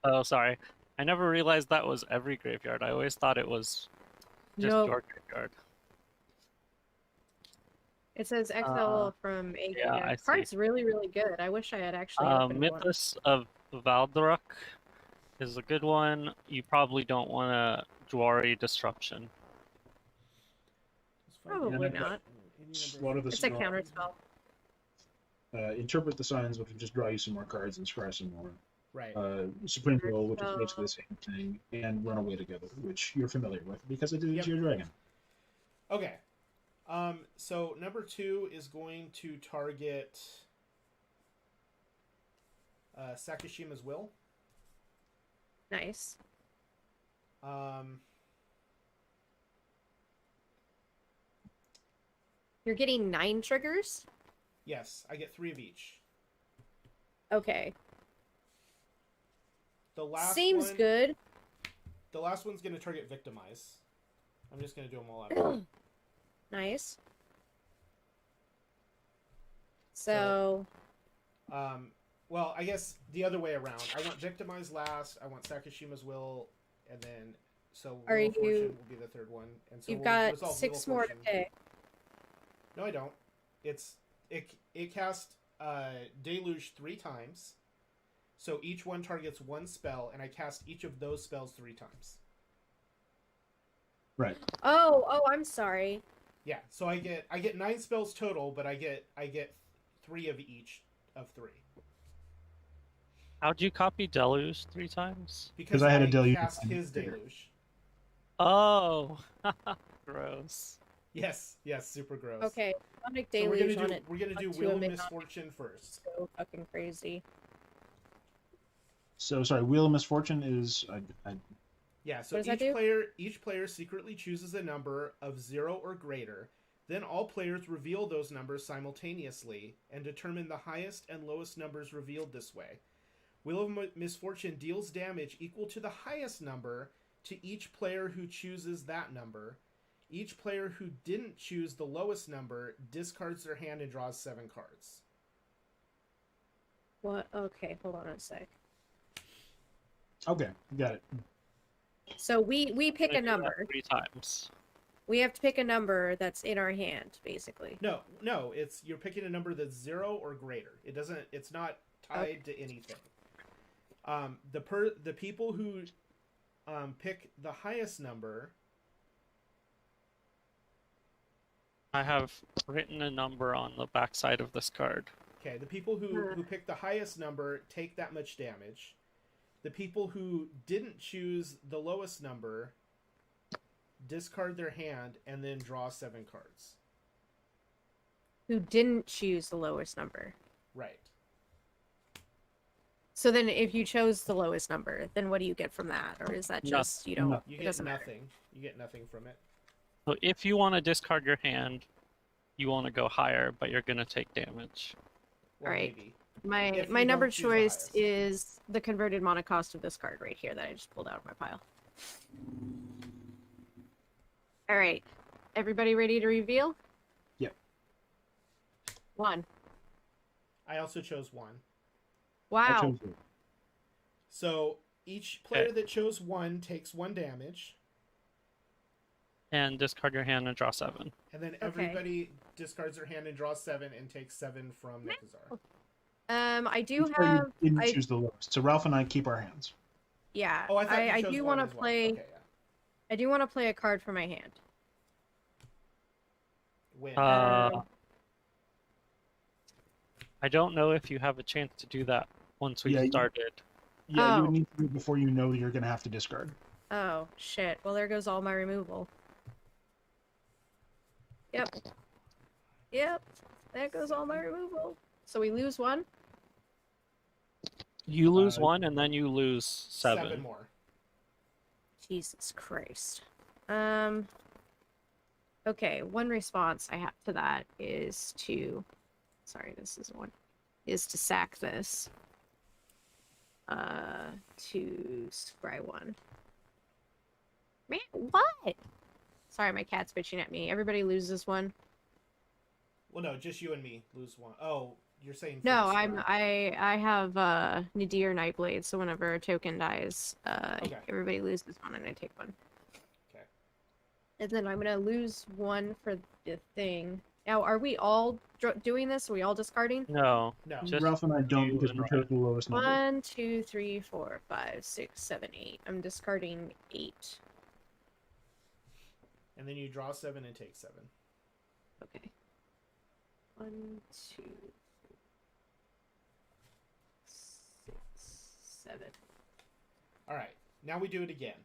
Speaker 3: Oh, sorry. I never realized that was every graveyard. I always thought it was just
Speaker 4: Nope.
Speaker 3: your graveyard.
Speaker 4: It says exile from a
Speaker 3: yeah,
Speaker 4: graveyard.
Speaker 3: I
Speaker 4: The card's really, really good. I wish I had actually opened one.
Speaker 3: Mythos of Valdoruk is a good one. You probably don't want a Dwari Disruption.
Speaker 4: Probably
Speaker 2: I've got
Speaker 4: not.
Speaker 2: Slaughter the
Speaker 4: It's a
Speaker 2: Small.
Speaker 4: counter spell.
Speaker 2: Interpret the Signs, which will just draw you some more cards and scry some more.
Speaker 1: Right.
Speaker 2: Supreme Will, which is basically the same thing, and Run Away Together, which you're familiar with because I did it to your dragon.
Speaker 1: Okay. So number 2 is going to target Sakashima's Will.
Speaker 4: Nice. You're getting 9 triggers?
Speaker 1: Yes, I get 3 of each.
Speaker 4: Okay.
Speaker 1: The last
Speaker 4: Seems
Speaker 1: one,
Speaker 4: good.
Speaker 1: The last one's going to target Victimize. I'm just going to do them all out.
Speaker 4: Nice. So,
Speaker 1: well, I guess the other way around. I want Victimize last. I want Sakashima's Will, and then Wheel of Fortune will be the third one. And so
Speaker 4: you've
Speaker 1: we'll
Speaker 4: got
Speaker 1: resolve
Speaker 4: 6
Speaker 1: Wheel
Speaker 4: more
Speaker 1: of
Speaker 4: to
Speaker 1: Fortune.
Speaker 4: pay.
Speaker 1: No, I don't. It casts Deluge 3 times. So each one targets 1 spell, and I cast each of those spells 3 times.
Speaker 2: Right.
Speaker 4: Oh, I'm sorry.
Speaker 1: Yeah, so I get 9 spells total, but I get 3 of each of 3.
Speaker 3: How'd you copy Deluge 3 times?
Speaker 1: Because
Speaker 2: I had a
Speaker 1: I
Speaker 2: deluge
Speaker 1: cast
Speaker 2: on
Speaker 1: his
Speaker 2: trigger.
Speaker 1: Deluge.
Speaker 3: Oh, gross.
Speaker 1: Yes, super gross.
Speaker 4: Okay, Sonic
Speaker 1: So
Speaker 4: Deluge on it.
Speaker 1: we're gonna do
Speaker 4: up to
Speaker 1: Wheel
Speaker 4: a
Speaker 1: of
Speaker 4: midnight.
Speaker 1: Misfortune first.
Speaker 4: So fucking crazy.
Speaker 2: So sorry, Wheel of Misfortune is
Speaker 1: Yeah, so
Speaker 4: What does that do?
Speaker 1: each player secretly chooses a number of 0 or greater. Then all players reveal those numbers simultaneously and determine the highest and lowest numbers revealed this way. Wheel of Misfortune deals damage equal to the highest number to each player who chooses that number. Each player who didn't choose the lowest number discards their hand and draws 7 cards.
Speaker 4: What? Okay, hold on a sec.
Speaker 2: okay. Got it.
Speaker 4: So we pick a
Speaker 3: Gonna do that
Speaker 4: number.
Speaker 3: 3 times.
Speaker 4: We have to pick a number that's in our hand, basically.
Speaker 1: No, it's you're picking a number that's 0 or greater. It's not tied to anything. The people who pick the highest number.
Speaker 3: I have written a number on the backside of this card.
Speaker 1: Okay, the people who pick the highest number take that much damage. The people who didn't choose the lowest number discard their hand and then draw 7 cards.
Speaker 4: Who didn't choose the lowest number?
Speaker 1: Right.
Speaker 4: So then, if you chose the lowest number, then what do you get from that, or is that just you don't?
Speaker 2: No.
Speaker 1: You
Speaker 4: It
Speaker 1: get
Speaker 4: doesn't
Speaker 1: nothing.
Speaker 4: matter.
Speaker 1: You get nothing from it.
Speaker 3: So if you want to discard your hand, you want to go higher, but you're gonna take damage.
Speaker 1: Well,
Speaker 4: Alright.
Speaker 1: maybe.
Speaker 4: My
Speaker 1: If
Speaker 4: my
Speaker 1: you
Speaker 4: number
Speaker 1: don't choose the
Speaker 4: choice
Speaker 1: highest.
Speaker 4: is the converted mana cost of this card right here that I just pulled out of my pile. All right, everybody ready to reveal?
Speaker 2: Yep.
Speaker 4: 1.
Speaker 1: I also chose 1.
Speaker 2: I
Speaker 4: Wow.
Speaker 2: chose it.
Speaker 1: So each player that chose 1 takes 1 damage,
Speaker 3: And discard your hand and draw 7.
Speaker 1: and then
Speaker 4: Okay.
Speaker 1: everybody discards their hand and draws 7 and takes 7 from Nekusar.
Speaker 4: I do
Speaker 2: Each player
Speaker 4: have.
Speaker 2: didn't
Speaker 4: I
Speaker 2: choose the lowest. So Ralph and I keep our hands.
Speaker 4: yeah.
Speaker 1: Oh, I thought you
Speaker 4: I
Speaker 1: chose
Speaker 4: do
Speaker 1: 1
Speaker 4: want to
Speaker 1: as well.
Speaker 4: play.
Speaker 1: Okay, yeah.
Speaker 4: I do want to play a card for my hand.
Speaker 1: Win.
Speaker 3: I don't know if you have a chance to do that once we've
Speaker 2: Yeah,
Speaker 3: started.
Speaker 2: Yeah, you would
Speaker 4: Oh.
Speaker 2: need to do it before you know you're going to have to discard.
Speaker 4: Oh shit. Well, there goes all my removal. Yep. Yep. There goes all my removal. So we lose 1.
Speaker 3: You lose
Speaker 2: Uh,
Speaker 3: 1, and then you lose 7.
Speaker 1: 7 more.
Speaker 4: Jesus Christ. Okay, one response I have to that is to sorry, this is one. Is to sack this. To scry 1. Man, what? Sorry, my cat's bitching at me. Everybody loses 1.
Speaker 1: Well, no, just you and me lose 1. Oh, you're saying
Speaker 4: No,
Speaker 1: first,
Speaker 4: I'm
Speaker 1: right?
Speaker 4: I have Nadir Nightblade, so whenever a token dies,
Speaker 1: Okay.
Speaker 4: everybody loses 1 and I take 1.
Speaker 1: Okay.
Speaker 4: And then I'm gonna lose 1 for the thing. Now, are we all doing this? Are we all discarding?
Speaker 3: No.
Speaker 1: No.
Speaker 3: Just
Speaker 2: Ralph and I don't
Speaker 3: you
Speaker 2: because
Speaker 3: and
Speaker 2: we chose the lowest number.
Speaker 4: 1, 2, 3, 4, 5, 6, 7, 8. I'm discarding 8.
Speaker 1: And then you draw 7 and take 7.
Speaker 4: Okay. 1, 2, 6, 7.
Speaker 1: All right. Now we do it again.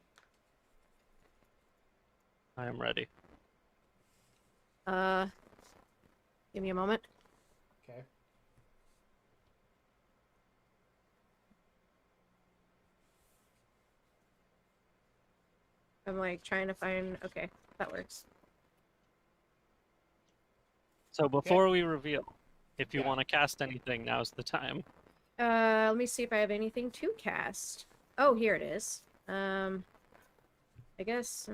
Speaker 3: I am ready.
Speaker 4: Give me a moment.
Speaker 1: Okay.
Speaker 4: I'm like trying to find. Okay, that works.
Speaker 3: So before we reveal, if you
Speaker 1: Yeah.
Speaker 3: want to cast anything, now's the time.
Speaker 4: Let me see if I have anything to cast. Oh, here it is. I guess.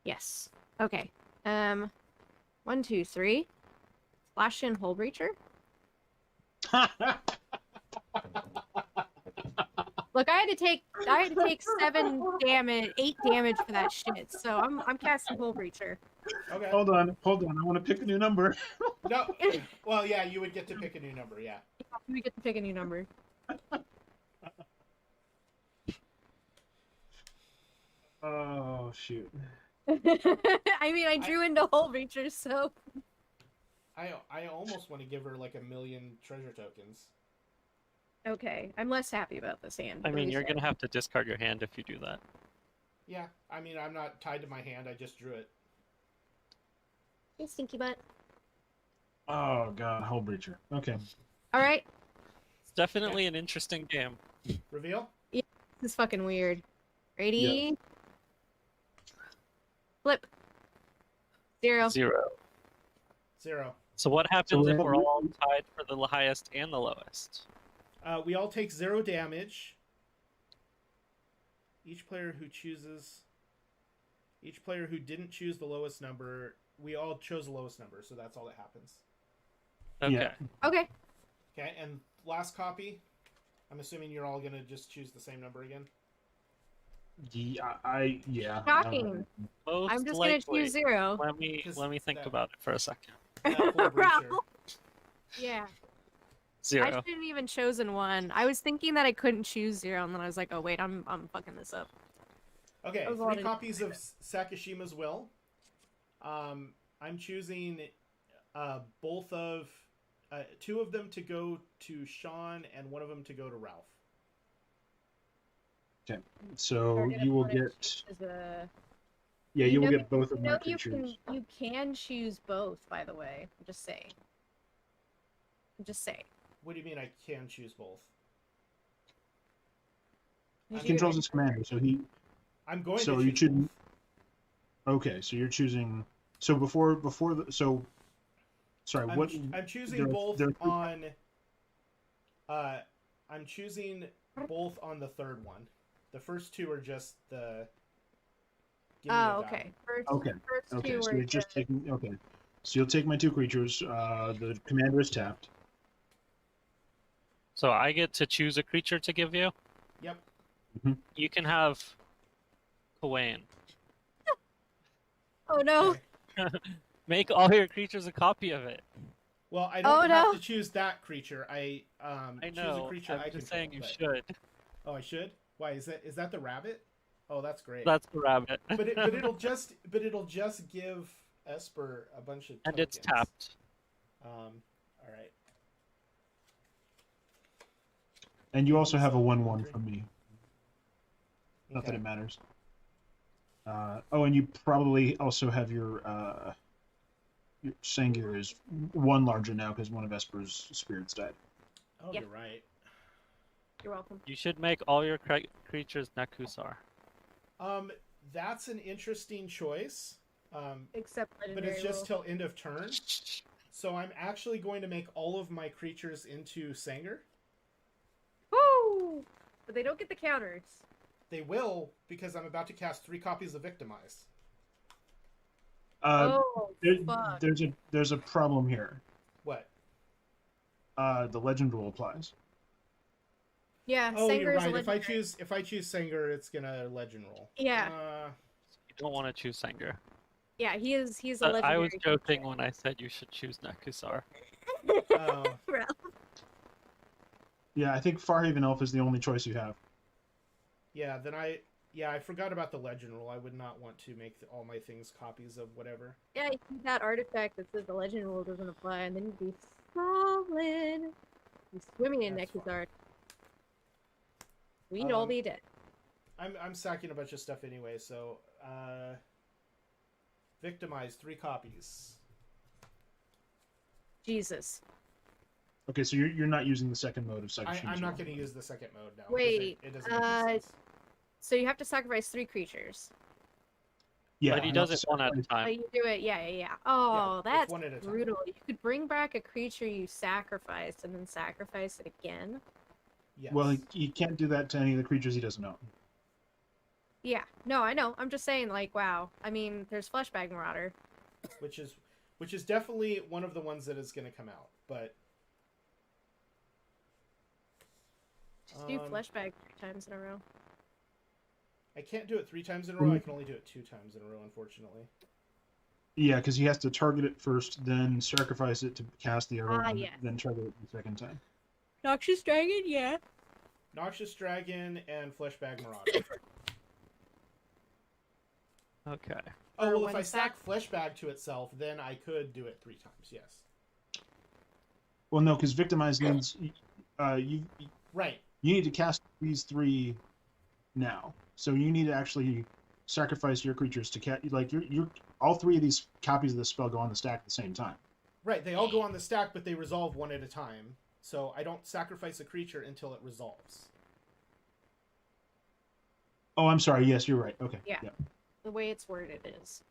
Speaker 4: Yes. Okay. 1, 2, 3. Flash in Hole Breacher. Look, I had to take 7 damage, 8 damage for that shit. So I'm casting Hole Breacher.
Speaker 1: Okay.
Speaker 2: Hold on. I want to pick a new number.
Speaker 1: No. Well, yeah, you would get to pick a new number, yeah.
Speaker 4: We get to pick a new number.
Speaker 2: Oh, shoot.
Speaker 4: I mean, I drew into Hole Breacher, so.
Speaker 1: I almost want to give her like 1,000,000 treasure tokens.
Speaker 4: Okay, I'm less happy about this hand.
Speaker 3: I
Speaker 4: What do
Speaker 3: mean,
Speaker 4: we
Speaker 3: you're
Speaker 4: say?
Speaker 3: going to have to discard your hand if you do that.
Speaker 1: Yeah, I mean, I'm not tied to my hand. I just drew it.
Speaker 4: Hey, stinky butt.
Speaker 2: Oh, God. Hull Breacher. Okay.
Speaker 4: All right,
Speaker 3: It's definitely an interesting game.
Speaker 1: Reveal?
Speaker 4: this is fucking weird. Ready? Flip. 0.
Speaker 3: 0.
Speaker 1: 0.
Speaker 3: So what happens
Speaker 2: So
Speaker 3: if
Speaker 2: we're-
Speaker 3: we're all tied for the highest and the lowest?
Speaker 1: We all take 0 damage. Each player who didn't choose the lowest number, we all chose the lowest number, so that's all that happens.
Speaker 3: Okay.
Speaker 2: Yeah.
Speaker 4: Okay.
Speaker 1: Okay, and last copy, I'm assuming you're all gonna just choose the same number again.
Speaker 2: Yeah.
Speaker 4: Shocking.
Speaker 3: Most
Speaker 4: I'm just
Speaker 3: likely.
Speaker 4: gonna choose 0.
Speaker 3: Let me
Speaker 1: 'Cause
Speaker 3: think
Speaker 1: that-
Speaker 3: about it for a second.
Speaker 1: That Hole Breacher.
Speaker 4: Yeah.
Speaker 3: 0.
Speaker 4: I shouldn't even chosen 1. I was thinking that I couldn't choose 0, and then I was like, oh wait, I'm fucking this up.
Speaker 1: Okay,
Speaker 4: That was a lot
Speaker 1: 3
Speaker 4: of-
Speaker 1: copies of Sakashima's Will. I'm choosing both of 2 of them to go to Sean and 1 of them to go to Ralph.
Speaker 2: So
Speaker 4: Target
Speaker 2: you will
Speaker 4: opponent
Speaker 2: get.
Speaker 4: chooses a-
Speaker 2: Yeah,
Speaker 4: You
Speaker 2: you will
Speaker 4: know-
Speaker 2: get both of my
Speaker 4: No,
Speaker 2: creatures.
Speaker 4: you can choose both, by the way. I'm just saying. I'm just saying.
Speaker 1: What do you mean I can choose both?
Speaker 4: You
Speaker 2: He
Speaker 4: do.
Speaker 2: controls his commander, so he.
Speaker 1: I'm going
Speaker 2: So
Speaker 1: to
Speaker 2: you
Speaker 1: choose
Speaker 2: choose-
Speaker 1: both.
Speaker 2: Okay, so you're choosing. So before the so. Sorry, what?
Speaker 1: I'm choosing both on. I'm choosing both on the third one. The first two are just the. Give me a
Speaker 4: Oh,
Speaker 1: die.
Speaker 4: okay. First,
Speaker 2: Okay.
Speaker 4: first
Speaker 2: Okay,
Speaker 4: two
Speaker 2: so
Speaker 4: were
Speaker 2: you're just taking. Okay, so you'll take my 2 creatures. The commander is tapped.
Speaker 3: So I get to choose a creature to give you.
Speaker 1: Yep.
Speaker 3: You can have Kawain.
Speaker 4: Oh no!
Speaker 1: Okay.
Speaker 3: Make all your creatures a copy of it.
Speaker 1: Well, I
Speaker 4: Oh,
Speaker 1: don't have
Speaker 4: no.
Speaker 1: to choose that creature. I
Speaker 3: I
Speaker 1: choose a
Speaker 3: know.
Speaker 1: creature
Speaker 3: I'm
Speaker 1: I
Speaker 3: just
Speaker 1: control.
Speaker 3: saying you
Speaker 1: but-
Speaker 3: should.
Speaker 1: Oh, I should. Why is that the rabbit? Oh, that's great.
Speaker 3: That's the rabbit.
Speaker 1: but it'll just give Esper a bunch of tokens.
Speaker 3: And it's tapped.
Speaker 1: All right.
Speaker 2: And you also have a 1/1 from me. Not that
Speaker 1: Okay.
Speaker 2: it matters. Oh, and you probably also have your Sengir is 1 larger now because one of Esper's spirits died.
Speaker 1: Oh,
Speaker 4: Yeah.
Speaker 1: you're right.
Speaker 4: You're welcome.
Speaker 3: You should make all your creatures Nekusar.
Speaker 1: That's an interesting choice.
Speaker 4: Except
Speaker 1: But
Speaker 4: legendary.
Speaker 1: it's just
Speaker 4: rule.
Speaker 1: till end of turn. So I'm actually going to make all of my creatures into Sanger.
Speaker 4: Woo! But they don't get the counters.
Speaker 1: They will, because I'm about to cast 3 copies of Victimize.
Speaker 4: Oh,
Speaker 2: There-
Speaker 4: fuck.
Speaker 2: there's a problem here.
Speaker 1: What?
Speaker 2: The legend rule applies.
Speaker 4: Yeah,
Speaker 1: Oh,
Speaker 4: Sanger
Speaker 1: you're
Speaker 4: is a
Speaker 1: right.
Speaker 4: legendary.
Speaker 1: If I choose Sanger, it's gonna legend roll.
Speaker 4: Yeah.
Speaker 3: You don't want to choose Sanger.
Speaker 4: Yeah, he's a
Speaker 3: But
Speaker 4: legendary.
Speaker 3: I was joking when I said you should choose Nekusar.
Speaker 1: Oh.
Speaker 2: Yeah, I think Farhaven Elf is the only choice you have.
Speaker 1: Yeah, then I forgot about the legend rule. I would not want to make all my things copies of whatever.
Speaker 4: Yeah, you see that artifact that says the legend rule doesn't apply, and then you'd be solid. You're swimming in
Speaker 1: That's fine.
Speaker 4: Nekusar. We'd all be dead.
Speaker 1: I'm sacking a bunch of stuff anyway, so Victimize 3 copies.
Speaker 4: Jesus.
Speaker 2: Okay, so you're not using the second mode of Psychic
Speaker 1: I'm
Speaker 2: Shields
Speaker 1: not
Speaker 2: roll.
Speaker 1: going to use the second mode now. 'cause
Speaker 4: Wait,
Speaker 1: it doesn't make any sense.
Speaker 4: So you have to sacrifice 3 creatures.
Speaker 2: Yeah,
Speaker 3: But he
Speaker 2: not
Speaker 3: does
Speaker 2: the
Speaker 3: it one at a
Speaker 2: second-
Speaker 4: Oh,
Speaker 3: time.
Speaker 4: you do it, yeah. Oh,
Speaker 1: it's
Speaker 4: that's
Speaker 1: one at a time.
Speaker 4: brutal. You could bring back a creature you sacrificed and then sacrifice it again.
Speaker 1: Yes.
Speaker 2: Well, he can't do that to any of the creatures he doesn't own.
Speaker 4: Yeah, no, I know. I'm just saying, like, wow. I mean, there's Fleshbag Marauder.
Speaker 1: which is definitely one of the ones that is going to come out, but
Speaker 4: Just do
Speaker 1: Um,
Speaker 4: Fleshbag 3 times in a row.
Speaker 1: I can't do it 3 times in a row. I can only do it 2 times in a row, unfortunately.
Speaker 2: Yeah, because he has to target it first, then sacrifice it to cast the arrow, and
Speaker 4: yes.
Speaker 2: then target it the second time.
Speaker 4: Noxious Dragon, yeah.
Speaker 1: Noxious Dragon and Fleshbag Marauder.
Speaker 3: Okay.
Speaker 1: Oh,
Speaker 4: Or
Speaker 1: well, if
Speaker 4: when
Speaker 1: I stack Fleshbag to itself, then I could do it 3 times, yes.
Speaker 2: Well, no, because Victimize needs you
Speaker 1: Right.
Speaker 2: need to cast these 3 now. So you need to actually sacrifice your creatures to cast. Like you're all 3 of these copies of the spell go on the stack at the same time.
Speaker 1: Right, they all go on the stack, but they resolve one at a time. So I don't sacrifice a creature until it resolves.
Speaker 2: Oh, I'm sorry. Yes, you're right. Okay.
Speaker 4: Yeah. The way it's worded is.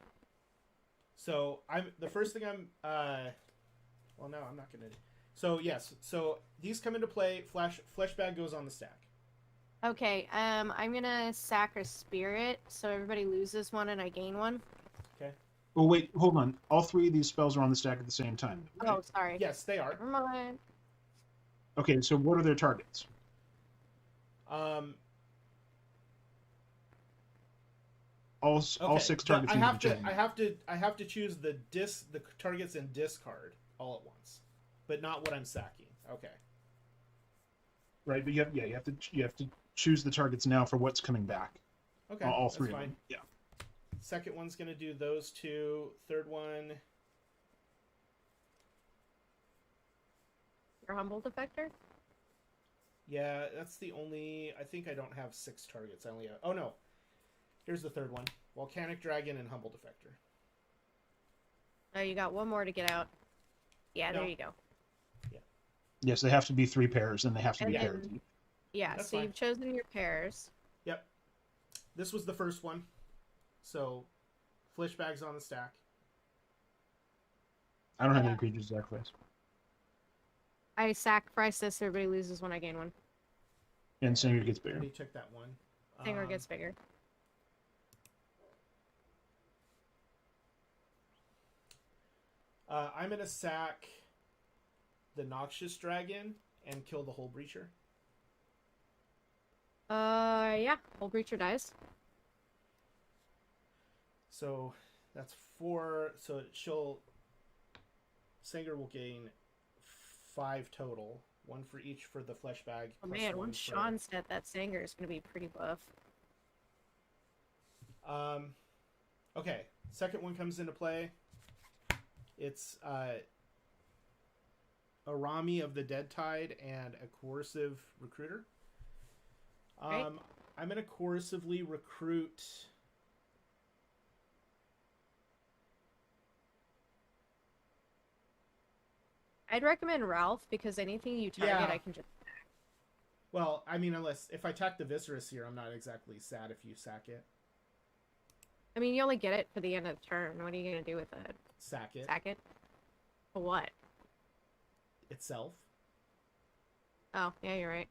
Speaker 1: So the first thing I'm well, no, I'm not gonna. So yes, so these come into play. Fleshbag goes on the stack.
Speaker 4: Okay, I'm gonna sack a spirit, so everybody loses 1 and I gain 1.
Speaker 2: Oh wait, hold on. All 3 of these spells are on the stack at the same time. Right?
Speaker 4: Oh, sorry.
Speaker 1: Yes, they are.
Speaker 4: Never mind.
Speaker 2: Okay, so what are their targets?
Speaker 1: Um,
Speaker 2: All
Speaker 1: okay.
Speaker 2: 6
Speaker 1: but
Speaker 2: targets.
Speaker 1: I
Speaker 2: need
Speaker 1: have
Speaker 2: be
Speaker 1: to.
Speaker 2: chosen.
Speaker 1: I have to choose the targets and discard all at once, but not what I'm sacking. Okay.
Speaker 2: Right, but you have to choose the targets now for what's coming back.
Speaker 1: Okay.
Speaker 2: All
Speaker 1: that's
Speaker 2: 3 of
Speaker 1: fine.
Speaker 2: them. Yeah.
Speaker 1: Second one's gonna do those 2. Third one.
Speaker 4: Your humble defector?
Speaker 1: Yeah, that's the only. I think I don't have 6 targets. I only have. Oh no. Here's the third one: Volcanic Dragon and Humble Defector.
Speaker 4: Oh, you got 1 more to get out. Yeah,
Speaker 1: No.
Speaker 4: there you go.
Speaker 2: Yes, they have to be 3 pairs, and they have to
Speaker 4: And
Speaker 2: be
Speaker 4: then-
Speaker 2: paired.
Speaker 4: Yeah,
Speaker 1: That's
Speaker 4: so
Speaker 1: fine.
Speaker 4: you've chosen your pairs.
Speaker 1: Yep. This was the first one. So, flesh bags on the stack.
Speaker 2: I don't have any creatures to sacrifice.
Speaker 4: I sacrifice this, everybody loses when I gain one.
Speaker 2: And Singer gets
Speaker 1: I
Speaker 2: bigger.
Speaker 1: already took that one.
Speaker 4: Singer gets bigger.
Speaker 1: I'm gonna sack the Noxious Dragon and kill the Hole Breacher.
Speaker 4: Yeah, Old Breacher dies.
Speaker 1: So that's 4. So Singer will gain 5 total. 1 for each for the flesh bag.
Speaker 4: Oh
Speaker 1: plus
Speaker 4: man,
Speaker 1: one
Speaker 4: once
Speaker 1: for-
Speaker 4: Sean said that Singer is gonna be pretty buff.
Speaker 1: Okay, second one comes into play. It's Arami of the Dead Tide and a coercive recruiter.
Speaker 4: Right.
Speaker 1: I'm gonna coercively recruit.
Speaker 4: I'd recommend Ralph because anything you target,
Speaker 1: Yeah.
Speaker 4: I can just.
Speaker 1: Well, I mean, unless if I attack the Viscerus here, I'm not exactly sad if you sack it.
Speaker 4: I mean, you only get it for the end of the turn. What are you gonna do with it?
Speaker 1: Sack it
Speaker 4: Sack it? For what?
Speaker 1: itself.
Speaker 4: Oh, yeah, you're right.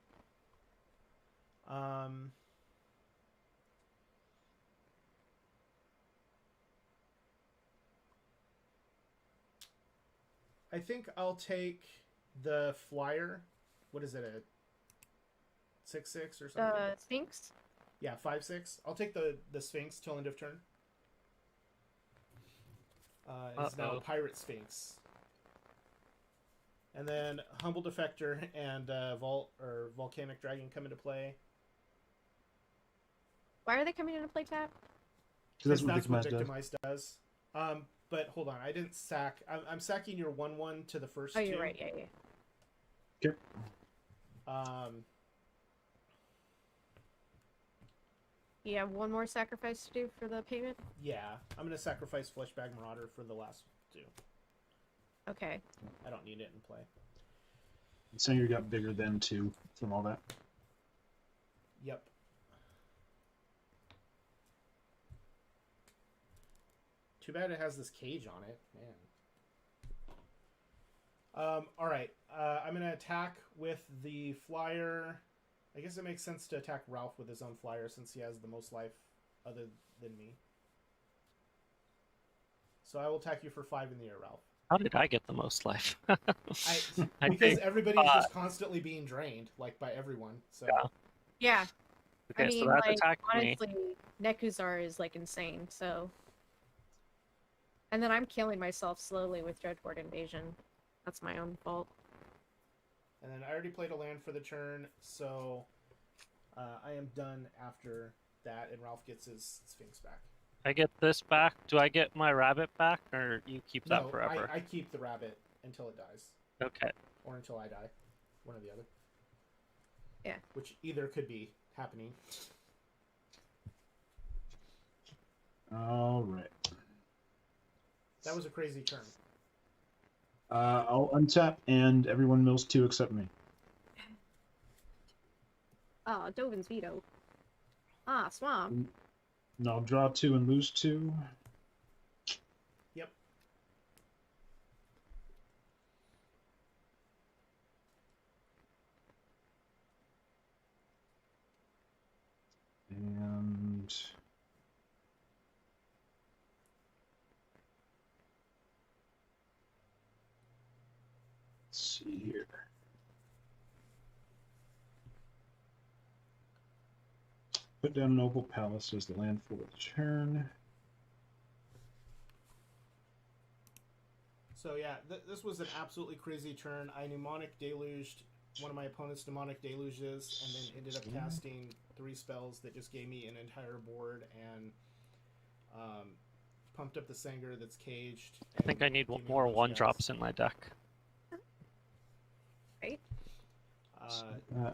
Speaker 1: I think I'll take the flyer. What is it? A 6/6 or something?
Speaker 4: Sphinx?
Speaker 1: Yeah, 5/6. I'll take the Sphinx till end of turn. It's now a
Speaker 3: Uh-oh.
Speaker 1: Pirate Sphinx. And then Humble Defector and Volcanic Dragon come into play.
Speaker 4: Why are they coming into play tap?
Speaker 2: Because
Speaker 1: Because
Speaker 2: that's what
Speaker 1: that's what
Speaker 2: Victimize does.
Speaker 1: Victimize does. But hold on, I didn't sack. I'm sacking your 1/1 to the first
Speaker 4: Oh,
Speaker 1: two.
Speaker 4: you're right. Yeah, yeah.
Speaker 2: Okay.
Speaker 4: You have one more sacrifice to do for the payment.
Speaker 1: Yeah, I'm gonna sacrifice Fleshbag Marauder for the last 2.
Speaker 4: Okay.
Speaker 1: I don't need it in play.
Speaker 2: Singer got bigger then too from all that.
Speaker 1: Yep. Too bad it has this cage on it, man. All right. I'm gonna attack with the flyer. I guess it makes sense to attack Ralph with his own flyer since he has the most life other than me. So I will attack you for 5 in the air, Ralph.
Speaker 3: How did I get the most life? I
Speaker 1: Because
Speaker 3: think-
Speaker 1: everybody's just constantly being drained, like by everyone. So
Speaker 3: Yeah.
Speaker 4: Yeah.
Speaker 3: Okay,
Speaker 4: I mean,
Speaker 3: so that's
Speaker 4: like,
Speaker 3: attacked me.
Speaker 4: honestly, Nekusar is like insane. So. And then I'm killing myself slowly with Dreadboard Invasion. That's my own fault.
Speaker 1: And then I already played a land for the turn, so I am done after that, and Ralph gets his Sphinx back.
Speaker 3: I get this back. Do I get my rabbit back, or you keep that
Speaker 1: No,
Speaker 3: forever?
Speaker 1: I keep the rabbit until it dies,
Speaker 3: Okay.
Speaker 1: or until I die, one or the other.
Speaker 4: Yeah.
Speaker 1: Which either could be happening.
Speaker 2: All right.
Speaker 1: That was a crazy turn.
Speaker 2: I'll untap and everyone mills 2 except me.
Speaker 4: Oh, Dovin's Veto. Ah, Swamp.
Speaker 2: And I'll draw 2 and lose 2.
Speaker 1: Yep.
Speaker 2: And let's see here. Put down Noble Palace as the land for the turn.
Speaker 1: So yeah, this was an absolutely crazy turn. I mnemonic deluged one of my opponent's mnemonic deluges, and then ended up casting 3 spells that just gave me an entire board and pumped up the Sanger that's caged.
Speaker 3: I think I need
Speaker 1: gave me a
Speaker 3: more
Speaker 1: bunch of
Speaker 3: 1-drops in my deck.
Speaker 4: Right?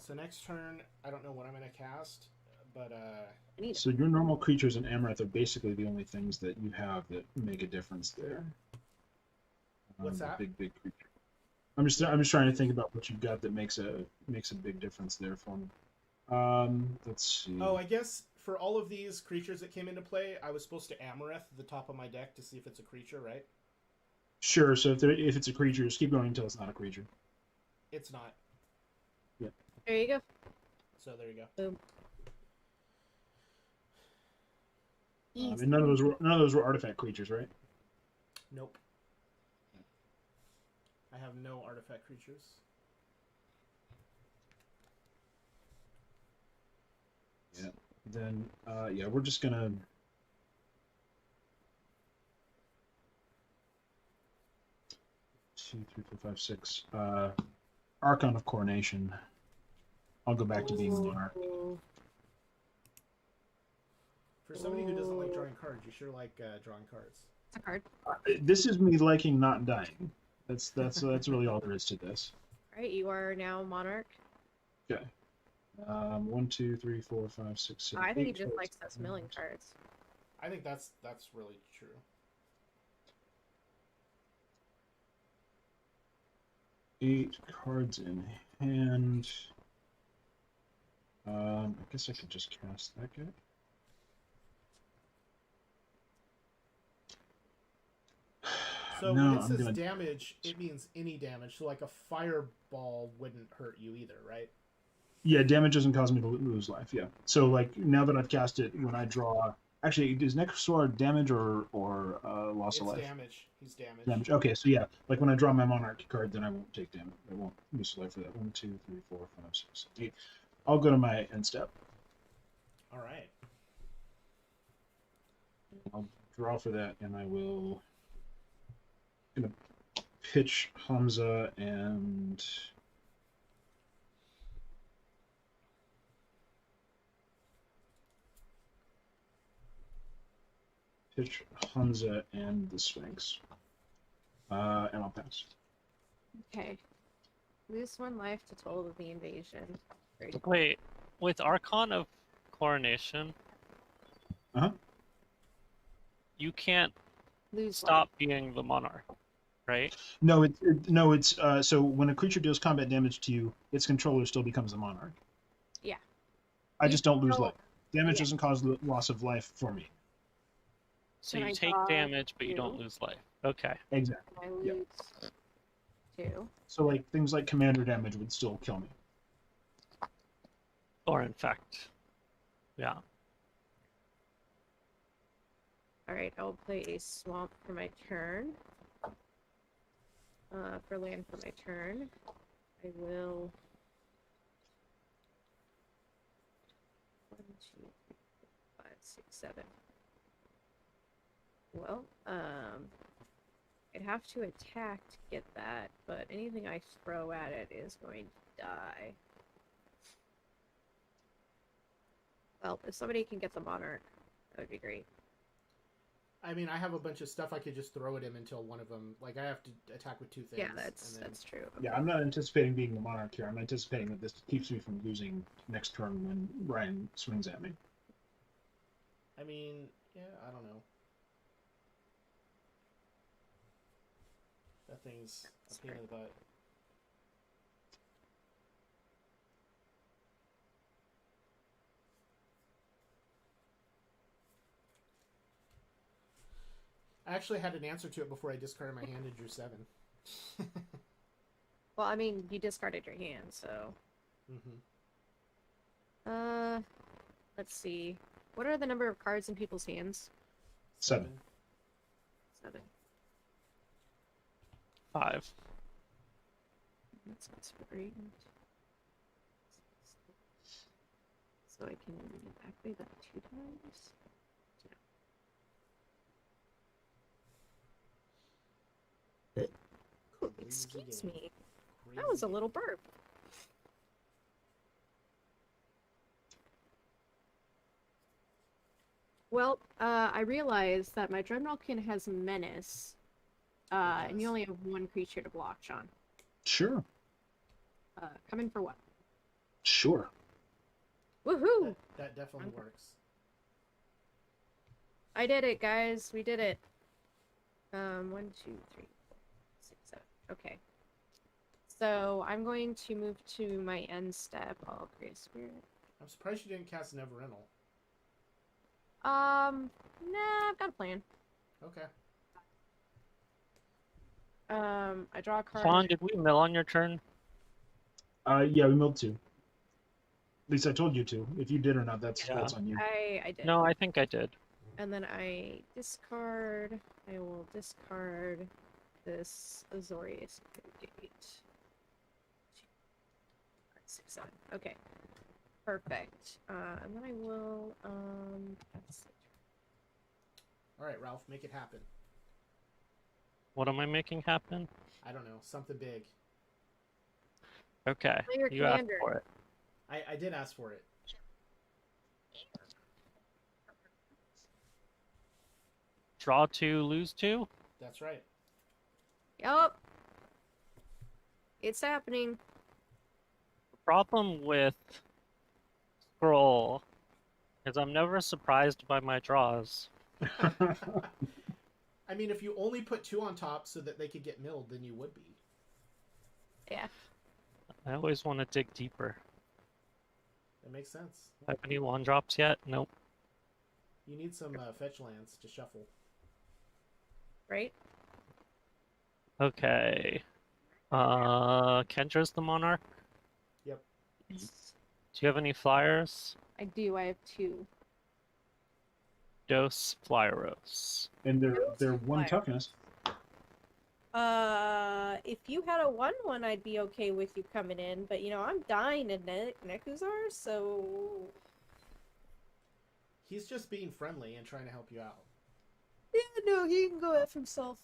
Speaker 1: So next turn, I don't know what I'm going to cast, but
Speaker 4: I need
Speaker 2: So your normal creatures in Amareth are basically the only things that you have that make a difference there.
Speaker 1: What's
Speaker 2: The
Speaker 1: that?
Speaker 2: big creature. I'm just trying to think about what you've got that makes a big difference there for me. Let's see.
Speaker 1: Oh, I guess for all of these creatures that came into play, I was supposed to Amareth the top of my deck to see if it's a creature, right?
Speaker 2: Sure. So if it's a creature, just keep going until it's not a creature.
Speaker 1: It's not.
Speaker 2: Yeah.
Speaker 4: There you go.
Speaker 1: So there you go.
Speaker 4: Boom.
Speaker 2: And none of those were artifact creatures, right?
Speaker 1: Nope. I have no artifact creatures.
Speaker 2: Yeah. Then yeah, we're just gonna. 2, 3, 4, 5, 6. Archon of Coronation. I'll go back to being Monarch.
Speaker 1: For somebody who doesn't like drawing cards, you sure like drawing cards.
Speaker 4: It's a card.
Speaker 2: This is me liking not dying. That's really all there is to this.
Speaker 4: All right, you are now Monarch.
Speaker 2: Okay. 1, 2, 3, 4, 5, 6, 7.
Speaker 4: I think he
Speaker 2: 8,
Speaker 4: just
Speaker 2: 12,
Speaker 4: likes us milling cards.
Speaker 1: I think that's really true.
Speaker 2: 8 cards in hand. I guess I could just cast that guy.
Speaker 1: So
Speaker 2: No,
Speaker 1: when it
Speaker 2: I'm
Speaker 1: says
Speaker 2: gonna-
Speaker 1: damage, it means any damage. So like a fireball wouldn't hurt you either, right?
Speaker 2: Yeah, damage doesn't cause me to lose life. Yeah. So like now that I've cast it, when I draw, actually, is Nekusar damage or loss of
Speaker 1: It's
Speaker 2: life?
Speaker 1: damage. He's damaged.
Speaker 2: Damage. Okay, so yeah, like when I draw my Monarch card, then I won't take damage. I won't lose life for that. 1, 2, 3, 4, 5, 6, 8. I'll go to my end step.
Speaker 1: All right.
Speaker 2: I'll draw for that, and I will. Gonna pitch Hamza and. Pitch Hamza and the Sphinx. And I'll pass.
Speaker 4: Okay. Lose 1 life to toll of the invasion. Great.
Speaker 3: Wait, with Archon of Coronation,
Speaker 2: Uh-huh.
Speaker 3: you can't
Speaker 4: Lose
Speaker 3: stop being the monarch, right?
Speaker 2: No, it's so when a creature deals combat damage to you, its controller still becomes the monarch.
Speaker 4: Yeah.
Speaker 2: I just don't lose
Speaker 4: control-
Speaker 2: life. Damage
Speaker 4: yeah.
Speaker 2: doesn't cause loss of life for me.
Speaker 3: So
Speaker 4: Can
Speaker 3: you
Speaker 4: I
Speaker 3: take
Speaker 4: draw
Speaker 3: damage, but you don't
Speaker 4: 2?
Speaker 3: lose life. Okay.
Speaker 2: Exactly.
Speaker 4: I
Speaker 2: Yeah.
Speaker 4: lose 2.
Speaker 2: So like things like commander damage would still kill me.
Speaker 3: Or infect. Yeah.
Speaker 4: Alright, I'll play a swamp for my turn. For land for my turn. I will. 1, 2, 3, 4, 5, 6, 7. Well, I'd have to attack to get that, but anything I throw at it is going to die. Well, if somebody can get the Monarch, that would be great.
Speaker 1: I mean, I have a bunch of stuff I could just throw at him until one of them. Like I have to attack with 2 things.
Speaker 4: Yeah,
Speaker 1: and then...
Speaker 4: that's true.
Speaker 2: Yeah, I'm not anticipating being the monarch here. I'm anticipating that this keeps me from losing next turn when Ryan swings at me.
Speaker 1: I mean, yeah, I don't know. That thing's a pain in the butt. I actually had an answer to it before I discarded my hand and drew 7.
Speaker 4: Well, I mean, you discarded your hand, so. Let's see. What are the number of cards in people's hands?
Speaker 2: 7.
Speaker 4: 7.
Speaker 3: 5.
Speaker 4: That's not great. So I can activate that 2 times. Ooh, excuse me. That was a little burp. Well, I realized that my Dreadnoughtin has Menace, and you only have 1 creature to block, Sean.
Speaker 2: Sure.
Speaker 4: Come in for what?
Speaker 2: Sure.
Speaker 4: Woohoo!
Speaker 1: That definitely works.
Speaker 4: I did it, guys. We did it. 1, 2, 3, 4, 6, 7. Okay. So I'm going to move to my end step. I'll create a spirit.
Speaker 1: I'm surprised you didn't cast Nevinyrral.
Speaker 4: Nah, I've got a plan.
Speaker 1: Okay.
Speaker 4: I draw a card.
Speaker 3: Sean, did we mill on your turn?
Speaker 2: Yeah, we milled 2. At least I told you to. If you did or not, that's
Speaker 3: Yeah.
Speaker 2: that's on you.
Speaker 4: I did.
Speaker 3: No, I think I did.
Speaker 4: And then I discard. I will discard this Azorius Gate. 6, 7. Okay. Perfect. And then I will that's
Speaker 1: All right, Ralph, make it happen.
Speaker 3: What am I making happen?
Speaker 1: I don't know, something big.
Speaker 3: Okay,
Speaker 4: Play your
Speaker 3: you asked
Speaker 4: commander.
Speaker 3: for it.
Speaker 1: I did ask for it.
Speaker 3: Draw 2, lose 2?
Speaker 1: That's right.
Speaker 4: Yup. It's happening.
Speaker 3: The problem with Scroll is I'm never surprised by my draws.
Speaker 1: I mean, if you only put 2 on top so that they could get milled, then you would be.
Speaker 4: Yeah.
Speaker 3: I always want to dig deeper.
Speaker 1: That makes sense.
Speaker 3: Have any 1 drops yet? Nope.
Speaker 1: You need some fetch lands to shuffle.
Speaker 4: Right?
Speaker 3: Okay. Kendra's the Monarch?
Speaker 1: Yep.
Speaker 3: Do you have any flyers?
Speaker 4: I do. I have 2.
Speaker 3: Dose Flyeros.
Speaker 2: And they're 1
Speaker 4: Fire.
Speaker 2: toughness.
Speaker 4: If you had a 1/1, I'd be okay with you coming in, but you know, I'm dying in Nekusar, so.
Speaker 1: He's just being friendly and trying to help you out.
Speaker 4: Yeah, no, he can go F himself.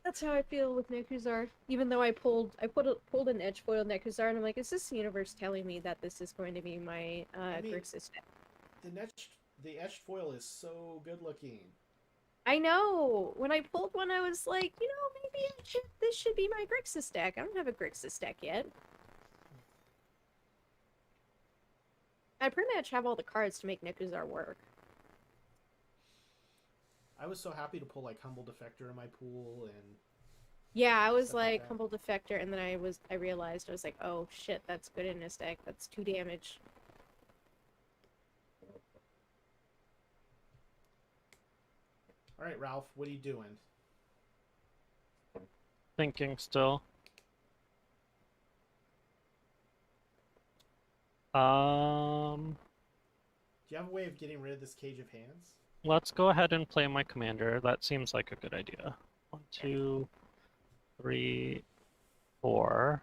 Speaker 4: That's how I feel with Nekusar. Even though I pulled an Edgefoil Nekusar, and I'm like, is this universe telling me that this is going to be my Grixis deck?
Speaker 1: The etched foil is so good looking.
Speaker 4: I know. When I pulled one, I was like, you know, maybe this should be my Grixis deck. I don't have a Grixis deck yet. I pretty much have all the cards to make Nekusar work.
Speaker 1: I was so happy to pull like Humble Defector in my pool, and
Speaker 4: Yeah, I was
Speaker 1: Stuff like
Speaker 4: like
Speaker 1: that.
Speaker 4: Humble Defector, and then I realized I was like, oh shit, that's good in this deck. That's 2 damage.
Speaker 1: all right, Ralph, what are you doing?
Speaker 3: Thinking still.
Speaker 1: Do you have a way of getting rid of this Cage of Hands?
Speaker 3: Let's go ahead and play my commander. That seems like a good idea. 1, 2, 3, 4.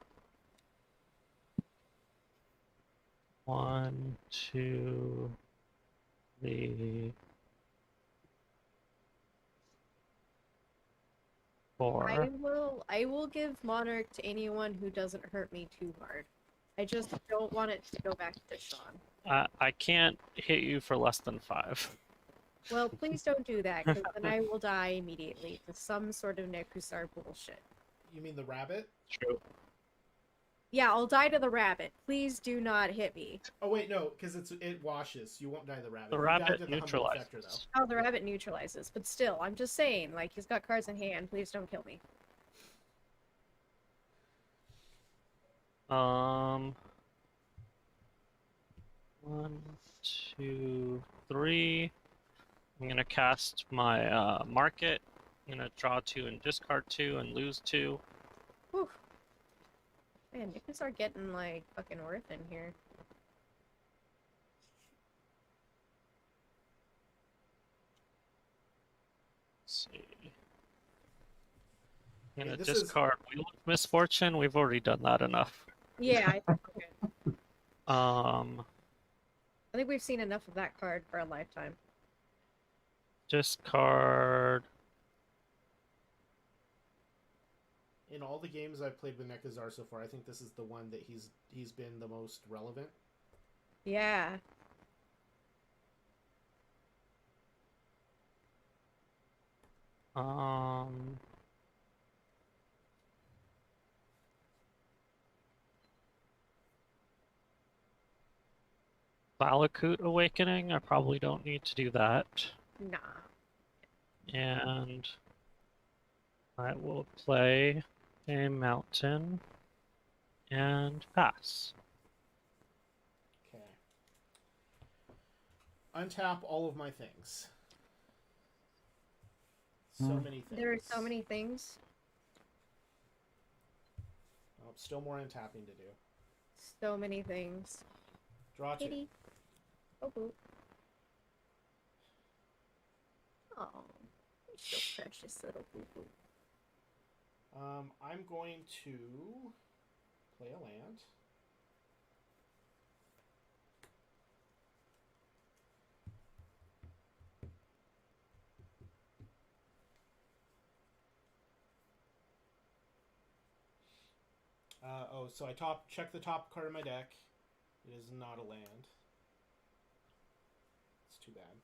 Speaker 3: 1, 2, 3, 4.
Speaker 4: I will give Monarch to anyone who doesn't hurt me too hard. I just don't want it to go back to Sean.
Speaker 3: I can't hit you for less than 5.
Speaker 4: Well, please don't do that, because then I will die immediately to some sort of Nekusar bullshit.
Speaker 1: You mean the rabbit?
Speaker 3: True.
Speaker 4: Yeah, I'll die to the rabbit. Please do not hit me.
Speaker 1: Oh wait, no, because it washes. You won't die to the rabbit.
Speaker 3: The
Speaker 1: You die
Speaker 3: rabbit
Speaker 1: to the Humble Defector,
Speaker 3: neutralizes.
Speaker 4: Oh, the rabbit neutralizes. But still, I'm just saying, like, he's got cards in hand. Please don't kill me.
Speaker 3: 1, 2, 3. I'm gonna cast my market. I'm gonna draw 2 and discard 2 and lose 2.
Speaker 4: Whew. Man, Nekusar getting, like, fucking worth in here.
Speaker 3: Let's see. I'm gonna
Speaker 1: this is-
Speaker 3: discard Wheel of Misfortune. We've already done that enough.
Speaker 4: Yeah, I think we're good.
Speaker 3: Um,
Speaker 4: I think we've seen enough of that card for a lifetime.
Speaker 3: discard.
Speaker 1: In all the games I've played with Nekusar so far, I think this is the one that he's been the most relevant.
Speaker 4: Yeah.
Speaker 3: Um, Valakut Awakening. I probably don't need to do that.
Speaker 4: Nah.
Speaker 3: And I will play a mountain and pass.
Speaker 1: Okay. Untap all of my things. So many things.
Speaker 4: There are so many things.
Speaker 1: Oh, still more untapping to do.
Speaker 4: So many things.
Speaker 1: Draw 2.
Speaker 4: Kitty. Oh, boo. Oh, you're so precious, little boo boo.
Speaker 1: I'm going to play a land. So I check the top card of my deck. It is not a land. It's too bad.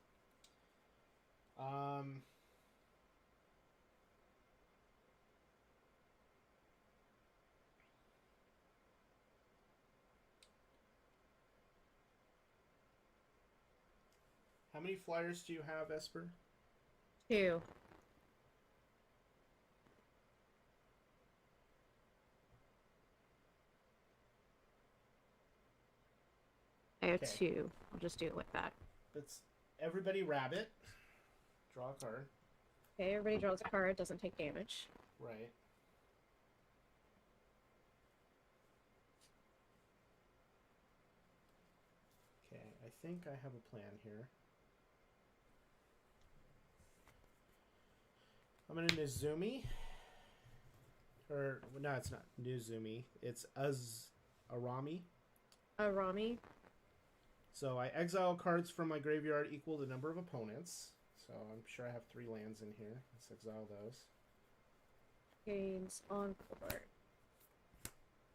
Speaker 1: How many flyers do you have, Esper?
Speaker 4: 2. I have
Speaker 1: Okay.
Speaker 4: 2. I'll just do it with that.
Speaker 1: Let's everybody rabbit. Draw a card.
Speaker 4: Okay, everybody draws a card, doesn't take damage.
Speaker 1: Right. Okay, I think I have a plan here. I'm gonna Nizumi. Or no, it's not Nizumi. It's Arami.
Speaker 4: Rami.
Speaker 1: So I exile cards from my graveyard equal the number of opponents. So I'm sure I have 3 lands in here. Let's exile those.
Speaker 4: Gains Encore.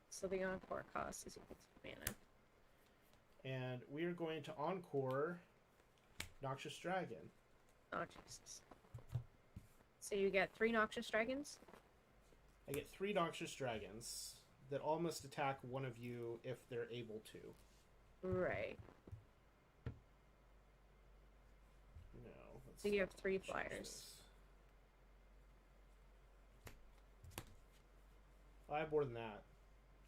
Speaker 4: So the Encore cost is equal to mana.
Speaker 1: And we are going to Encore Noxious Dragon.
Speaker 4: Oh, Jesus. So you get 3 Noxious Dragons?
Speaker 1: I get 3 Noxious Dragons that all must attack one of you if they're able to.
Speaker 4: Right.
Speaker 1: No. Let's
Speaker 4: So you have 3
Speaker 1: change
Speaker 4: flyers.
Speaker 1: this. I have more than that.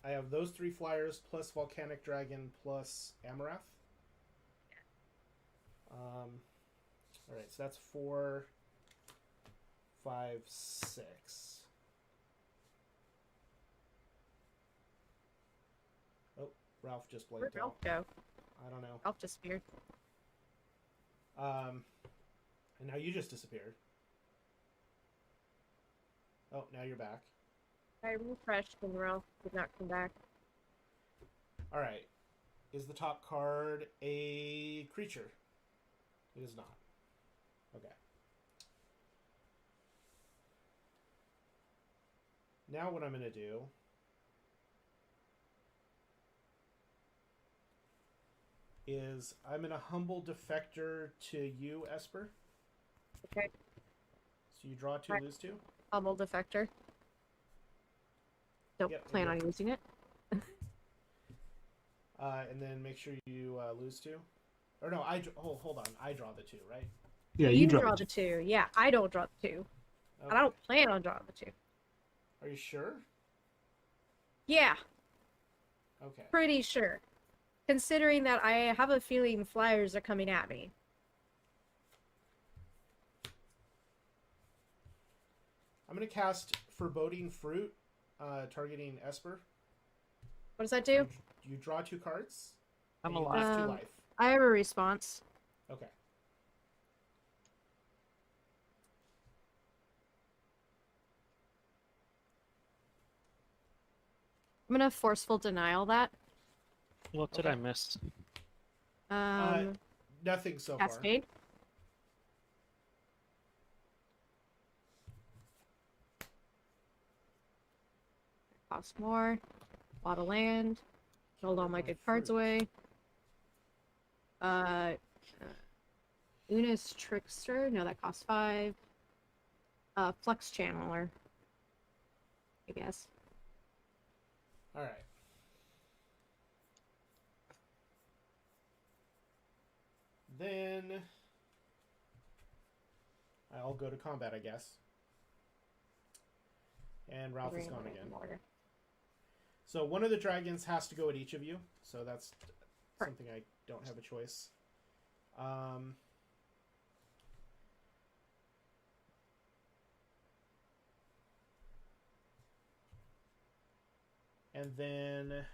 Speaker 1: I have those 3 flyers plus Volcanic Dragon plus Amareth. Alright, so that's 4, 5, 6. Oh, Ralph just
Speaker 4: Where'd
Speaker 1: blanked out.
Speaker 4: Ralph go?
Speaker 1: I don't know.
Speaker 4: Ralph disappeared.
Speaker 1: And now you just disappeared. Oh, now you're back.
Speaker 4: I refreshed and Ralph did not come back.
Speaker 1: Alright. Is the top card a creature? It is not. Okay. Now what I'm going to do is I'm going to humble defector to you, Esper.
Speaker 4: Okay.
Speaker 1: So you draw 2,
Speaker 4: Right.
Speaker 1: lose 2.
Speaker 4: Humble Defector. Don't
Speaker 1: Yep,
Speaker 4: plan
Speaker 1: yep.
Speaker 4: on using it.
Speaker 1: And then make sure you lose 2. Or no, hold on. I draw the 2, right?
Speaker 2: Yeah,
Speaker 4: You
Speaker 2: draw
Speaker 4: draw the 2. Yeah, I don't draw the 2.
Speaker 1: Okay.
Speaker 4: And I don't plan on drawing the 2.
Speaker 1: Are you sure?
Speaker 4: Yeah,
Speaker 1: Okay.
Speaker 4: pretty sure. Considering that I have a feeling flyers are coming at me.
Speaker 1: I'm going to cast Foreboding Fruit, targeting Esper.
Speaker 4: What does that do?
Speaker 1: You draw 2 cards.
Speaker 3: I'm
Speaker 1: and you
Speaker 3: alive.
Speaker 1: lose 2
Speaker 4: Um,
Speaker 1: life.
Speaker 4: I have a response.
Speaker 1: Okay.
Speaker 4: I'm gonna forceful denial that.
Speaker 3: What did
Speaker 1: Okay.
Speaker 3: I miss?
Speaker 1: Nothing so far.
Speaker 4: Cascade. Cost more. Bought a land. Killed all my good cards away. Una's Trickster. No, that costs 5. Flux Channeler. I guess.
Speaker 1: All right. Then I'll go to combat, I guess. And Ralph is gone again.
Speaker 4: Order.
Speaker 1: So one of the dragons has to go at each of you. So that's
Speaker 4: Correct.
Speaker 1: something I don't have a choice. And then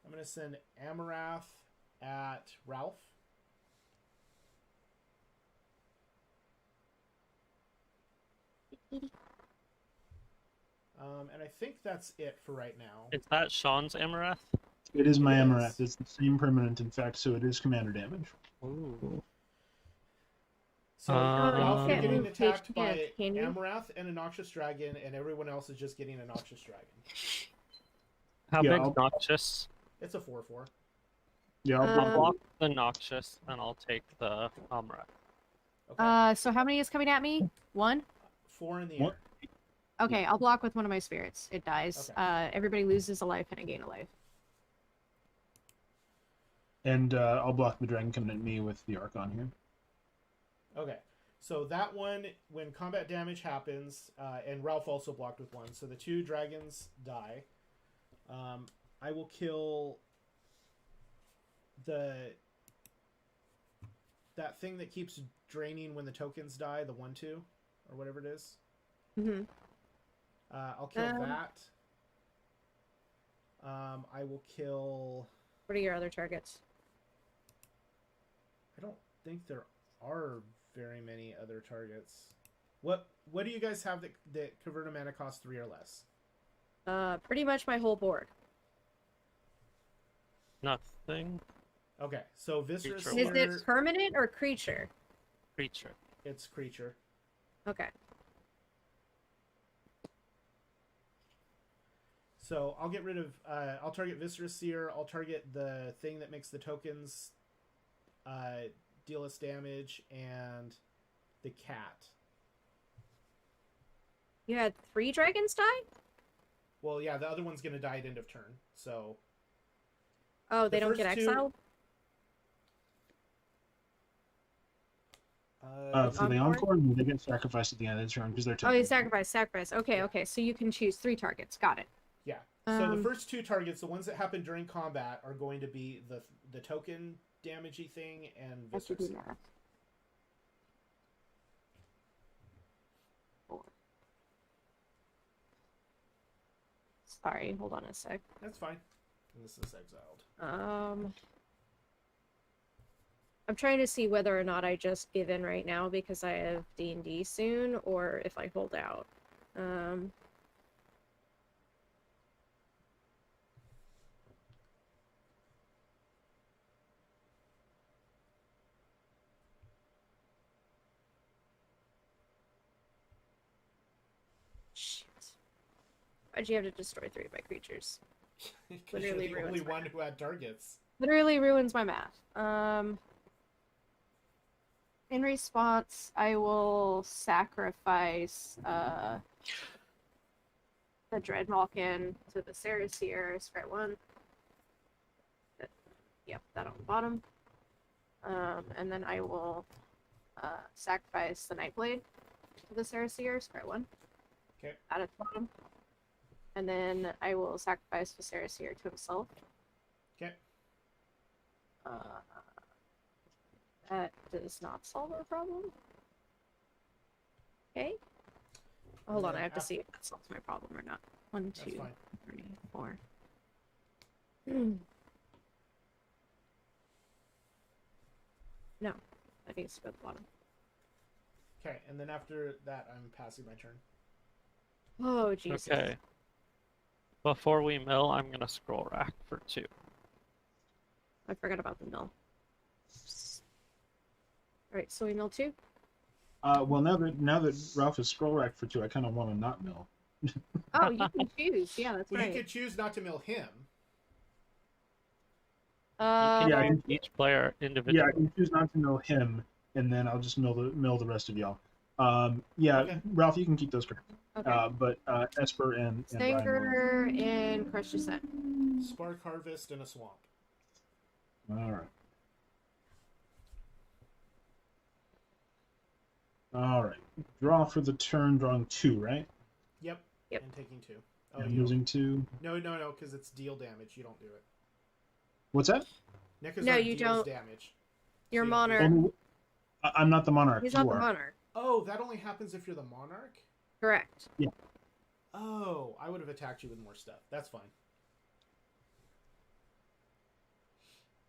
Speaker 1: I'm going to send Amareth at Ralph. And I think that's it for right now.
Speaker 3: Is that Sean's Amareth?
Speaker 2: It is my
Speaker 1: It is.
Speaker 2: Amareth. It's the same permanent, in fact, so it is commander damage.
Speaker 3: Ooh.
Speaker 1: So Ralph, you're
Speaker 3: can't
Speaker 1: getting
Speaker 4: move
Speaker 1: attacked
Speaker 4: page
Speaker 1: by
Speaker 4: hands, can you?
Speaker 1: Amareth and a Noxious Dragon, and everyone else is just getting a Noxious Dragon.
Speaker 3: How
Speaker 2: Yeah,
Speaker 3: big's
Speaker 2: I'll-
Speaker 3: Noxious?
Speaker 1: It's a 4/4.
Speaker 2: Yeah, I'll
Speaker 3: I'll
Speaker 4: Um,
Speaker 3: block the Noxious and I'll take the Amareth.
Speaker 1: Okay.
Speaker 4: So how many is coming at me? One?
Speaker 1: 4 in the
Speaker 2: What?
Speaker 1: air.
Speaker 4: Okay, I'll block with one of my spirits. It dies.
Speaker 1: Okay.
Speaker 4: Everybody loses a life and I gain a life.
Speaker 2: and I'll block the dragon coming at me with the Archon here.
Speaker 1: Okay. So that one, when combat damage happens, and Ralph also blocked with one, so the 2 dragons die. I will kill that thing that keeps draining when the tokens die, the 1/2, or whatever it is.
Speaker 4: Mm-hmm.
Speaker 1: I'll kill that. I will kill.
Speaker 4: What are your other targets?
Speaker 1: I don't think there are very many other targets. What do you guys have that convert a mana cost 3 or less?
Speaker 4: Pretty much my whole board.
Speaker 3: Nothing.
Speaker 1: Okay, so Viscerous
Speaker 3: Creature.
Speaker 4: Is
Speaker 1: Seer,
Speaker 4: it permanent or creature?
Speaker 3: Creature.
Speaker 1: it's creature.
Speaker 4: Okay.
Speaker 1: So I'll get rid of. I'll target Viscerous Seer. I'll target the thing that makes the tokens deal less damage, and the cat.
Speaker 4: You had 3 dragons die?
Speaker 1: Well, yeah, the other one's gonna die at end of turn. So
Speaker 4: Oh, they
Speaker 1: The
Speaker 4: don't get
Speaker 1: first two-
Speaker 4: exiled?
Speaker 2: For the
Speaker 4: Encore?
Speaker 2: Encore, they get sacrificed at the end of the turn because they're
Speaker 4: Oh, you
Speaker 2: temporary.
Speaker 4: sacrifice. Okay,
Speaker 1: Yeah.
Speaker 4: okay. So you can choose 3 targets. Got it.
Speaker 1: yeah. So the
Speaker 4: Um,
Speaker 1: first 2 targets, the ones that happen during combat, are going to be the token damagey thing and
Speaker 4: I should
Speaker 1: Viscerous
Speaker 4: do
Speaker 1: Seer.
Speaker 4: that. 4. Sorry, hold on a sec.
Speaker 1: That's fine. And this is exiled.
Speaker 4: I'm trying to see whether or not I just give in right now because I have D&D soon, or if I hold out.
Speaker 1: Shit.
Speaker 4: Why'd you have to destroy 3 of my creatures?
Speaker 1: Because you're
Speaker 4: Literally
Speaker 1: the
Speaker 4: ruins
Speaker 1: only
Speaker 4: my
Speaker 1: one who had targets.
Speaker 4: Literally ruins my math. In response, I will sacrifice the Dreadmalkin to the Saraseer, spread 1. Yep, that on the bottom. And then I will sacrifice the Nightblade to the Saraseer, spread 1.
Speaker 1: Okay.
Speaker 4: That at the bottom. And then I will sacrifice the Saraseer to himself.
Speaker 1: Okay.
Speaker 4: That does not solve our problem. Okay. Hold on,
Speaker 1: then
Speaker 4: I have to
Speaker 1: af-
Speaker 4: see if that solves my problem or not. 1,
Speaker 1: That's
Speaker 4: 2,
Speaker 1: fine.
Speaker 4: 3, 4. No, that needs to go at the bottom.
Speaker 1: Okay, and then after that, I'm passing my turn.
Speaker 4: Oh, Jesus.
Speaker 3: Okay. Before we mill, I'm gonna scroll rack for 2.
Speaker 4: I forgot about the mill. Alright, so we mill 2?
Speaker 2: Well, now that Ralph is scroll rack for 2, I kind of want to not mill.
Speaker 4: Oh, you can choose. Yeah, that's
Speaker 1: Well,
Speaker 4: right.
Speaker 1: you could choose not to mill him.
Speaker 3: You can
Speaker 2: Yeah, I
Speaker 3: use
Speaker 2: can-
Speaker 3: each player
Speaker 2: Yeah,
Speaker 3: individually.
Speaker 2: I can choose not to mill him, and then I'll just mill the rest of y'all. Yeah,
Speaker 1: Okay.
Speaker 2: Ralph, you can keep those cards.
Speaker 4: Okay.
Speaker 2: But Esper and Brian will.
Speaker 4: Stinger and Crush Descent.
Speaker 1: Spark Harvest and a swamp.
Speaker 2: All right. All right. Draw for the turn, drawing 2, right?
Speaker 1: Yep.
Speaker 4: Yep.
Speaker 1: And taking 2. Oh,
Speaker 2: I'm
Speaker 1: you don't.
Speaker 2: losing 2.
Speaker 1: No, because it's deal damage. You don't do it.
Speaker 2: What's that?
Speaker 1: Nekusar
Speaker 4: No, you
Speaker 1: deals
Speaker 4: don't.
Speaker 1: damage.
Speaker 4: Your
Speaker 1: So you don't do
Speaker 4: monarch.
Speaker 1: it.
Speaker 2: Oh, I'm not the monarch.
Speaker 4: He's
Speaker 2: You
Speaker 4: not the
Speaker 2: are.
Speaker 4: monarch.
Speaker 1: Oh, that only happens if you're the monarch?
Speaker 4: Correct.
Speaker 1: Oh, I would have attacked you with more stuff. That's fine.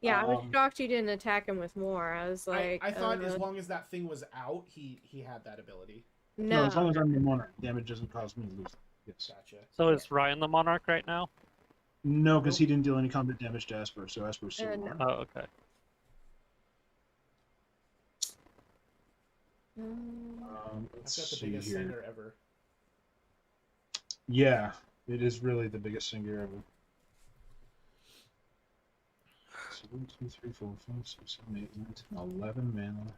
Speaker 4: Yeah, I was
Speaker 2: Um,
Speaker 4: shocked you didn't attack him with more. I was like,
Speaker 1: I thought as long as that thing was out, he had that ability.
Speaker 2: No, as long
Speaker 4: no.
Speaker 2: as I'm the monarch, damage doesn't cause me to lose. Yes.
Speaker 1: Gotcha.
Speaker 3: So is Ryan the monarch right now?
Speaker 2: No, because
Speaker 1: Nope.
Speaker 2: he didn't deal any combat damage to Esper, so Esper's still
Speaker 4: No.
Speaker 2: on.
Speaker 3: Oh, okay.
Speaker 2: Let's
Speaker 1: I've got the
Speaker 2: see
Speaker 1: biggest
Speaker 2: here.
Speaker 1: sender ever.
Speaker 2: Yeah, it is really the biggest singer ever. So 1, 2, 3, 4, 5, 6, 7, 8, 9, 10, 11 mana.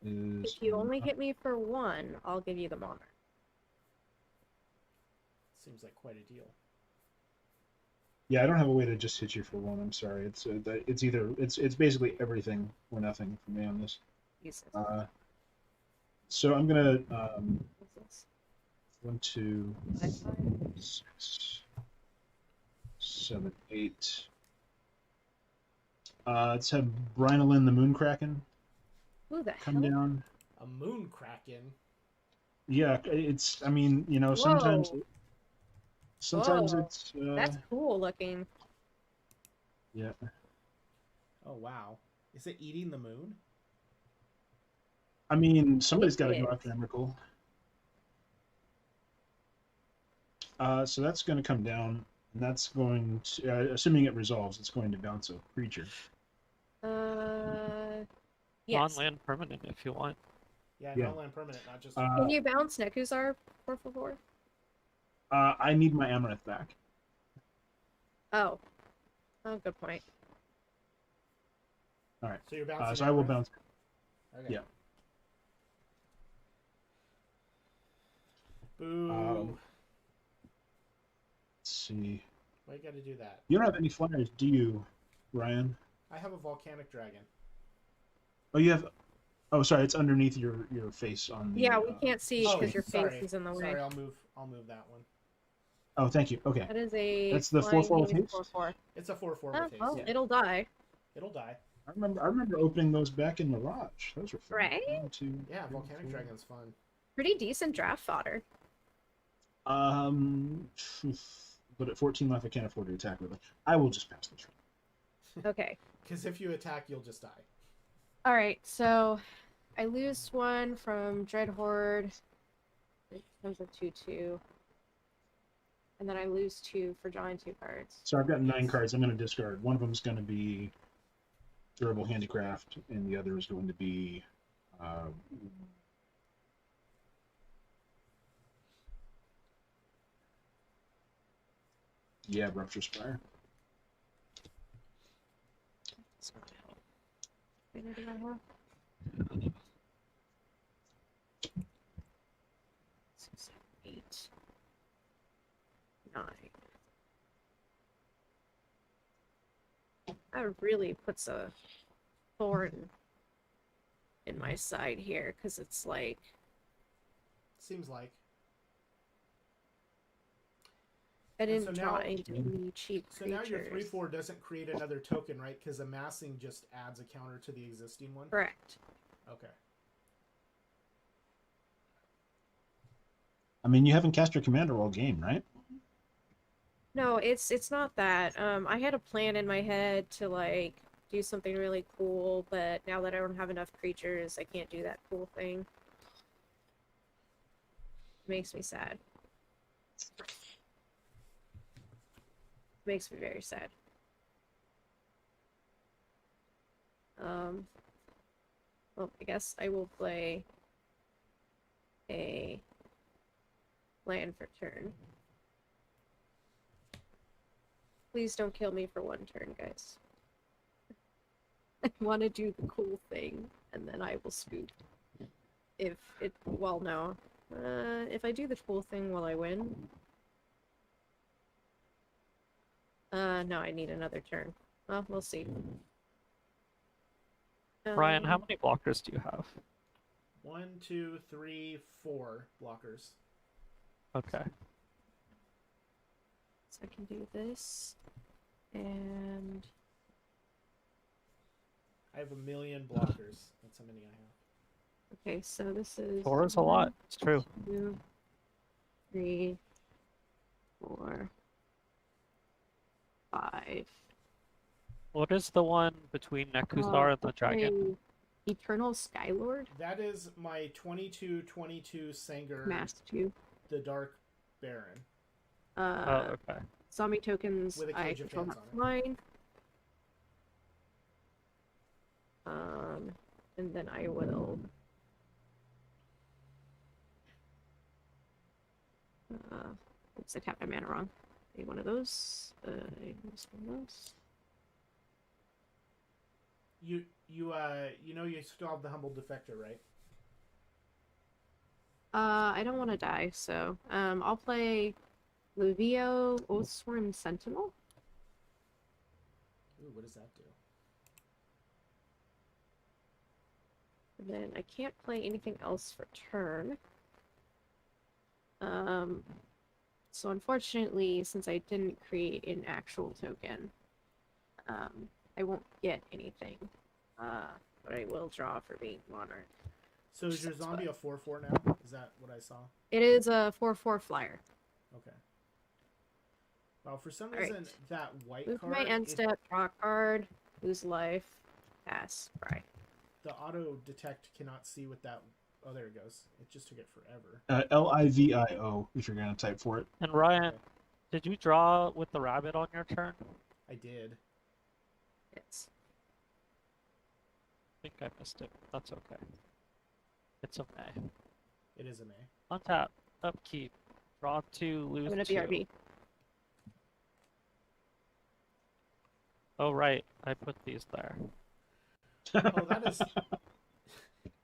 Speaker 2: Is
Speaker 4: If you only hit me for 1, I'll give you the monarch.
Speaker 1: Seems like quite a deal.
Speaker 2: Yeah, I don't have a way to just hit you for 1. I'm sorry. It's either it's basically everything or nothing for me on this.
Speaker 4: Jesus.
Speaker 2: So I'm gonna
Speaker 4: What's this?
Speaker 2: 1, 2,
Speaker 4: 5, 5?
Speaker 2: 6, 7, 8. Let's have Brynolin the Moonkraken
Speaker 4: Who the
Speaker 2: come
Speaker 4: hell?
Speaker 2: down.
Speaker 1: A moon kraken.
Speaker 2: Yeah, it's. I mean, you know, sometimes
Speaker 4: Whoa.
Speaker 2: Sometimes
Speaker 4: Whoa.
Speaker 2: it's.
Speaker 4: That's cool looking.
Speaker 2: Yeah.
Speaker 1: Oh wow. Is it eating the moon?
Speaker 2: I mean, somebody's got to
Speaker 4: It
Speaker 2: go after Emrakul. So that's going to come down, and that's going to, assuming it resolves, it's going to bounce a creature.
Speaker 4: Yes.
Speaker 3: Non-land permanent if you want.
Speaker 1: Yeah,
Speaker 2: Yeah.
Speaker 1: non-land permanent, not just.
Speaker 4: Can you bounce Nekusar, por favor?
Speaker 2: I need my Amareth back.
Speaker 4: Oh. Oh, good point.
Speaker 2: All right.
Speaker 1: So you're bouncing.
Speaker 2: So I will
Speaker 1: Amareth?
Speaker 2: bounce.
Speaker 1: Okay.
Speaker 2: Yeah.
Speaker 1: Boo.
Speaker 2: Let's see.
Speaker 1: Why you got to do that?
Speaker 2: You don't have any flyers, do you, Ryan?
Speaker 1: I have a volcanic dragon.
Speaker 2: Oh, you have. Oh, sorry. It's underneath your face on the.
Speaker 4: Yeah, we can't see
Speaker 1: Oh,
Speaker 4: because your
Speaker 1: sorry.
Speaker 4: face is in the way.
Speaker 1: Sorry, I'll move that one.
Speaker 2: Oh, thank you. Okay.
Speaker 4: That is a.
Speaker 2: That's the
Speaker 4: flying
Speaker 2: 4/4 with
Speaker 4: hanging
Speaker 2: haste?
Speaker 4: 4/4.
Speaker 1: It's a 4/4
Speaker 4: Oh,
Speaker 1: with haste.
Speaker 4: well,
Speaker 1: Yeah.
Speaker 4: it'll die.
Speaker 1: It'll die.
Speaker 2: I remember opening those back in Mirage. Those were fun.
Speaker 4: Right?
Speaker 2: 1, 2,
Speaker 1: Yeah,
Speaker 2: 3,
Speaker 1: volcanic
Speaker 2: 4.
Speaker 1: dragon's fun.
Speaker 4: Pretty decent draft fodder.
Speaker 2: But at 14 life, I can't afford to attack with it. I will just pass this.
Speaker 4: Okay.
Speaker 1: Because if you attack, you'll just die.
Speaker 4: Alright, so I lose 1 from Dread Horde. It becomes a 2/2. And then I lose 2 for drawing 2 cards.
Speaker 2: So I've got 9 cards. I'm going to discard. One of them is going to be Durable Handicraft, and the other is going to be. Yeah, Rupture Spire.
Speaker 4: That's not help. How many do I have? 6, 7, 8, 9. That really puts a thorn in my side here, because it's like,
Speaker 1: Seems like.
Speaker 4: I
Speaker 1: And so
Speaker 4: didn't draw
Speaker 1: now-
Speaker 4: any cheap
Speaker 1: So
Speaker 4: creatures.
Speaker 1: now your 3/4 doesn't create another token, right? Because amassing just adds a counter to the existing one.
Speaker 4: Correct.
Speaker 1: Okay.
Speaker 2: I mean, you haven't cast your commander all game, right?
Speaker 4: No, it's not that. I had a plan in my head to like do something really cool, but now that I don't have enough creatures, I can't do that cool thing. Makes me sad. Makes me very sad. Well, I guess I will play a land for turn. Please don't kill me for 1 turn, guys. I want to do the cool thing, and then I will scoop. If it, well, no. If I do the cool thing, will I win? No, I need another turn. Well, we'll see.
Speaker 3: Ryan, how
Speaker 4: Um,
Speaker 3: many blockers do you have?
Speaker 1: 1, 2, 3, 4 blockers.
Speaker 3: Okay.
Speaker 4: So I can do this. And
Speaker 1: I have 1,000,000 blockers. That's how many I have.
Speaker 4: okay, so this is
Speaker 3: 4 is a lot. It's true.
Speaker 4: 2, 3, 4, 5.
Speaker 3: What is the one between Nekusar and the dragon?
Speaker 4: Eternal Skylord?
Speaker 1: That is my 22/22 Sanger,
Speaker 4: Mass 2.
Speaker 1: the Dark Baron.
Speaker 3: Oh, okay.
Speaker 4: Zombie tokens
Speaker 1: With a
Speaker 4: I
Speaker 1: cage of
Speaker 4: control
Speaker 1: hands
Speaker 4: not
Speaker 1: on it.
Speaker 4: mine. And then I will oops, I tapped my mana wrong. Need one of those. Use one of those.
Speaker 1: You still have the Humble Defector, right?
Speaker 4: I don't want to die, so I'll play Luvio Oathsworn Sentinel.
Speaker 1: Ooh, what does that do?
Speaker 4: And then I can't play anything else for turn. So unfortunately, since I didn't create an actual token, I won't get anything. But I will draw for being Monarch.
Speaker 1: So is your zombie a 4/4 now? Is that what I saw?
Speaker 4: It is a 4/4 flyer.
Speaker 1: Okay. Well, for some
Speaker 4: Alright.
Speaker 1: reason, that white
Speaker 4: Move
Speaker 1: card,
Speaker 4: my end step, draw a card, lose life, pass, cry.
Speaker 1: the auto detect cannot see what that. Oh, there it goes. It just took it forever.
Speaker 2: LIVIO, if you're going to type for it.
Speaker 3: And Ryan,
Speaker 1: Okay.
Speaker 3: did you draw with the rabbit on your turn?
Speaker 1: I did.
Speaker 4: It's
Speaker 3: I think I missed it. That's okay. It's a May.
Speaker 1: It is a May.
Speaker 3: Untap, upkeep, draw 2,
Speaker 4: I'm
Speaker 3: lose
Speaker 4: gonna
Speaker 3: 2.
Speaker 4: BRB.
Speaker 3: Oh right, I put these there.
Speaker 1: Oh,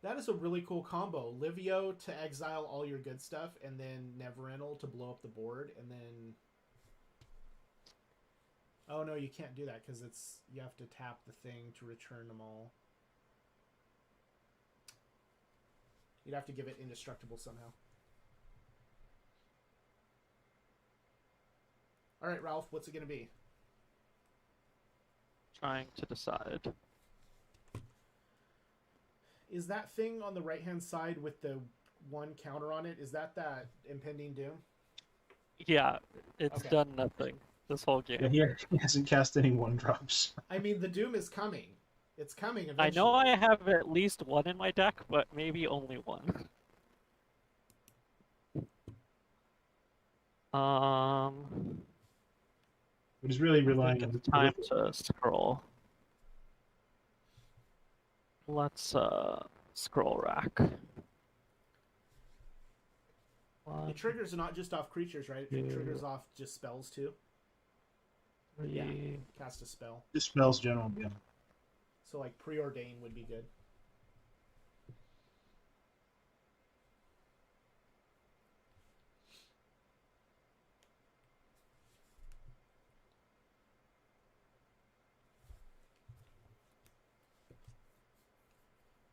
Speaker 1: that is a really cool combo. Livio to exile all your good stuff, and then Nevinyrral to blow up the board, and then. Oh no, you can't do that because you have to tap the thing to return them all. You'd have to give it indestructible somehow. All right, Ralph, what's it gonna be?
Speaker 3: Trying to decide.
Speaker 1: Is that thing on the right-hand side with the one counter on it? Is that impending doom?
Speaker 3: Yeah, it's
Speaker 1: Okay.
Speaker 3: done nothing this whole game.
Speaker 2: Yeah, he hasn't cast any 1-drops.
Speaker 1: I mean, the doom is coming. It's coming
Speaker 3: I
Speaker 1: eventually.
Speaker 3: know I have at least one in my deck, but maybe only one.
Speaker 2: But he's really
Speaker 3: I
Speaker 2: relying
Speaker 3: think
Speaker 2: on
Speaker 3: it's time to scroll. Let's scroll rack. One,
Speaker 1: It triggers not just off creatures, right? It
Speaker 3: Two.
Speaker 1: triggers off just spells too.
Speaker 3: 3.
Speaker 1: Yeah. Cast a spell.
Speaker 2: Dispels general, yeah.
Speaker 1: So like preordain would be good.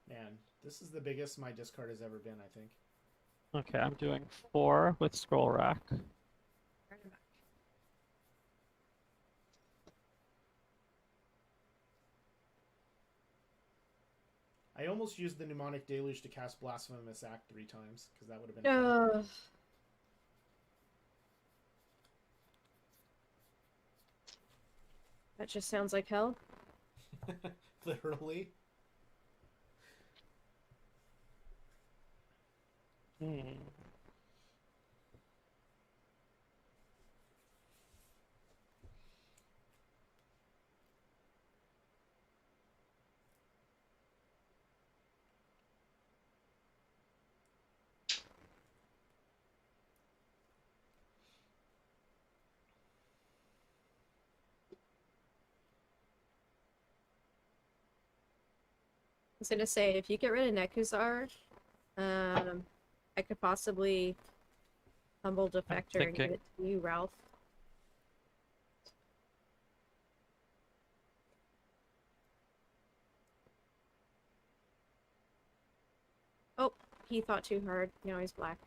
Speaker 1: Man, this is the biggest my discard has ever been, I think.
Speaker 3: Okay, I'm doing 4 with scroll rack.
Speaker 1: I almost used the Mnemonic Deluge to cast Blasphemous Act 3 times, because that would have been fun.
Speaker 4: That just sounds like hell.
Speaker 1: Literally.
Speaker 4: I was gonna say, if you get rid of Nekusar, I could possibly Humble Defector and give it to you, Ralph. Oh, he thought too hard. Now he's black.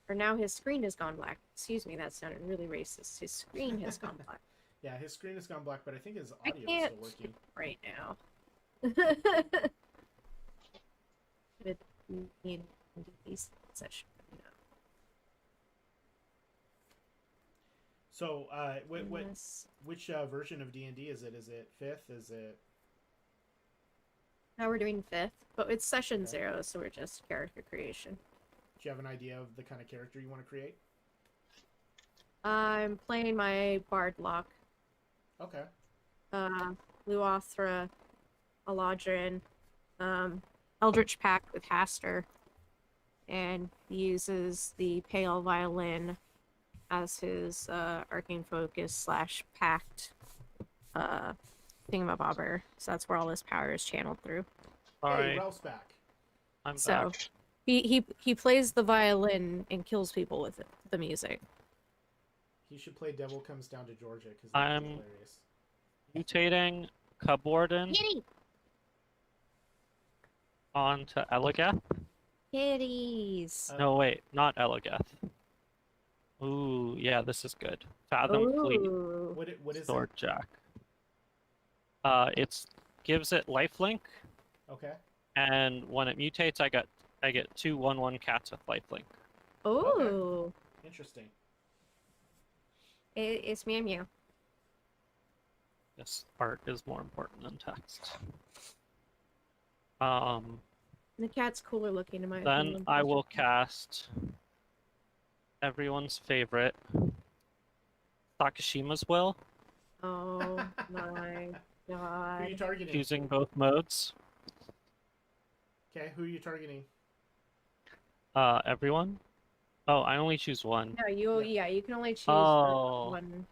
Speaker 4: Or now his screen has gone black. Excuse me, that sounded really racist. His screen has gone black.
Speaker 1: Yeah, his screen has gone black, but I think his
Speaker 4: I
Speaker 1: audio is
Speaker 4: can't
Speaker 1: still working.
Speaker 4: right now. In these session.
Speaker 1: So,
Speaker 4: Yes.
Speaker 1: which version of D&D is it? Is it 5th? Is it...
Speaker 4: Now we're doing 5th, but it's session
Speaker 1: Okay.
Speaker 4: 0, so we're just character creation.
Speaker 1: Do you have an idea of the kind of character you want to create?
Speaker 4: I'm playing my Bard Lock.
Speaker 1: Okay.
Speaker 4: Luothra, Eladrin, Eldritch Pact with Haster, and he uses the Pale Violin as his arcane focus / pact thingamabobber. So that's where all his power is channeled through.
Speaker 1: Hey,
Speaker 3: Sorry,
Speaker 1: Ralph's back.
Speaker 3: I'm
Speaker 4: So
Speaker 3: back.
Speaker 4: he plays the violin and kills people with it, the music.
Speaker 1: He should play Devil Comes Down to Georgia, because
Speaker 3: I'm-
Speaker 1: that's hilarious.
Speaker 3: Mutating Cubwarden
Speaker 4: Kitty!
Speaker 3: onto Elagath.
Speaker 4: Kitties!
Speaker 3: No, wait, not Elagath. Ooh, yeah, this is good. Fathom Fleet
Speaker 4: Ooh.
Speaker 1: What is
Speaker 3: Sword
Speaker 1: it?
Speaker 3: Jack. It's gives it lifelink,
Speaker 1: Okay.
Speaker 3: and when it mutates, I get 2 1/1 cats with lifelink.
Speaker 4: Ooh.
Speaker 1: Interesting.
Speaker 4: It's Meow Meow.
Speaker 3: Yes, art is more important than text.
Speaker 4: The cat's cooler looking in my
Speaker 3: Then
Speaker 4: opinion.
Speaker 3: I will cast everyone's favorite, Takashima's Will,
Speaker 4: Oh my
Speaker 1: Who are you
Speaker 4: god.
Speaker 1: targeting?
Speaker 3: using both modes.
Speaker 1: Okay, who are you targeting?
Speaker 3: Everyone. Oh, I only choose one.
Speaker 4: No, you can only choose
Speaker 3: Oh.
Speaker 4: one.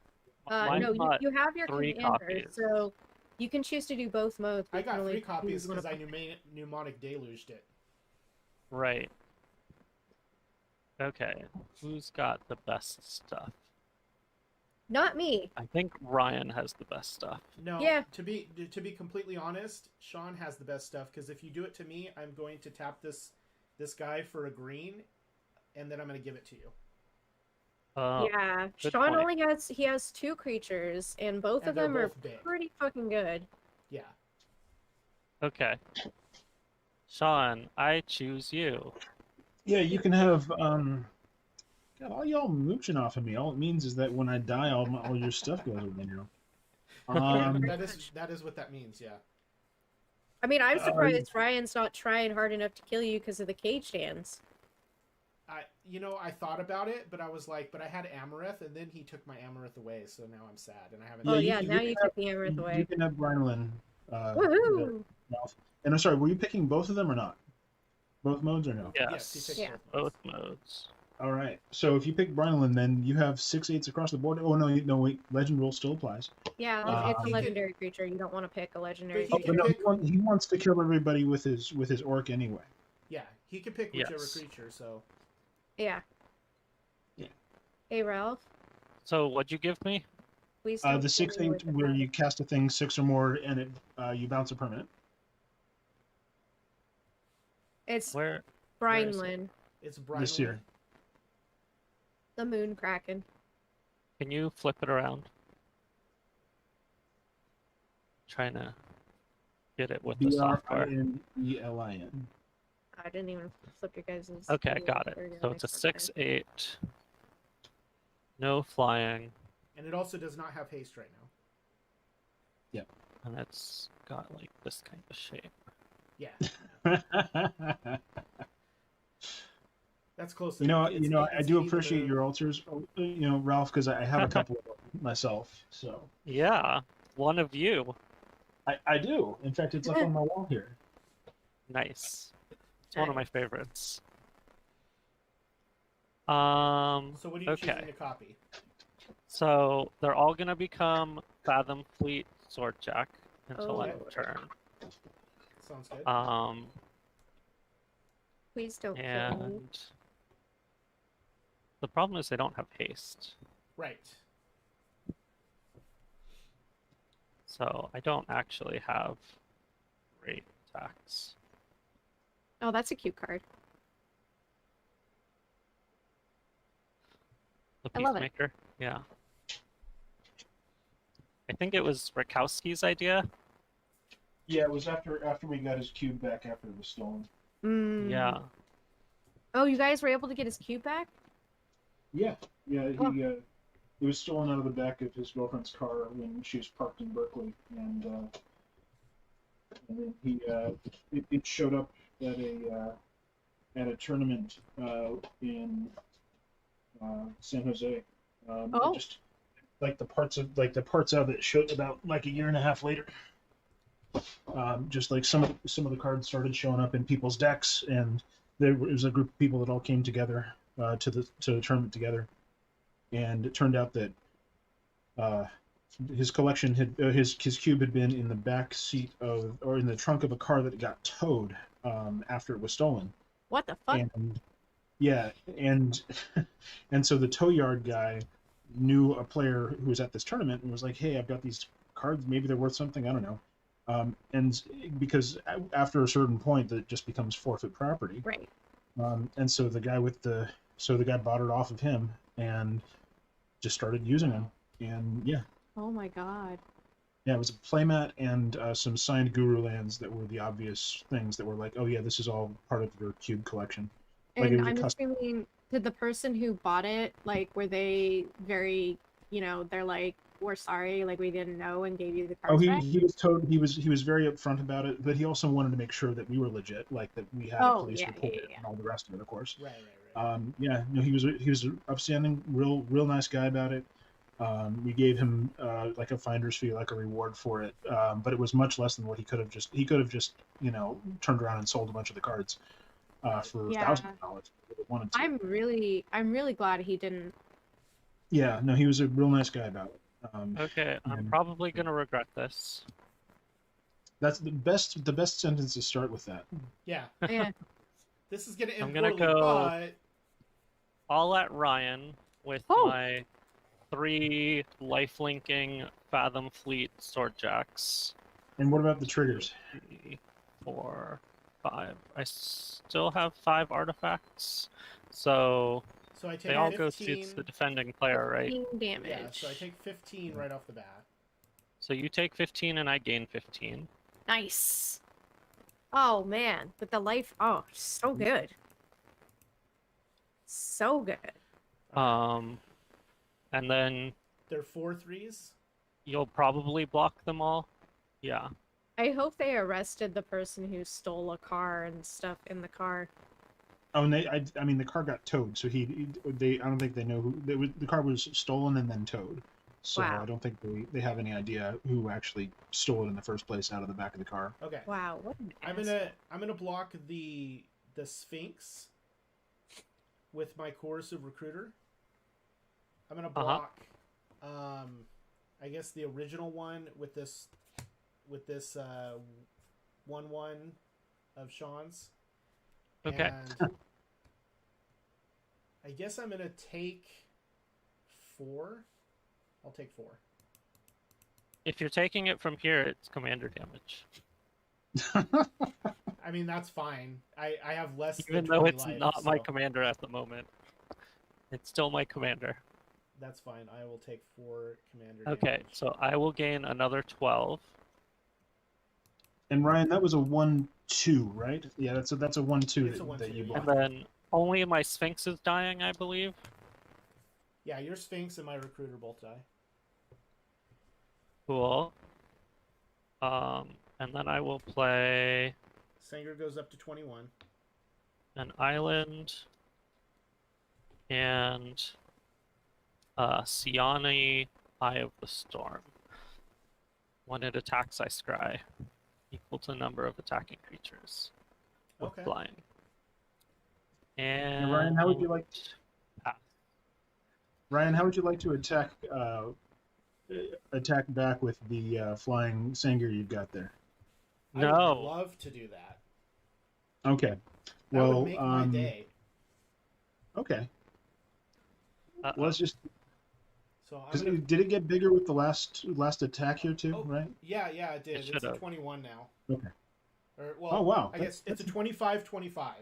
Speaker 3: Mine's
Speaker 4: No,
Speaker 3: not
Speaker 4: you have your
Speaker 3: 3
Speaker 4: commander,
Speaker 3: copies.
Speaker 4: so you can choose to do both modes. but
Speaker 1: I
Speaker 4: you can
Speaker 1: got
Speaker 4: only
Speaker 1: 3 copies
Speaker 4: choose one
Speaker 1: because
Speaker 4: of
Speaker 1: I
Speaker 4: them.
Speaker 1: mnemonic deluged it.
Speaker 3: Right. Okay, who's got the best stuff?
Speaker 4: Not me.
Speaker 3: I think Ryan has the best stuff.
Speaker 1: No,
Speaker 4: Yeah.
Speaker 1: to be completely honest, Sean has the best stuff, because if you do it to me, I'm going to tap this guy for a green, and then I'm going to give it to you.
Speaker 4: Yeah,
Speaker 3: good
Speaker 4: Sean
Speaker 3: point.
Speaker 4: he has 2 creatures, and both
Speaker 1: And
Speaker 4: of
Speaker 1: they're
Speaker 4: them are
Speaker 1: both big.
Speaker 4: pretty fucking good.
Speaker 1: Yeah.
Speaker 3: Okay. Sean, I choose you.
Speaker 2: Yeah, you can have God, all y'all mooching off of me. All it means is that when I die, all your stuff goes with me now.
Speaker 1: That is what that means. Yeah.
Speaker 4: I mean, I'm surprised Ryan's not trying hard enough to kill you because of the cage dance.
Speaker 1: I thought about it, but I was like, but I had Amareth, and then he took my Amareth away, so now I'm sad, and I haven't.
Speaker 4: Oh
Speaker 2: you
Speaker 4: yeah,
Speaker 2: can
Speaker 4: now you
Speaker 2: have-
Speaker 4: took the Amareth away.
Speaker 2: You can have Brinelin.
Speaker 4: Woohoo!
Speaker 2: And I'm sorry, were you picking both of them or not? Both modes or no?
Speaker 1: Yes, he
Speaker 3: Yes.
Speaker 1: picked
Speaker 4: Yeah.
Speaker 3: Both modes.
Speaker 2: All right. So if you pick Brinelin, then you have 6/8 across the board. Oh no, wait. Legend rule still applies.
Speaker 4: Yeah, it's a
Speaker 1: He
Speaker 4: legendary creature. You don't want to pick a legendary
Speaker 1: But he
Speaker 2: Oh,
Speaker 1: can
Speaker 4: creature.
Speaker 2: but no,
Speaker 1: pick-
Speaker 2: he wants to kill everybody with his orc anyway.
Speaker 1: Yeah, he could pick whichever
Speaker 3: Yes.
Speaker 1: creature. So
Speaker 4: Yeah.
Speaker 2: Yeah.
Speaker 4: Hey Ralph,
Speaker 3: So what'd you give me?
Speaker 4: please
Speaker 2: The
Speaker 4: don't kill me
Speaker 2: 6/8
Speaker 4: with the
Speaker 2: where
Speaker 4: cat.
Speaker 2: you cast a thing 6 or more and it you bounce a permanent.
Speaker 4: It's
Speaker 3: Where is it?
Speaker 4: Brinelin,
Speaker 1: it's
Speaker 2: This year.
Speaker 1: Brinelin.
Speaker 4: the Moon Kraken.
Speaker 3: Can you flip it around? Trying to get it with the software.
Speaker 2: Brinelin.
Speaker 4: I didn't even flip your guys'.
Speaker 3: Okay, I got it. So it's a 6/8. No flying,
Speaker 1: And it also does not have haste right now.
Speaker 3: and it's got like this kind of shape.
Speaker 1: Yeah,
Speaker 2: I
Speaker 1: that's close.
Speaker 2: I
Speaker 1: It's
Speaker 2: do
Speaker 1: either-
Speaker 2: appreciate your altars, Ralph, because I have a couple of them myself. So
Speaker 3: Yeah, one of you.
Speaker 2: I do. In fact, it's up on my wall here.
Speaker 3: Nice. It's one of my
Speaker 4: Nice.
Speaker 3: favorites.
Speaker 1: So what are you
Speaker 3: okay.
Speaker 1: choosing to copy?
Speaker 3: So they're all gonna become Fathom Fleet Sword Jack until
Speaker 4: Oh.
Speaker 3: end of turn.
Speaker 1: Sounds good.
Speaker 4: Please don't kill me.
Speaker 3: And the problem is they don't have haste,
Speaker 1: Right.
Speaker 3: so I don't actually have great attacks.
Speaker 4: Oh, that's a cute card.
Speaker 3: The
Speaker 4: I love it.
Speaker 3: Peacemaker. Yeah. I think it was Rakowski's idea.
Speaker 2: Yeah, it was after we got his cube back after it was stolen.
Speaker 3: Yeah.
Speaker 4: Oh, you guys were able to get his cube back?
Speaker 2: Yeah, yeah.
Speaker 4: Oh.
Speaker 2: It was stolen out of the back of his girlfriend's car when she was parked in Berkeley, and then it showed up at a tournament in San Jose.
Speaker 4: Oh.
Speaker 2: Just like the parts of it showed about like a year and a half later. Just like some of the cards started showing up in people's decks, and there was a group of people that all came together to the tournament together, and it turned out that his collection had his cube had been in the back seat or in the trunk of a car that got towed after it was stolen.
Speaker 4: What the fuck?
Speaker 2: And yeah, and so the tow yard guy knew a player who was at this tournament and was like, "Hey, I've got these cards. Maybe they're worth something. I don't know." And because after a certain point, that just becomes forfeit property.
Speaker 4: Right.
Speaker 2: And so the guy bought it off of him and just started using them. And yeah.
Speaker 4: Oh my god.
Speaker 2: Yeah, it was a playmat and some signed Guru lands that were the obvious things that were like, oh yeah, this is all part of your cube collection. Like,
Speaker 4: And I'm assuming, did the person who bought it, like, were they very, they're like, we're sorry, like, we didn't know and gave you the cards back?
Speaker 2: He was told he was very upfront about it, but he also wanted to make sure that we were legit, like that we had a police report and all the rest of it, of course.
Speaker 1: Right.
Speaker 2: Yeah, no, he was an upstanding, real nice guy about it. We gave him like a finder's fee, like a reward for it, but it was much less than what he could have just turned around and sold a bunch of the cards for $1,000 if he wanted to.
Speaker 4: I'm really glad he didn't.
Speaker 2: Yeah, no, he was a real nice guy about it.
Speaker 3: Okay, I'm probably gonna regret this.
Speaker 2: That's the best sentence to start with that.
Speaker 1: Yeah.
Speaker 4: Yeah.
Speaker 1: This is gonna end
Speaker 3: I'm gonna
Speaker 1: poorly,
Speaker 3: go
Speaker 1: but...
Speaker 3: all at Ryan with my 3 life-linking Fathom Fleet Sword Jacks.
Speaker 2: And what about the triggers?
Speaker 3: 3, 4, 5. I still have 5 artifacts, so
Speaker 1: I take
Speaker 3: they all
Speaker 1: 15,
Speaker 3: go to the defending player, right?
Speaker 4: 15 damage.
Speaker 1: Yeah, so I take 15 right off the bat.
Speaker 3: So you take 15 and I gain 15.
Speaker 4: Nice. Oh man, but the life, so good. So good.
Speaker 3: And then
Speaker 1: They're 4/3s.
Speaker 3: you'll probably block them all. Yeah.
Speaker 4: I hope they arrested the person who stole a car and stuff in the car.
Speaker 2: Oh, and I mean, the car got towed, so I don't think they know who the car was stolen and then towed. So
Speaker 4: Wow.
Speaker 2: I don't think they have any idea who actually stole it in the first place out of the back of the car.
Speaker 1: Okay.
Speaker 4: Wow, what an
Speaker 1: I'm
Speaker 4: ass.
Speaker 1: gonna block the Sphinx with my coercive recruiter. I'm gonna block I guess the original one with this 1/1 of Sean's.
Speaker 3: Okay.
Speaker 1: And I guess I'm gonna take 4. I'll take 4.
Speaker 3: If you're taking it from here, it's commander damage.
Speaker 1: I mean, that's fine. I have less
Speaker 3: Even
Speaker 1: than
Speaker 3: though
Speaker 1: 20
Speaker 3: it's
Speaker 1: life,
Speaker 3: not my
Speaker 1: so
Speaker 3: commander at the moment. It's still my commander.
Speaker 1: that's fine. I will take 4 commander
Speaker 3: Okay,
Speaker 1: damage.
Speaker 3: so I will gain another 12.
Speaker 2: And Ryan, that was a 1/2, right? Yeah, that's a 1/2
Speaker 1: It's a 1/2,
Speaker 2: that you
Speaker 1: yeah.
Speaker 3: And
Speaker 2: blocked.
Speaker 3: then only my Sphinx is dying, I believe.
Speaker 1: Yeah, your Sphinx and my recruiter both die.
Speaker 3: Cool. And then I will play
Speaker 1: Sanger goes up to 21.
Speaker 3: an island and Siani, Eye of the Storm. When it attacks, I scry, equal to the number of attacking creatures with
Speaker 1: Okay.
Speaker 3: flying. And
Speaker 2: Ryan, how would you like?
Speaker 3: pass.
Speaker 2: Ryan, how would you like to attack back with the flying Sanger you've got there?
Speaker 1: I would
Speaker 3: No.
Speaker 1: love to do that.
Speaker 2: Okay.
Speaker 1: That
Speaker 2: Well,
Speaker 1: would make my day.
Speaker 2: Okay.
Speaker 3: Uh-oh.
Speaker 2: Let's just.
Speaker 1: So I'm gonna...
Speaker 2: Did it get bigger with the last attack here too?
Speaker 1: Oh,
Speaker 2: right?
Speaker 1: Yeah, it did.
Speaker 3: It
Speaker 1: It's a
Speaker 3: should've.
Speaker 1: 21 now.
Speaker 2: Okay.
Speaker 1: Or well,
Speaker 2: Oh wow,
Speaker 1: I guess it's a 25-25.
Speaker 2: well,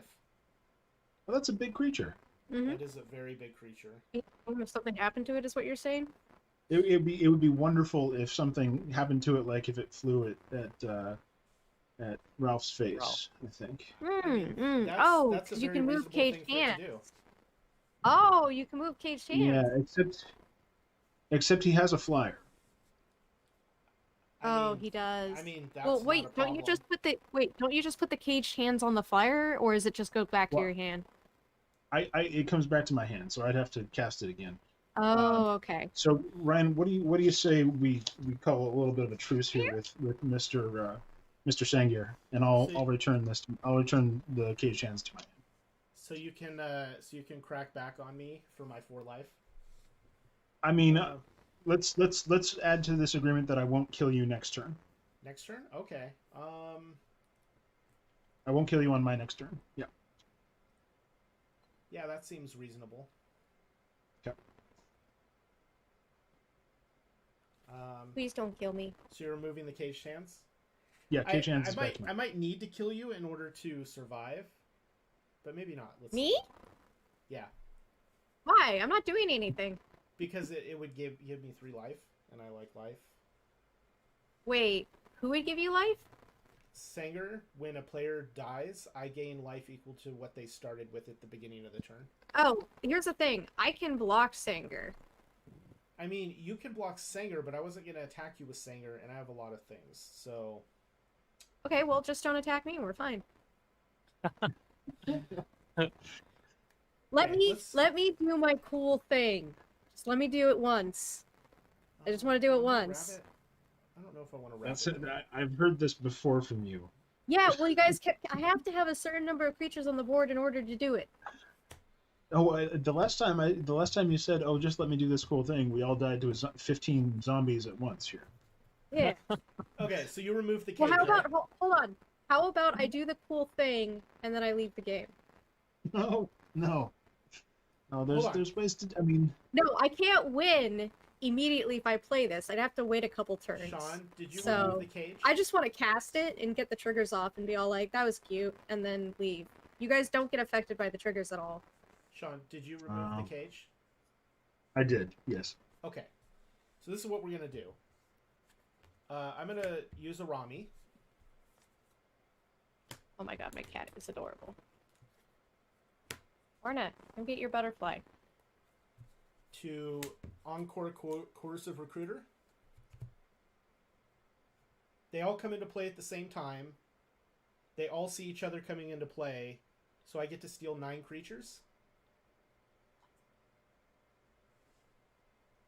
Speaker 2: that's a big creature.
Speaker 4: Mm-hmm.
Speaker 1: That is a very big creature.
Speaker 4: If something happened to it, is what you're saying?
Speaker 2: It would be wonderful if something happened to it, like if it flew at Ralph's face.
Speaker 3: Ralph.
Speaker 2: I think.
Speaker 1: I mean,
Speaker 4: Oh,
Speaker 1: that's a
Speaker 4: because you
Speaker 1: very
Speaker 4: can move
Speaker 1: reasonable
Speaker 4: caged
Speaker 1: thing for it to
Speaker 4: hands.
Speaker 1: do.
Speaker 4: Oh, you can move caged hands.
Speaker 2: Yeah, except he has a flyer.
Speaker 1: I mean,
Speaker 4: He does.
Speaker 1: I mean, that's
Speaker 4: Well,
Speaker 1: not
Speaker 4: wait,
Speaker 1: a
Speaker 4: don't you
Speaker 1: problem.
Speaker 4: just put the caged hands on the flyer, or is it just go back to
Speaker 2: Well,
Speaker 4: your hand?
Speaker 2: It comes back to my hand, so I'd have to cast it again.
Speaker 4: Oh, okay.
Speaker 2: So Ryan, what do you say we call a little bit of a truce here with Mr. Sangir, and I'll return the cage hands to my hand.
Speaker 1: So you can crack back on me for my 4 life.
Speaker 2: I mean, let's add to this agreement that I won't kill you next turn.
Speaker 1: Next turn? Okay.
Speaker 2: I won't kill you on my next turn. Yeah.
Speaker 1: Yeah, that seems reasonable.
Speaker 2: Okay.
Speaker 4: Please don't kill me.
Speaker 1: So you're removing the caged hands?
Speaker 2: Yeah, cage hands is
Speaker 1: I
Speaker 2: back to me.
Speaker 1: might need to kill you in order to survive, but maybe not. Let's
Speaker 4: Me?
Speaker 1: see. Yeah,
Speaker 4: Why? I'm not doing anything.
Speaker 1: because it would give me 3 life, and I like life.
Speaker 4: Wait, who would give you life?
Speaker 1: Sanger, when a player dies, I gain life equal to what they started with at the beginning of the turn.
Speaker 4: Oh, here's the thing. I can block Sanger.
Speaker 1: I mean, you can block Sanger, but I wasn't going to attack you with Sanger, and I have a lot of things, so...
Speaker 4: Okay, well, just don't attack me. We're fine. Let me do my cool thing. Just let me do it once. I just want to do it once.
Speaker 1: Rabbit? I don't know if I want to wrap
Speaker 2: That's
Speaker 1: it.
Speaker 2: it. I've heard this before from you.
Speaker 4: Yeah, well, you guys I have to have a certain number of creatures on the board in order to do it.
Speaker 2: Oh, the last time you said, "Oh, just let me do this cool thing," we all died to 15 zombies at once here.
Speaker 4: Yeah.
Speaker 1: Okay, so you remove the cage,
Speaker 4: Well, how
Speaker 1: right?
Speaker 4: about hold on? How about I do the cool thing and then I leave the game?
Speaker 2: No.
Speaker 1: Hold on.
Speaker 2: There's ways to. I mean.
Speaker 4: No, I can't win immediately if I play this. I'd have to wait a couple turns.
Speaker 1: Sean, did you
Speaker 4: So,
Speaker 1: remove the cage?
Speaker 4: I just want to cast it and get the triggers off and be all like, "That was cute," and then leave. You guys don't get affected by the triggers at all.
Speaker 1: Sean, did you remove the cage?
Speaker 2: I did. Yes.
Speaker 1: Okay. So this is what we're going to do. I'm going to use a Rami.
Speaker 4: Oh my god, my cat is adorable. Orna, come get your butterfly.
Speaker 1: To Encore Coercive Recruiter. They all come into play at the same time. They all see each other coming into play. So I get to steal 9 creatures.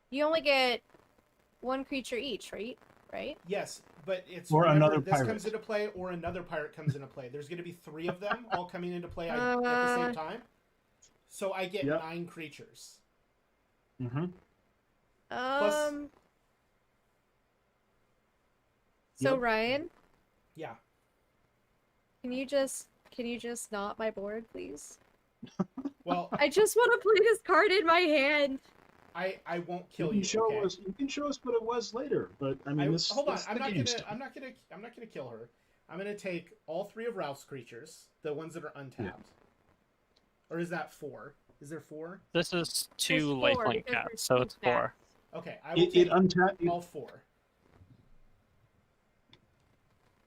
Speaker 4: You only get 1 creature each, right? Right?
Speaker 1: Yes, but it's
Speaker 2: Or
Speaker 1: whenever
Speaker 2: another
Speaker 1: this
Speaker 2: pirate.
Speaker 1: comes into play or another pirate comes into play. There's going to be 3 of them all coming into play at the same time. So I get 9 creatures.
Speaker 2: Mm-hmm.
Speaker 1: Plus-
Speaker 4: So
Speaker 2: Yep.
Speaker 4: Ryan,
Speaker 1: Yeah.
Speaker 4: can you just not my board, please?
Speaker 1: Well,
Speaker 4: I just want to play this card in my hand.
Speaker 1: I won't kill
Speaker 2: You
Speaker 1: you.
Speaker 2: can show
Speaker 1: okay?
Speaker 2: us. You can show us what it was later, but I mean,
Speaker 1: Hold on.
Speaker 2: this
Speaker 1: I'm
Speaker 2: the
Speaker 1: not
Speaker 2: game
Speaker 1: gonna.
Speaker 2: stuff.
Speaker 1: I'm not gonna kill her. I'm gonna take all 3 of Ralph's creatures, the ones that are untapped. Or is that 4? Is there 4?
Speaker 3: This is
Speaker 4: There's
Speaker 3: 2
Speaker 4: 4,
Speaker 3: lifelink
Speaker 4: because
Speaker 3: cats,
Speaker 4: there's
Speaker 3: so
Speaker 4: 2
Speaker 3: it's 4.
Speaker 4: cats.
Speaker 1: Okay, I will
Speaker 2: It
Speaker 1: take
Speaker 2: untapped.
Speaker 1: all 4.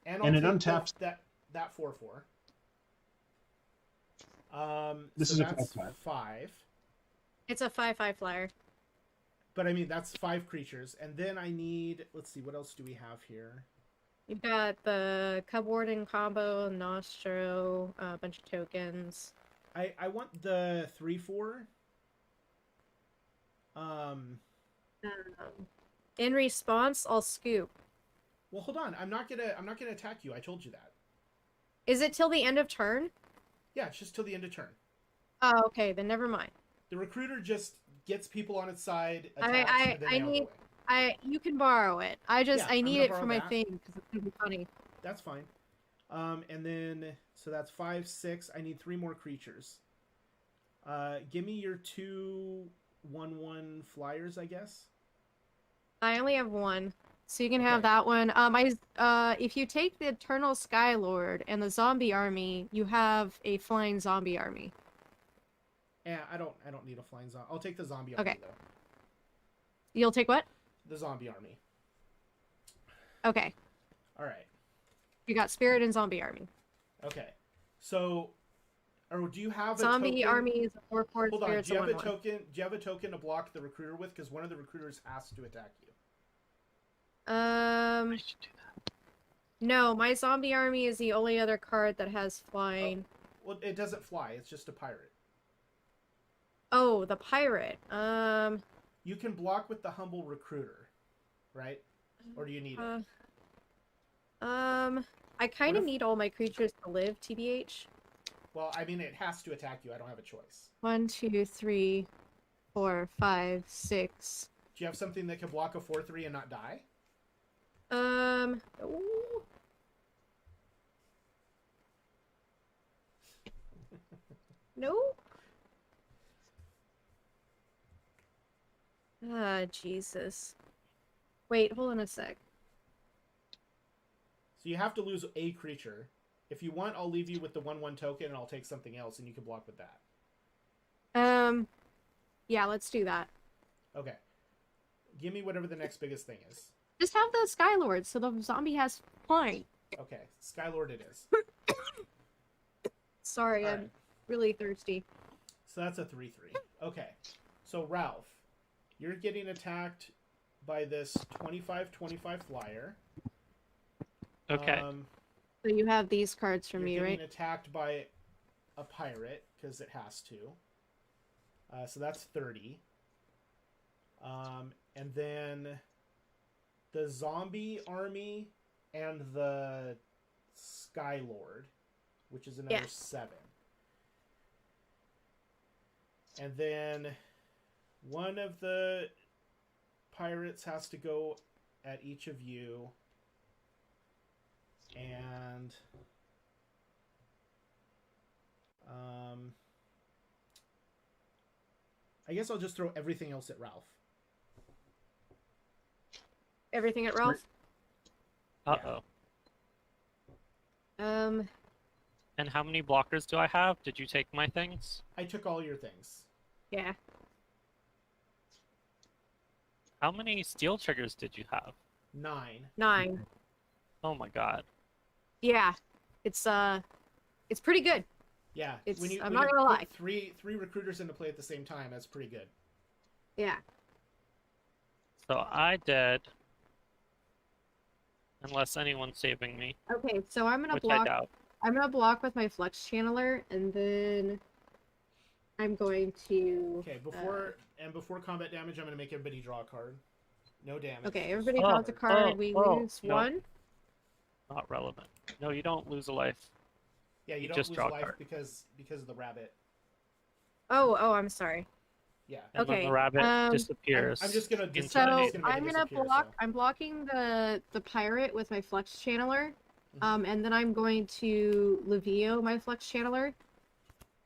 Speaker 1: And
Speaker 2: And it
Speaker 1: take
Speaker 2: untaps-
Speaker 1: that 4/4.
Speaker 2: This
Speaker 1: so
Speaker 2: is a
Speaker 1: that's
Speaker 2: 5/5.
Speaker 1: 5.
Speaker 4: It's a 5/5 flyer.
Speaker 1: But I mean that's 5 creatures, and then I need. Let's see, what else do we have here?
Speaker 4: You've got the Cub Warden combo, Nostro, a bunch of tokens.
Speaker 1: I want the 3/4.
Speaker 4: In response, I'll scoop.
Speaker 1: Well, hold on. I'm not gonna attack you. I told you that.
Speaker 4: Is it till the end of turn?
Speaker 1: Yeah, it's just till the end of turn.
Speaker 4: Oh, okay, then never mind.
Speaker 1: The recruiter just gets people on its side. Attacks, and then they all go away.
Speaker 4: You can borrow it. I
Speaker 1: Yeah, I'm
Speaker 4: need
Speaker 1: gonna
Speaker 4: it
Speaker 1: borrow
Speaker 4: for my
Speaker 1: that.
Speaker 4: thing because it's gonna be funny.
Speaker 1: That's fine. And then so that's 5, 6. I need 3 more creatures. Give me your 2/1/1 flyers, I guess.
Speaker 4: I only have 1, So you can have
Speaker 1: Okay.
Speaker 4: that one. If you take the Eternal Skylord and the zombie army, you have a flying zombie army.
Speaker 1: Yeah, I don't need a flying zombie. I'll take the zombie army
Speaker 4: Okay.
Speaker 1: though.
Speaker 4: You'll take what?
Speaker 1: The zombie army.
Speaker 4: Okay.
Speaker 1: All right.
Speaker 4: You got spirit and zombie army.
Speaker 1: Okay. So, or do you have a
Speaker 4: Zombie
Speaker 1: token?
Speaker 4: army is a 4/4
Speaker 1: Hold on.
Speaker 4: spirit.
Speaker 1: Do you have a token? Do you have a token to block the recruiter with? Because one of the recruiters has to attack you.
Speaker 3: I should do that.
Speaker 4: No, my zombie army is the only other card that has flying.
Speaker 1: Well, it doesn't fly. It's just a pirate.
Speaker 4: Oh, the pirate.
Speaker 1: You can block with the humble recruiter, right? Or do you need it?
Speaker 4: I kind of
Speaker 1: if-
Speaker 4: need all my creatures to live, TBH.
Speaker 1: Well, I mean, it has to attack you. I don't have a choice.
Speaker 4: 1, 2, 3, 4, 5, 6.
Speaker 1: Do you have something that can block a 4/3 and not die?
Speaker 4: Ooh. No? Ah, Jesus. Wait, hold on a sec.
Speaker 1: So you have to lose a creature. If you want, I'll leave you with the 1/1 token, and I'll take something else, and you can block with that.
Speaker 4: Yeah, let's do that.
Speaker 1: Okay. Give me whatever the next biggest thing is.
Speaker 4: Just have the Skylord so the zombie has flying.
Speaker 1: Okay, Skylord it is.
Speaker 4: Sorry,
Speaker 1: All
Speaker 4: I'm
Speaker 1: right.
Speaker 4: really thirsty.
Speaker 1: So that's a 3/3. Okay. So Ralph, you're getting attacked by this 25/25 flyer.
Speaker 3: Okay.
Speaker 4: So you have these cards from
Speaker 1: You're
Speaker 4: me,
Speaker 1: getting
Speaker 4: right?
Speaker 1: attacked by a pirate because it has to. So that's 30. And then the zombie army and the Skylord, which is another
Speaker 4: Yeah.
Speaker 1: 7. And then one of the pirates has to go at each of you. And I guess I'll just throw everything else at Ralph.
Speaker 4: Everything at Ralph?
Speaker 3: Uh-oh.
Speaker 4: Um,
Speaker 3: And how many blockers do I have? Did you take my things?
Speaker 1: I took all your things.
Speaker 4: yeah.
Speaker 3: How many steel triggers did you have?
Speaker 1: 9.
Speaker 4: 9.
Speaker 3: Oh my god.
Speaker 4: Yeah. It's pretty good.
Speaker 1: Yeah,
Speaker 4: It's- I'm
Speaker 1: when
Speaker 4: not
Speaker 1: you
Speaker 4: gonna
Speaker 1: put
Speaker 4: lie.
Speaker 1: three recruiters into play at the same time, that's pretty good.
Speaker 4: Yeah.
Speaker 3: So I did. Unless anyone's saving me,
Speaker 4: Okay, so I'm gonna
Speaker 3: which I
Speaker 4: block.
Speaker 3: doubt.
Speaker 4: I'm gonna block with my Flux Channeler, and then I'm going to.
Speaker 1: Okay, before combat damage, I'm gonna make everybody draw a card. No damage.
Speaker 4: Okay, everybody
Speaker 3: Oh,
Speaker 4: draws a card.
Speaker 3: oh,
Speaker 4: We
Speaker 3: oh,
Speaker 4: lose
Speaker 3: no.
Speaker 4: 1.
Speaker 3: Not relevant. No, you don't lose a life.
Speaker 1: Yeah, you
Speaker 3: You
Speaker 1: don't
Speaker 3: just
Speaker 1: lose
Speaker 3: draw a
Speaker 1: life
Speaker 3: card.
Speaker 1: because of the rabbit.
Speaker 4: Oh, I'm sorry.
Speaker 1: Yeah.
Speaker 3: And when
Speaker 4: Okay,
Speaker 3: the rabbit disappears.
Speaker 1: I'm just gonna
Speaker 3: into
Speaker 1: dis-
Speaker 4: So
Speaker 3: an-
Speaker 1: just gonna make
Speaker 4: I'm
Speaker 1: it
Speaker 4: gonna
Speaker 1: disappear,
Speaker 4: block.
Speaker 1: so.
Speaker 4: I'm blocking the pirate with my Flux Channeler,
Speaker 1: Mhm.
Speaker 4: and then I'm going to Levio my Flux Channeler,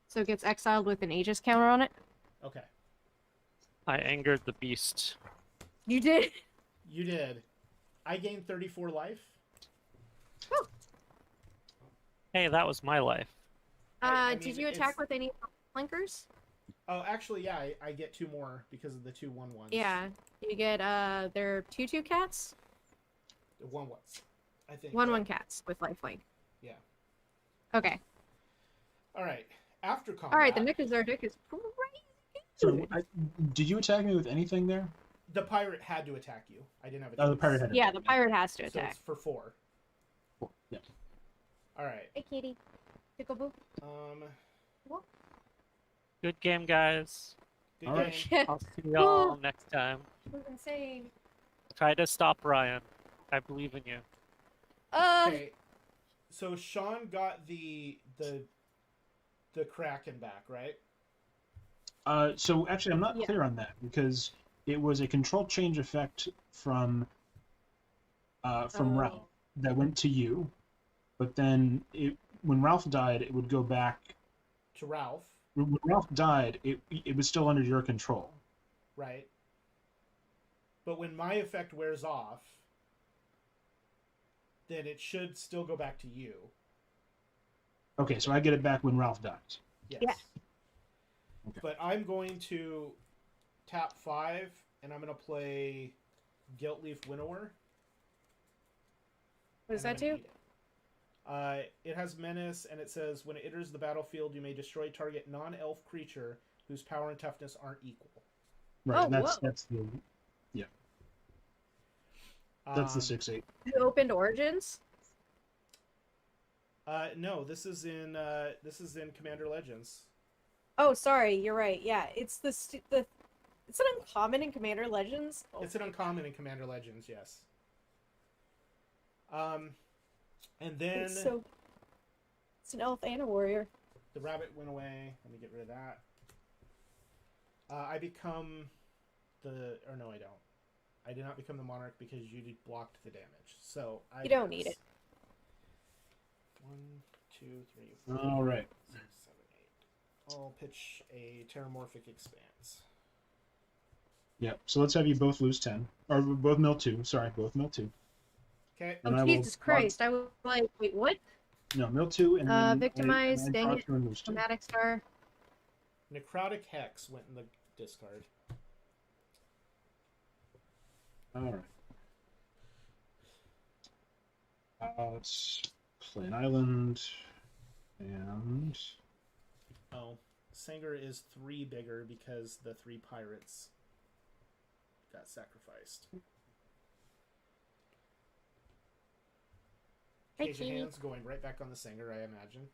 Speaker 4: so it gets exiled with an Aegis counter on it.
Speaker 1: Okay.
Speaker 3: I angered the beast.
Speaker 4: You did.
Speaker 1: You did. I gained 34 life.
Speaker 3: Hey, that was my life.
Speaker 1: I
Speaker 4: Did
Speaker 1: mean,
Speaker 4: you attack
Speaker 1: it's-
Speaker 4: with any flankers?
Speaker 1: Oh, actually, yeah, I get 2 more because of the 2 1/1s.
Speaker 4: Yeah. You get they're 2/2 cats,
Speaker 1: The 1/1s. I think.
Speaker 4: 1/1 cats with lifelink.
Speaker 1: Yeah.
Speaker 4: Okay.
Speaker 1: All right. After combat.
Speaker 4: All right. The Nekusar deck is crazy.
Speaker 2: So, did you attack me with anything there?
Speaker 1: The pirate had to attack you. I didn't have a
Speaker 2: Oh, the
Speaker 1: choice.
Speaker 2: pirate had to
Speaker 4: Yeah,
Speaker 2: attack
Speaker 4: the
Speaker 2: me.
Speaker 4: pirate has to
Speaker 1: So
Speaker 4: attack.
Speaker 1: it's for 4.
Speaker 2: Yeah.
Speaker 1: All right.
Speaker 4: Hey, kitty. Tickle
Speaker 3: Good game, guys.
Speaker 1: Good
Speaker 2: All
Speaker 1: game.
Speaker 2: right.
Speaker 4: boo.
Speaker 3: I'll see y'all next time.
Speaker 4: was insane.
Speaker 3: Try to stop Ryan. I believe in you.
Speaker 1: Okay. So Sean got the Kraken back, right?
Speaker 2: So actually, I'm not
Speaker 4: Yeah.
Speaker 2: clear on that because it was a control change effect from Ralph that went to you, but then when Ralph died, it would go back.
Speaker 1: To Ralph,
Speaker 2: When Ralph died, it was still under your control.
Speaker 1: right? But when my effect wears off, then it should still go back to you.
Speaker 2: Okay, so I get it back when Ralph dies.
Speaker 1: Yes.
Speaker 4: Yeah.
Speaker 2: Okay.
Speaker 1: But I'm going to tap 5, and I'm going to play Guiltleaf Winnower.
Speaker 4: What does
Speaker 1: and I'm
Speaker 4: that
Speaker 1: gonna
Speaker 4: do?
Speaker 1: eat it. It has Menace, and it says, when it enters the battlefield, you may destroy target non-elf creature whose power and toughness aren't equal.
Speaker 2: Right,
Speaker 4: Oh,
Speaker 2: and that's
Speaker 4: whoa.
Speaker 2: that's the that's the 6/8.
Speaker 4: You opened Origins?
Speaker 1: No, this is in Commander Legends.
Speaker 4: Oh, sorry, you're right. Yeah, it's it's an uncommon in Commander Legends. Oh,
Speaker 1: It's an uncommon in Commander Legends, yes. And then
Speaker 4: it's an elf and a warrior.
Speaker 1: the rabbit went away. Let me get rid of that. I become or no, I don't. I did not become the monarch because you blocked the damage. So
Speaker 4: You don't need it.
Speaker 1: 1, 2, 3, 4.
Speaker 2: All right.
Speaker 1: 6, 7, 8. I'll pitch a Terramorphic Expanse.
Speaker 2: Yeah. So let's have you both lose 10, or both mill 2. Sorry, both mill 2.
Speaker 1: Okay.
Speaker 2: And
Speaker 4: Oh,
Speaker 2: I will
Speaker 4: Jesus Christ. I was like, wait, what?
Speaker 2: No, mill 2, and then
Speaker 4: Victimize,
Speaker 2: I
Speaker 4: dang
Speaker 2: draw
Speaker 4: it.
Speaker 2: 2 and lose 2.
Speaker 4: Chromatic Star.
Speaker 1: Necrotic Hex went in the discard.
Speaker 2: All right. Let's play an island, and
Speaker 1: Oh, Sanger is 3 bigger because the 3 pirates got sacrificed.
Speaker 4: Hi,
Speaker 1: Cage of
Speaker 4: Kiwi.
Speaker 1: Hands going right back on the Sanger, I imagine.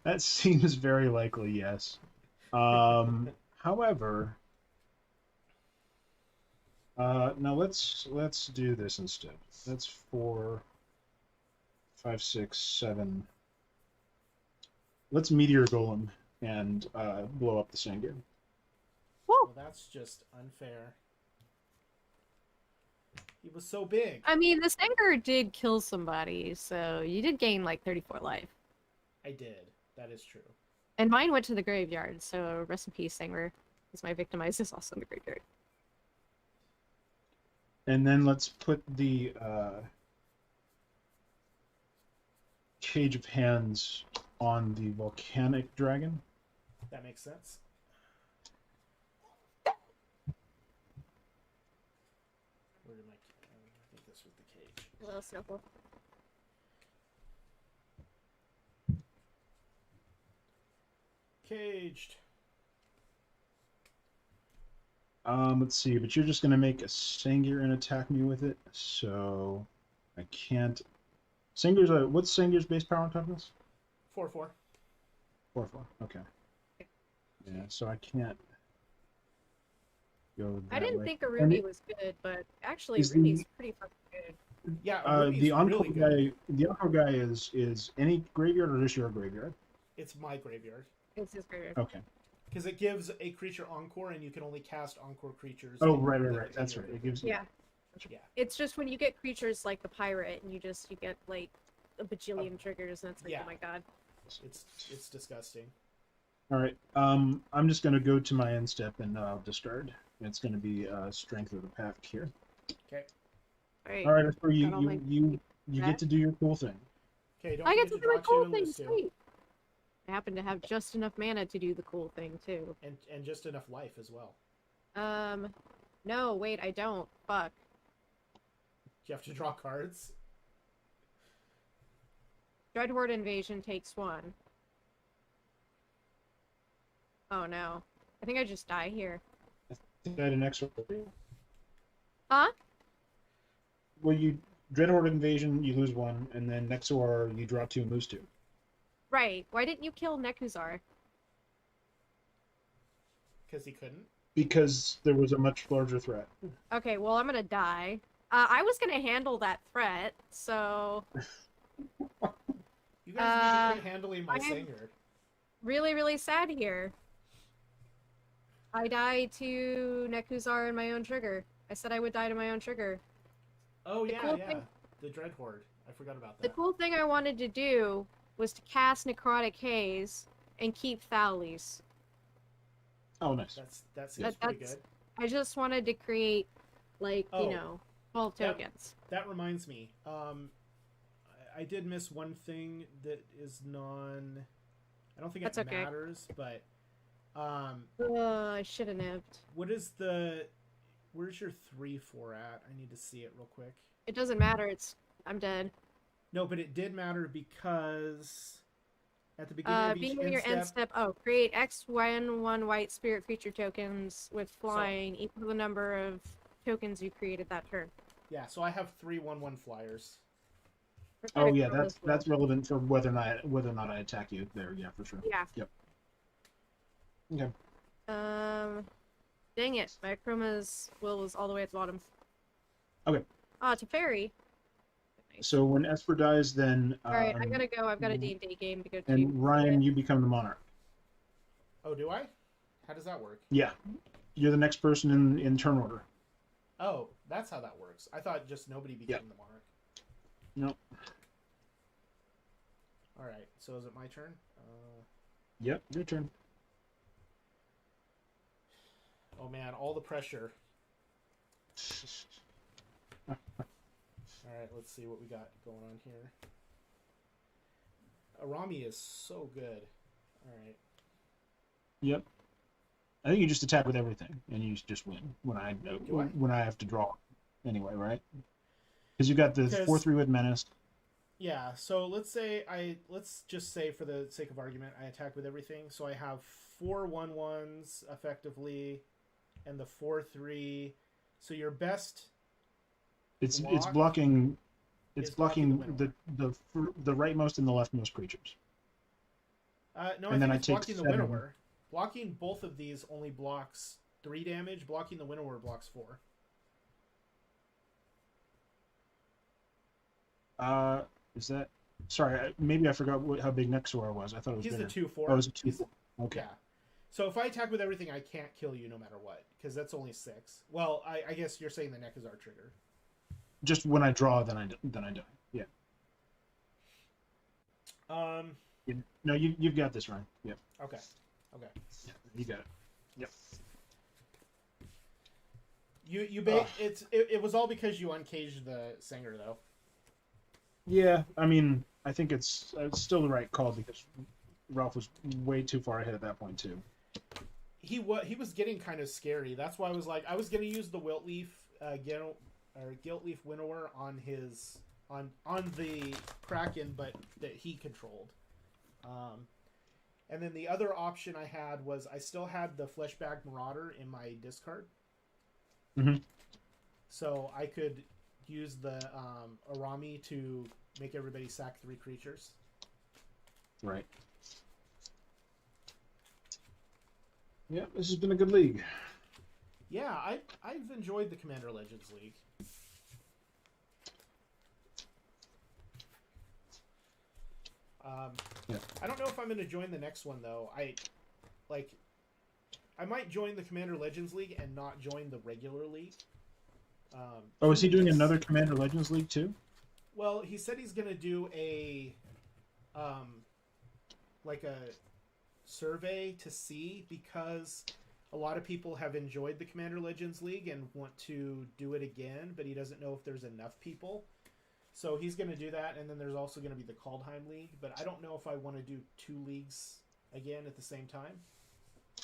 Speaker 2: that seems very likely, yes. However, now let's do this instead. That's 4, 5, 6, 7. Let's Meteor Golem and blow up the Sanger.
Speaker 1: Well, that's just unfair. He was so big.
Speaker 4: I mean, the Sanger did kill somebody, so you did gain like 34 life.
Speaker 1: I did. That is true.
Speaker 4: And mine went to the graveyard, so rest in peace, Sanger. Because my Victimize is also in the graveyard.
Speaker 2: And then let's put the Cage of Hands on the Volcanic Dragon.
Speaker 1: That makes sense. Where did I think this was the cage.
Speaker 4: Hello, Snowball.
Speaker 1: Caged.
Speaker 2: Let's see, but you're just gonna make a Sanger and attack me with it, so I can't. What's Sanger's base power and toughness?
Speaker 1: 4/4.
Speaker 2: 4/4. Okay. Yeah, so I can't go that
Speaker 4: I didn't
Speaker 2: way.
Speaker 4: think a
Speaker 2: And
Speaker 4: Ruby was good, but actually
Speaker 2: Is
Speaker 4: Ruby's pretty fucking good.
Speaker 1: Yeah, Ruby's
Speaker 2: the Encore
Speaker 1: really good.
Speaker 2: the Encore guy is any graveyard or just your graveyard?
Speaker 1: It's my graveyard.
Speaker 4: It's his graveyard.
Speaker 2: Okay.
Speaker 1: Because it gives a creature Encore, and you can only cast Encore creatures.
Speaker 2: Oh,
Speaker 1: in
Speaker 2: right.
Speaker 1: the
Speaker 2: That's right.
Speaker 1: graveyard.
Speaker 2: It gives.
Speaker 4: Yeah.
Speaker 1: Yeah.
Speaker 4: It's just when you get creatures like the pirate, and you get like a bajillion triggers, and it's like,
Speaker 1: Yeah.
Speaker 4: oh my god.
Speaker 1: It's disgusting.
Speaker 2: All right. I'm just gonna go to my end step and discard. It's gonna be Strength of the Pack here.
Speaker 1: Okay.
Speaker 4: Alright.
Speaker 2: All right, that's where you
Speaker 4: Got all my-
Speaker 2: you get to do your cool thing.
Speaker 1: Okay, don't
Speaker 4: I get
Speaker 1: forget
Speaker 4: to do my
Speaker 1: draw two
Speaker 4: cool
Speaker 1: and
Speaker 4: thing,
Speaker 1: lose two.
Speaker 4: sweet. I happen to have just enough mana to do the cool thing, too.
Speaker 1: And just enough life as well.
Speaker 4: No, wait, I don't. Fuck.
Speaker 1: Do you have to draw cards?
Speaker 4: Dreadhorde Invasion takes 1. Oh no. I think I just die here.
Speaker 2: I think I had an extra.
Speaker 4: Huh?
Speaker 2: Well, you Dreadhorde Invasion, you lose 1, and then Nekusar, you draw 2 and lose 2.
Speaker 4: Right. Why didn't you kill Nekusar?
Speaker 1: Because he couldn't.
Speaker 2: Because there was a much larger threat.
Speaker 4: Okay, well, I'm gonna die. I was gonna handle that threat, so...
Speaker 1: You guys need to quit handling my
Speaker 4: I'm-
Speaker 1: Sanger.
Speaker 4: Really, really sad here. I die to Nekusar and my own trigger. I said I would die to my own trigger.
Speaker 1: Oh,
Speaker 4: The
Speaker 1: yeah,
Speaker 4: cool
Speaker 1: yeah.
Speaker 4: thing-
Speaker 1: The Dreadhorde. I forgot about
Speaker 4: The
Speaker 1: that.
Speaker 4: cool thing I wanted to do was to cast Necrotic Haze and keep Thales.
Speaker 2: Oh, nice.
Speaker 1: That seems pretty
Speaker 4: That's-
Speaker 1: good.
Speaker 4: I just wanted to create, like,
Speaker 1: Oh.
Speaker 4: you know... 12
Speaker 1: Yep.
Speaker 4: tokens.
Speaker 1: That reminds me. I did miss one thing that is non. I don't think it
Speaker 4: That's okay.
Speaker 1: matters, but
Speaker 4: I should have nipped.
Speaker 1: what is the? Where's your 3/4 at? I need to see it real quick.
Speaker 4: It doesn't matter. I'm dead.
Speaker 1: No, but it did matter because at the beginning of each
Speaker 4: Beginning of your end step. Oh, create X, Y, and 1 white spirit creature tokens with flying equal to the number of tokens you created that turn.
Speaker 1: Yeah, so I have 3/1/1 flyers.
Speaker 2: Oh yeah, that's relevant for whether or not I attack you there. Yeah, for sure.
Speaker 4: Yeah.
Speaker 2: Yep. Okay.
Speaker 4: Dang it. My Chroma's will was all the way at the bottom.
Speaker 2: Okay.
Speaker 4: Teferi. Nice.
Speaker 2: So when Esper dies, then
Speaker 4: Alright, I gotta go. I've got a D&D game to go to.
Speaker 2: and Ryan, you become the monarch.
Speaker 1: Oh, do I? How does that work?
Speaker 2: Yeah, you're the next person in turn order.
Speaker 1: Oh, that's how that works. I thought just nobody became the monarch.
Speaker 2: No.
Speaker 1: All right. So is it my turn?
Speaker 2: Yep, your turn.
Speaker 1: Oh man, all the pressure. All right, let's see what we got going on here. Arami is so good. All right.
Speaker 2: Yep. I think you just attack with everything, and you just win when I have to draw. Anyway, right? Because you got the 4/3 with menace.
Speaker 1: Yeah. So let's just say for the sake of argument, I attack with everything. So I have 4 1/1s effectively, and the 4/3. So your best.
Speaker 2: It's blocking. It's blocking
Speaker 1: the
Speaker 2: the rightmost and the leftmost creatures.
Speaker 1: No,
Speaker 2: and
Speaker 1: I think it's blocking the
Speaker 2: 7.
Speaker 1: Winnower. Blocking both of these only blocks 3 damage. Blocking the Winnower blocks 4.
Speaker 2: Is that? Sorry, maybe I forgot how big Nekusar was. I thought it was
Speaker 1: He's
Speaker 2: bigger.
Speaker 1: the 2/4.
Speaker 2: Oh, it was a 2/4. Okay.
Speaker 1: Yeah. So if I attack with everything, I can't kill you no matter what, because that's only 6. Well, I guess you're saying the Nekusar trigger.
Speaker 2: Just when I draw, then I die. Yeah. No, you've got this, Ryan. Yep.
Speaker 1: Okay.
Speaker 2: Yeah, you got it. Yep.
Speaker 1: It was all because you uncaged the singer though.
Speaker 2: Yeah, I mean, I think it's still the right call because Ralph was way too far ahead at that point too.
Speaker 1: He was getting kind of scary. That's why I was like, I was gonna use the Guilt Leaf Winnower on his on the Kraken, but that he controlled. And then the other option I had was I still had the Fleshbag Marauder in my discard.
Speaker 2: Mm-hmm.
Speaker 1: So I could use the Arami to make everybody sack 3 creatures.
Speaker 2: Right. Yeah, this has been a good league.
Speaker 1: Yeah, I've enjoyed the Commander Legends League.
Speaker 2: Yeah.
Speaker 1: I don't know if I'm going to join the next one though. I might join the Commander Legends League and not join the regular league.
Speaker 2: Is he doing another Commander Legends League too?
Speaker 1: Well, he said he's going to do a survey to see, because a lot of people have enjoyed the Commander Legends League and want to do it again, but he doesn't know if there's enough people. So he's going to do that, and then there's also going to be the Kaldheim League, but I don't know if I want to do 2 leagues again at the same time.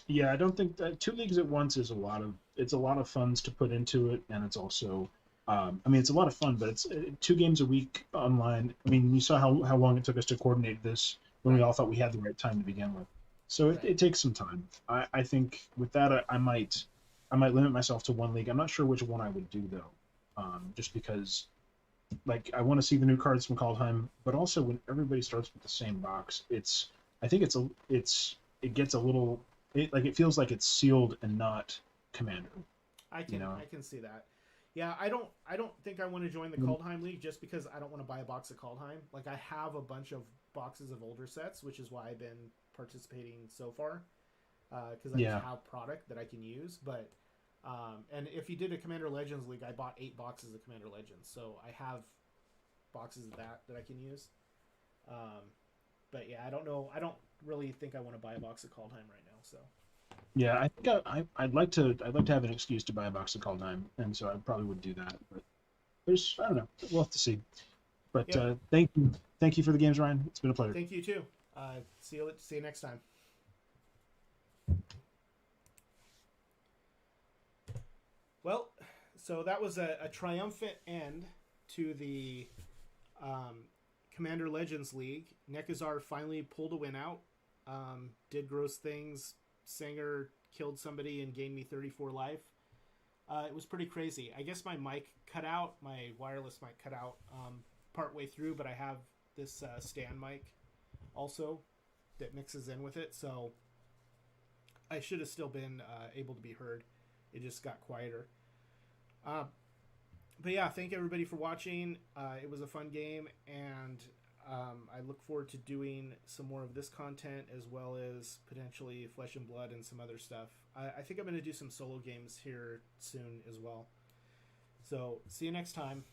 Speaker 2: Yeah, I don't think that 2 leagues at once is a lot of funds to put into it, and it's also, it's a lot of fun, but it's 2 games a week online. I mean, you saw how long it took us to coordinate this when we all thought we had the right time to begin with. So it takes some time. I think with that, I might limit myself to 1 league. I'm not sure which one I would do though, just because, like, I want to see the new cards from Kaldheim, but also when everybody starts with the same box, it gets a little. It feels like it's sealed and not Commander.
Speaker 1: I can see that. Yeah, I don't think I want to join the Kaldheim League just because I don't want to buy a box of Kaldheim. Like, I have a bunch of boxes of older sets, which is why I've been participating so far, because I have product that I can use. But and if you did a Commander Legends League, I bought 8 boxes of Commander Legends, so I have boxes of that I can use. But yeah, I don't know. I don't really think I want to buy a box of Kaldheim right now. So
Speaker 2: yeah, I think I'd like to have an excuse to buy a box of Kaldheim, and so I probably would do that. But I don't know. We'll have to see. But
Speaker 1: Yep.
Speaker 2: thank you for the games, Ryan. It's been a pleasure.
Speaker 1: Thank you too. See you next time. Well, so that was a triumphant end to the Commander Legends League. Nekusar finally pulled a win out. Did gross things. Sanger killed somebody and gained me 34 life. It was pretty crazy. I guess my mic cut out. My wireless mic cut out partway through, but I have this stand mic also that mixes in with it, so I should have still been able to be heard. It just got quieter. But yeah, thank everybody for watching. It was a fun game, and I look forward to doing some more of this content, as well as potentially Flesh and Blood and some other stuff. I think I'm going to do some solo games here soon as well. So, see you next time.